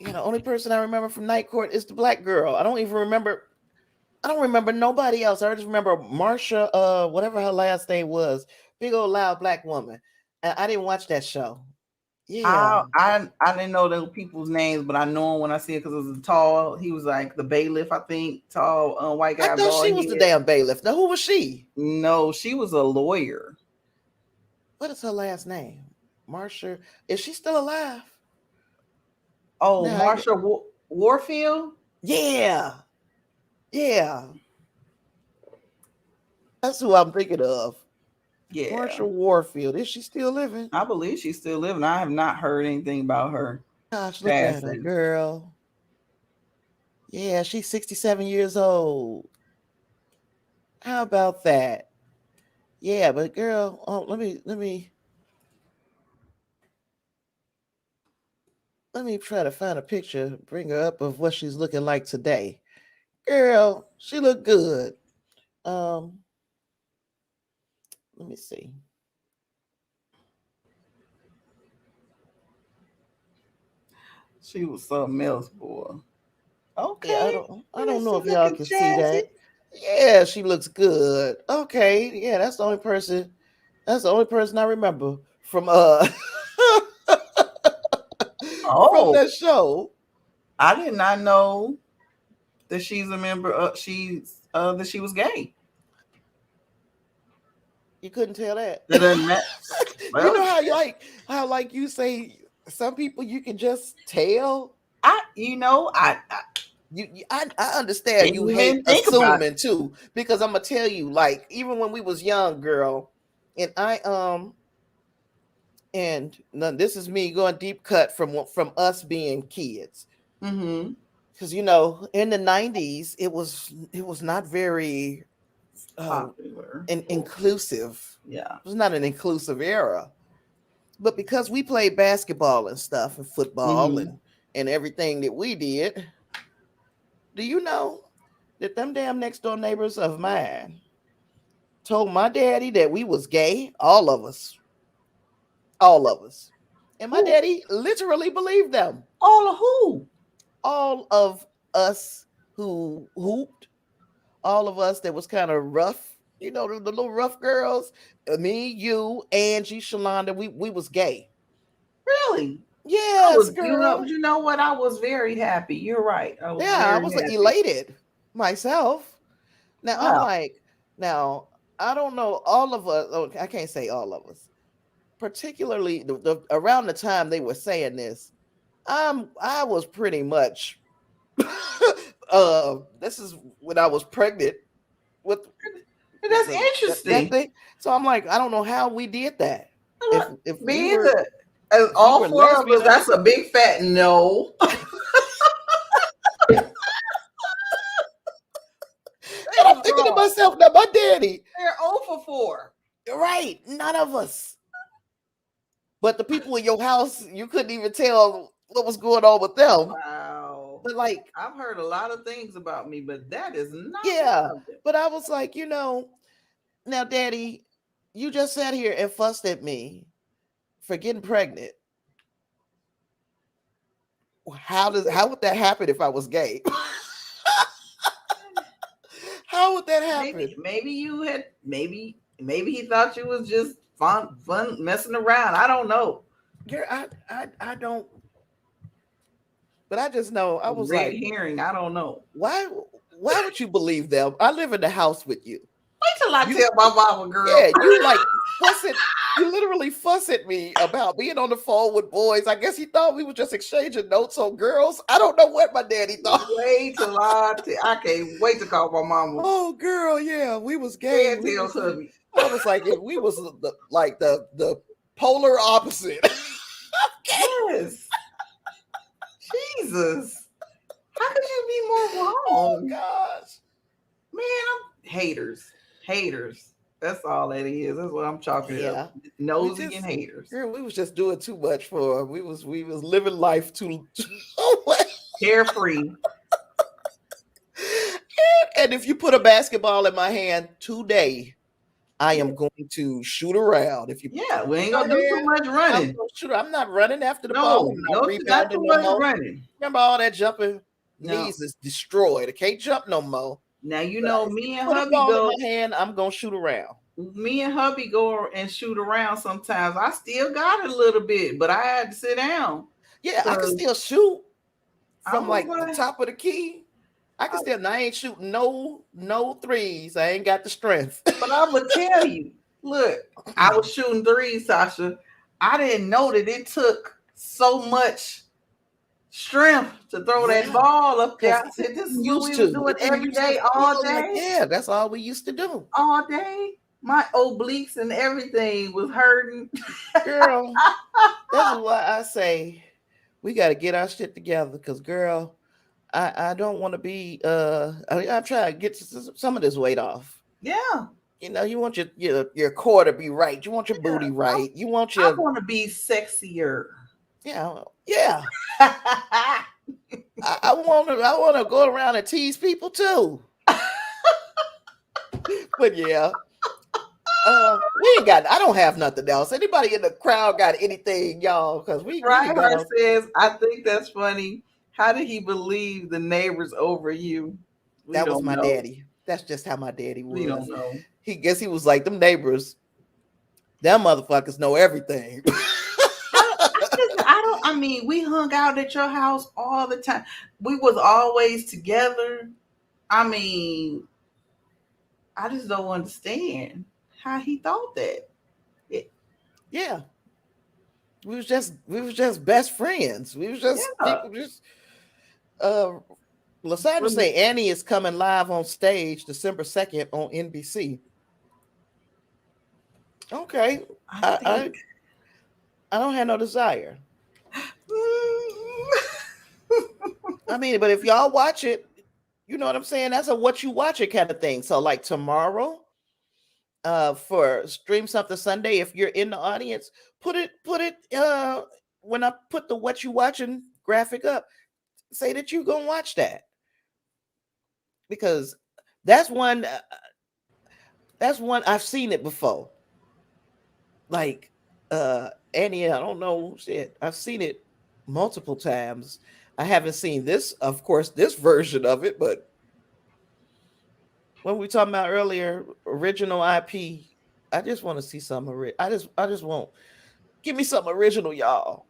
The only person I remember from Night Court is the black girl. I don't remember nobody else. I just remember Marsha, whatever her last name was. Big old loud black woman. And I didn't watch that show. Yeah. I didn't know those people's names, but I know him when I see it because it was tall. He was like the bailiff, I think. Tall, white guy. I thought she was the damn bailiff. Now, who was she? No, she was a lawyer. What is her last name? Marsha. Is she still alive? Oh, no, Marsha Warfield? Yeah. Yeah. That's who I'm thinking of. Yeah. Marsha Warfield. Is she still living? I believe she's still living. I have not heard anything about her. Gosh, look at her, girl. Yeah, she's 67 years old. How about that? Yeah, but girl, let me try to find a picture, bring her up of what she's looking like today. Girl, she looked good. Let me see. She was something else, boy. Okay. Yeah, I don't know if y'all looking can see jazzy. that. Yeah, she looks good. Okay, yeah, that's the only person. That's the only person I remember from from Oh, that show. I did not know that she's a member of that she was gay. You couldn't tell that. That doesn't matter. You Well, know how like you say some people you can just tell. I understand Didn't you hate even think about it. assuming too, because I'm gonna tell you, like, even when we was young, girl, and this is me going deep cut from us being kids, Mm-hmm. because in the 90s it was not very Popular. inclusive. Yeah. It was not an inclusive era, but because we played basketball and stuff and football Mm-hmm. and everything that we did, do you know that them damn next door neighbors of mine told my daddy that we was gay, all of us, and my Who? daddy literally believed them. All of who? All of us who hooped, all of us that was kind of rough, the little rough girls, me, you, Angie, Shalonda, we was gay. Really? Yes, girl. You know what? I was very happy. You're right. I was Yeah, I very was happy. elated myself. Now I'm Wow. like, now I don't know all of us. Oh, I can't say all of us. Particularly around the time they were saying this, I was pretty much. This is when I was pregnant with That's that interesting. thing. So I'm like, I don't know how we did that. If we Me were either. As if we all were four of us, lesbian, that's a big fat no. and They I'm was thinking to wrong. myself, now my daddy, They're 0 for 4. right? None of us. But the people in your house, you couldn't even tell what was going on with them. Wow. But like, I've heard a lot of things about me, but that is not yeah. one of them. But I was like, now, Daddy, you just sat here and fussed at me for getting pregnant. How would that happen if I was gay? How would that happen? Maybe you had maybe he thought you was just fun messing around. I don't know. Girl, I don't. But I just know I was Red like, herring. I don't know. why would you believe them? I live in the house with you. Wait till I You tell my mama, girl. Yeah, you like fuss it. You literally fuss at me about being on the phone with boys. I guess he thought we were just exchanging notes on girls. I don't know what my daddy thought. Wait till I can't wait to call my mama. Oh, girl, yeah, we was gay. And tell hubby. I was like, if we was the polar opposite. Yes. Jesus. How could you be more wrong? Oh gosh. Man, I'm haters. That's all that is. That's what I'm chalking it up. Nosy and haters. Girl, we was just doing too much for him. We was living life too carefree. And if you put a basketball in my hand today, I am going to shoot around. If you we ain't gonna do too much running. I'm not running after the ball. Not too much running. Remember all that jumping? Knees is destroyed. I can't jump no more. Now me and put hubby a ball go. In my hand, I'm gonna shoot around. Me and hubby go and shoot around sometimes. I still got it a little bit, but I had to sit down. Yeah, I can still shoot from like the top of the key. I can still. I ain't shooting no threes. I ain't got the strength. But I'm gonna tell you, look, I was shooting threes, Sasha. I didn't know that it took so much strength to throw that ball up there. I said, this is what we do it every day, all day. Yeah, that's all we used to do. All day. My obliques and everything was hurting. Girl, that's why I say we got to get our shit together. Because, girl, I don't want to be. I'm trying to get some of this weight off. Yeah. You want your core to be right. You want your booty right. You want your. I want to be sexier. Yeah. I want to go around and tease people too. But yeah. ain't got. I don't have nothing else. Anybody in the crowd got anything, y'all? Because we Right got Heart says, I think that's funny. How did he believe the neighbors over you? We that was don't my know. daddy. That's just how my daddy We don't was. know. He was like them neighbors. Them motherfuckers know everything. I mean, we hung out at your house all the time. We was always together. I mean, I just don't understand how he thought that. Yeah. We was just best friends. We was just Yeah. people just Lasandra say Annie is coming live on stage December 2nd on NBC. Okay. I don't have no desire. I mean, but if y'all watch it, you know what I'm saying? That's a what you watch it kind of thing. So like tomorrow, for Stream Something Sunday, if you're in the audience, put it when I put the what you watching graphic up, say that you gonna watch that. Because that's one I've seen it before. Like Annie, I don't know shit. I've seen it multiple times. I haven't seen this, of course, this version of it, but when we talking about earlier, original IP, I just want to see some I just want give me something original, y'all.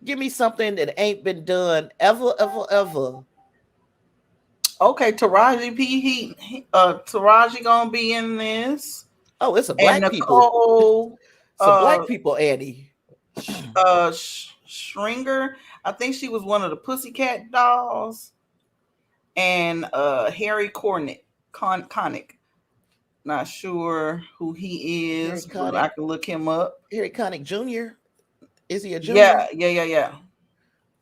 Give me something that ain't been done ever. Okay, Taraji P. Taraji gonna be in this. Oh, it's a And black people. Nicole, Some black people, Annie. Stringer. I think she was one of the Pussycat Dolls. And Harry Connick. Not sure who he is, but I can look him up. Harry Connick Jr. Is he a junior? Yeah.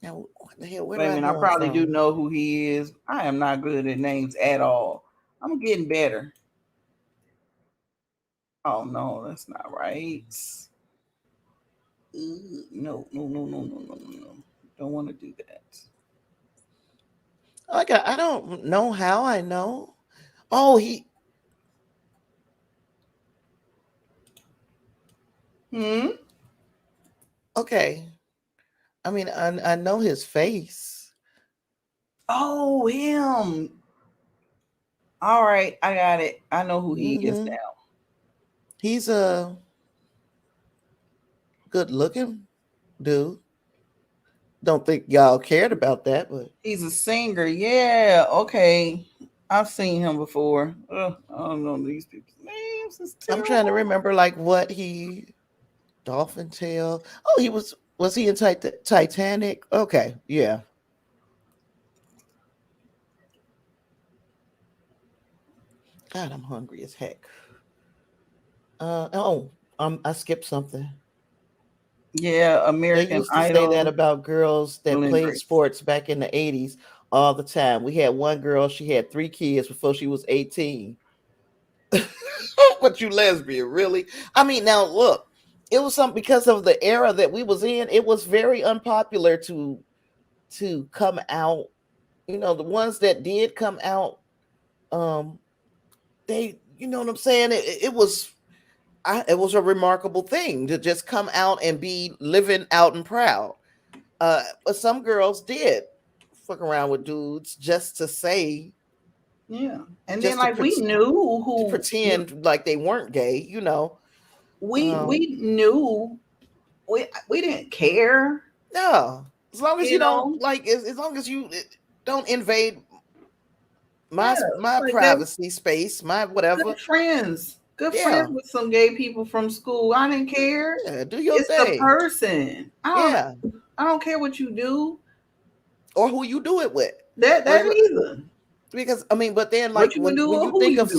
Now, what the hell? Where Wait a minute, I probably do know who he is. I am not good at names at all. I'm getting better. Oh no, that's not right. No. Don't want to do that. Like I don't know how I know. Oh, he. Okay. I mean, I know his face. Oh, him. All right, I got it. I know who he is now. He's a good looking dude. Don't think y'all cared about that, but he's a singer. Yeah, okay. I've seen him before. I don't know these people's names. I'm trying to remember like what he Dolphin Tail. Oh, he was he in Titanic? Okay, yeah. God, I'm hungry as heck. I skipped something. Yeah, American They used to Idol. say that about girls that played sports back in the 80s all the time. We had one girl, she had 3 kids before she was 18. But you lesbian, really? I mean, now look, it was something because of the era that we was in, it was very unpopular to come out. You know, the ones that did come out, they, you know what I'm saying? It was a remarkable thing to just come out and be living out and proud. But some girls did fuck around with dudes just to say, yeah, and then like we knew who to pretend like they weren't gay. You know, we knew we didn't care. No, as long as you don't like, as long as you don't invade my like privacy space, my whatever. Good friends with some gay people from school. I didn't care. Yeah, do your thing. It's the person. I don't care what you do or who you do it with. That either. Because I mean, but then like when you think of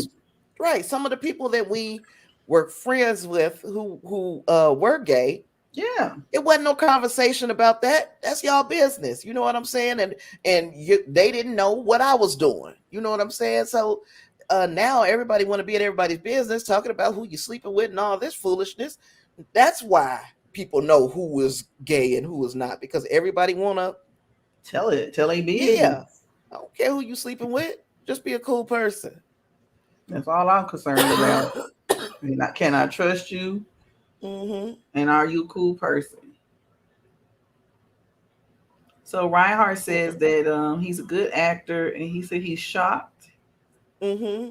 right, some of the people that we were friends with who were gay. Yeah, it wasn't no conversation about that. That's y'all business. You know what I'm saying? And they didn't know what I was doing. You know what I'm saying? So now everybody want to be in everybody's business, talking about who you're sleeping with and all this foolishness. That's why people know who was gay and who was not, because everybody want to tell a business. Yeah, I don't care who you sleeping with. Just be a cool person. That's all I'm concerned about. Can I trust you? Mm-hmm. And are you a cool person? So Reinhardt says that he's a good actor, and he said he's shocked. Mm-hmm.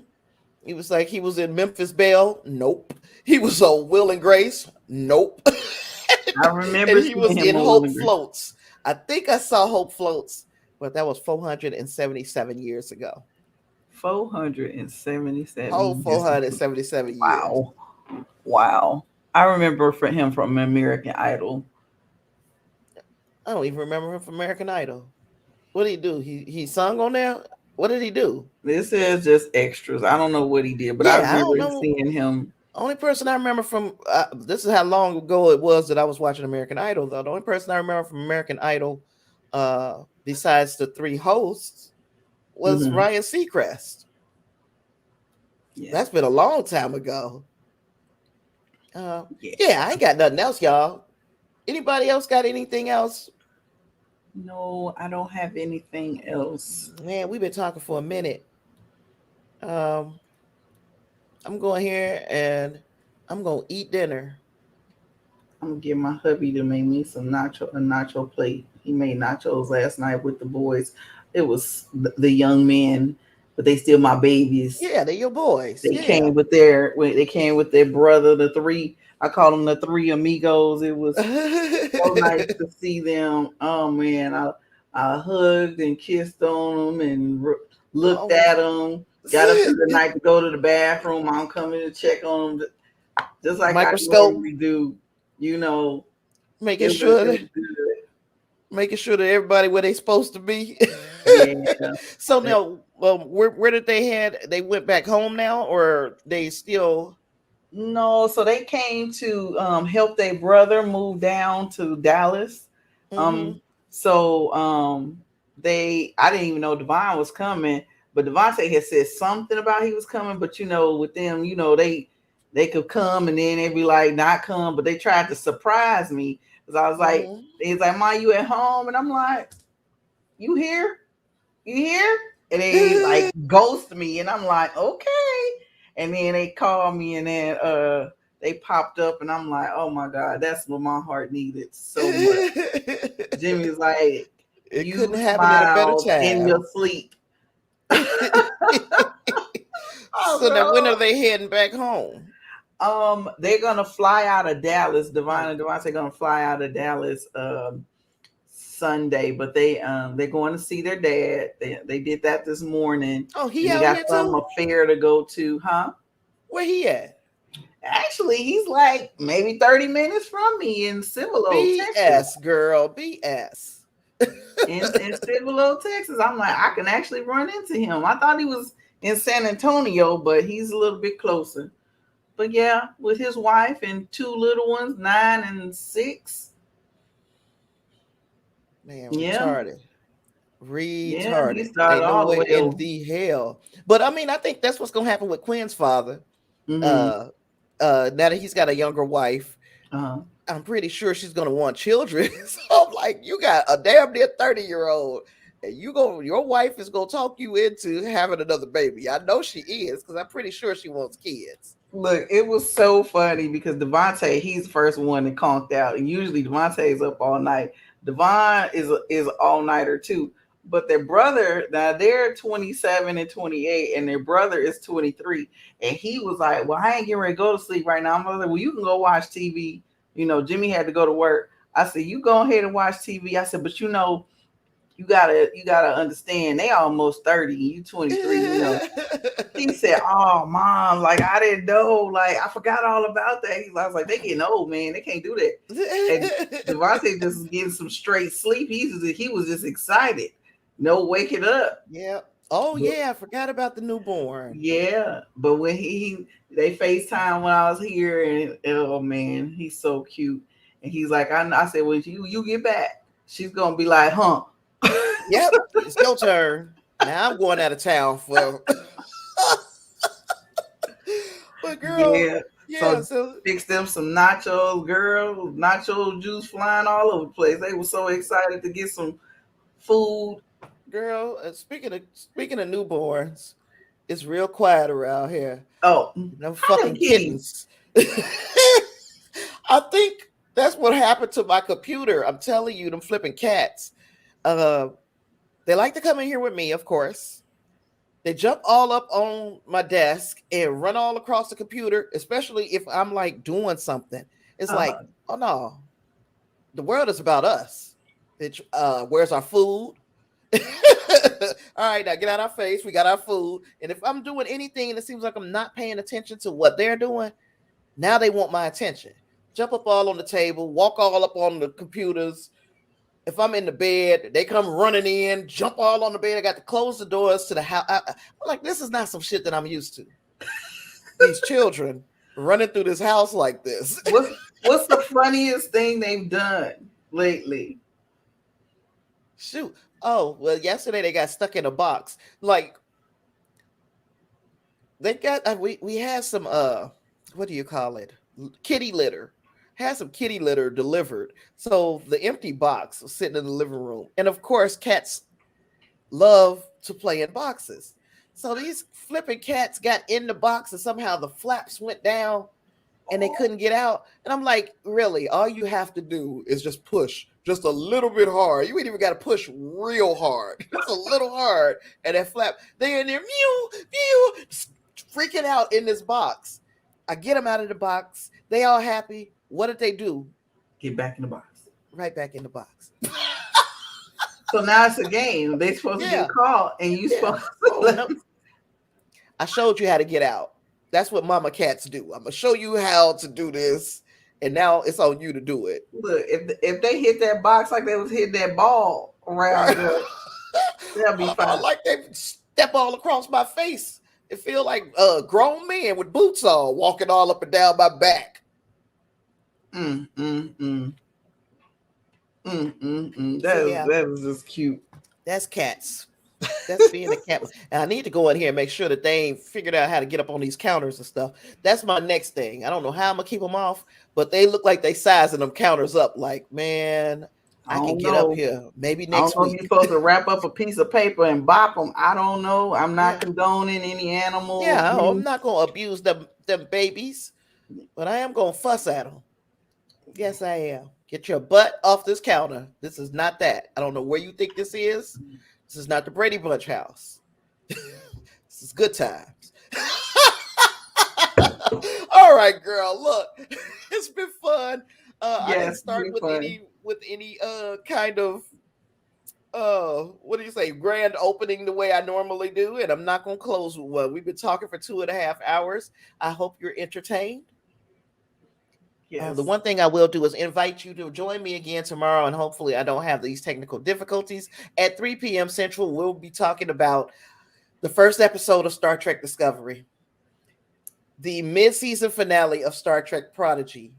He was like, he was in Memphis Belle. Nope. He was on Will and Grace. Nope. I And remember he seeing was him in on Hope Willinger. Floats. I think I saw Hope Floats, but that was 477 years ago. 477 Oh, years. 477 years. Wow. Wow. I remember him from American Idol. I don't even remember him from American Idol. What did he do? He sung on there? What did he do? This is just extras. I don't know what he did, but I Yeah, I don't remember know. seeing him. Only person I remember from this is how long ago it was that I was watching American Idol. Though the only person I remember from American Idol, besides the three hosts, was Mhm. Ryan Seacrest. Yeah. That's been a long time ago. Yeah. Yeah, I ain't got nothing else, y'all. Anybody else got anything else? No, I don't have anything else. Man, we've been talking for a minute. Um, I'm going here and I'm gonna eat dinner. I'm gonna get my hubby to make me some a nacho plate. He made nachos last night with the boys. It was the young men, but they still my babies. Yeah, they're your boys. They Yeah. came with their brother, the three. I call them the three amigos. It was so nice to see them. Oh man, I hugged and kissed on them and looked Oh. at them. Got up in the night to go to the bathroom. I'm coming to check on them, just like I Microscope, normally do. You know, making it sure was that good. everybody where they supposed to be. Yeah. So now, where did they head? They went back home now, or they still? No, so they came to help their brother move down to Dallas. Mm-hmm. Um, so they I didn't even know Devon was coming, but Devontae had said something about he was coming, but with them, they could come and then they'd be like not come, but they tried to surprise me because I was like, Mm-hmm. he's like, Ma, you at home? And I'm like, you here? You here? And they like ghost me, and I'm like, okay. And then they called me, and then they popped up, and I'm like, oh my god, that's what my heart needed so much. Jimmy's like, It couldn't you happen at a better smiled in time. your sleep. So now, when are Oh, they heading back home? they're gonna fly out of Dallas. Divine and Devontae gonna fly out of Dallas Sunday, but they're going to see their dad. They did that this morning, Oh, he and they out got here some too? affair to go to, huh? Where he at? Actually, he's like maybe 30 minutes from me in Cibolo, Texas. BS, girl. BS. In Cibolo, Texas. I'm like, I can actually run into him. I thought he was in San Antonio, but he's a little bit closer. But yeah, with his wife and two little ones, 9 and 6. Man, Yeah, retarded. yeah, he Retarded. started Ain't no all the way way in over. the hell. But I mean, I think that's what's gonna happen with Quinn's father. Mm-hmm. Uh Now that he's got a younger wife, Uh-huh. I'm pretty sure she's gonna want children. So I'm like, you got a damn near 30-year-old, and your wife is gonna talk you into having another baby. I know she is, because I'm pretty sure she wants kids. Look, it was so funny because Devontae, he's the first one that conked out. And usually Devontae is up all night. Devon is all nighter too. But their brother, now they're 27 and 28, and their brother is 23. And he was like, well, I ain't getting ready to go to sleep right now. I'm like, well, you can go watch TV. Jimmy had to go to work. I said, you go ahead and watch TV. I said, but you gotta understand, they almost 30, you 23. He said, oh, Mom, like, I didn't know. Like, I forgot all about that. I was like, they getting old, man. They can't do that. And Devontae just getting some straight sleep. He was just excited. No waking up. Yeah. Oh, But, yeah. I forgot about the newborn. yeah. But when they FaceTime when I was here, and oh, man, he's so cute. And he's like, I said, well, you get back, she's going to be like, huh? Yep. It's your turn. Now I'm going out of town for. But girl, yeah. So fix them some nachos, girl. Nacho juice flying all over the place. They were so excited to get some food. girl, speaking of newborns, It's real quiet around here. Oh, Them I fucking have kitties. kittens. I think that's what happened to my computer. I'm telling you, them flipping cats. They like to come in here with me, of course. They jump all up on my desk and run all across the computer, especially if I'm like doing something. It's like, oh no, the world is about us. Where's our food? All right, now get out our face. We got our food. And if I'm doing anything and it seems like I'm not paying attention to what they're doing, now they want my attention. Jump up all on the table, walk all up on the computers. If I'm in the bed, they come running in, jump all on the bed. I got to close the doors to the house. I'm like, this is not some shit that I'm used to. These children running through this house like this. What's the funniest thing they've done lately? Shoot. Oh, well, yesterday they got stuck in a box. Like, they got, we had some, what do you call it? Kitty litter. Had some kitty litter delivered. So the empty box was sitting in the living room. And of course, cats love to play in boxes. So these flipping cats got in the box and somehow the flaps went down and they couldn't get out. And I'm like, really, all you have to do is just push just a little bit hard. You ain't even got to push real hard. Just a little hard. And that flap, they're in there, mew, mew, freaking out in this box. I get them out of the box. They all happy. What did they do? Get back in the box. Right back in the box. So now it's a game. They supposed to get caught, and you supposed to. No. I showed you how to get out. That's what mama cats do. I'm gonna show you how to do this, and now it's on you to do it. Look, if they hit that box like they was hitting that ball around there, they'll be fine. Like they step all across my face. It feel like grown men with boots on walking all up and down my back. That was just cute. That's cats. That's being a cat. And I need to go in here and make sure that they ain't figured out how to get up on these counters and stuff. That's my next thing. I don't know how I'm gonna keep them off, but they look like they sizing them counters up. Like, man, I can get up here. Maybe next week. You're supposed to wrap up a piece of paper and bop them. I don't know. I'm not condoning any animal. Yeah, I'm not gonna abuse them babies, but I am gonna fuss at them. Yes, I am. Get your butt off this counter. This is not that. I don't know where you think this is. This is not the Brady Bunch house. This is good times. All right, girl. Look, it's been fun. I didn't start with any kind of what do you say, grand opening the way I normally do, and I'm not gonna close with one. We've been talking for 2.5 hours. I hope you're entertained. Yes. The one thing I will do is invite you to join me again tomorrow, and hopefully I don't have these technical difficulties. At 3 p.m. Central, we'll be talking about the first episode of Star Trek Discovery, the mid-season finale of Star Trek Prodigy,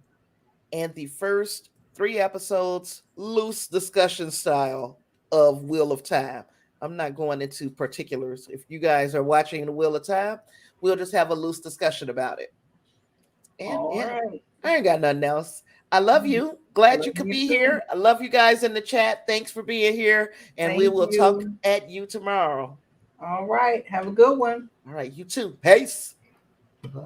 and the first 3 episodes, loose discussion style, of Wheel of Time. I'm not going into particulars. If you guys are watching the Wheel of Time, we'll just have a loose discussion about it. And right. I ain't got nothing else. I love you. Glad you could be here. I love you guys in the chat. Thanks for being here. And we will talk at you tomorrow. All right. Have a good one. All right. You too. Peace.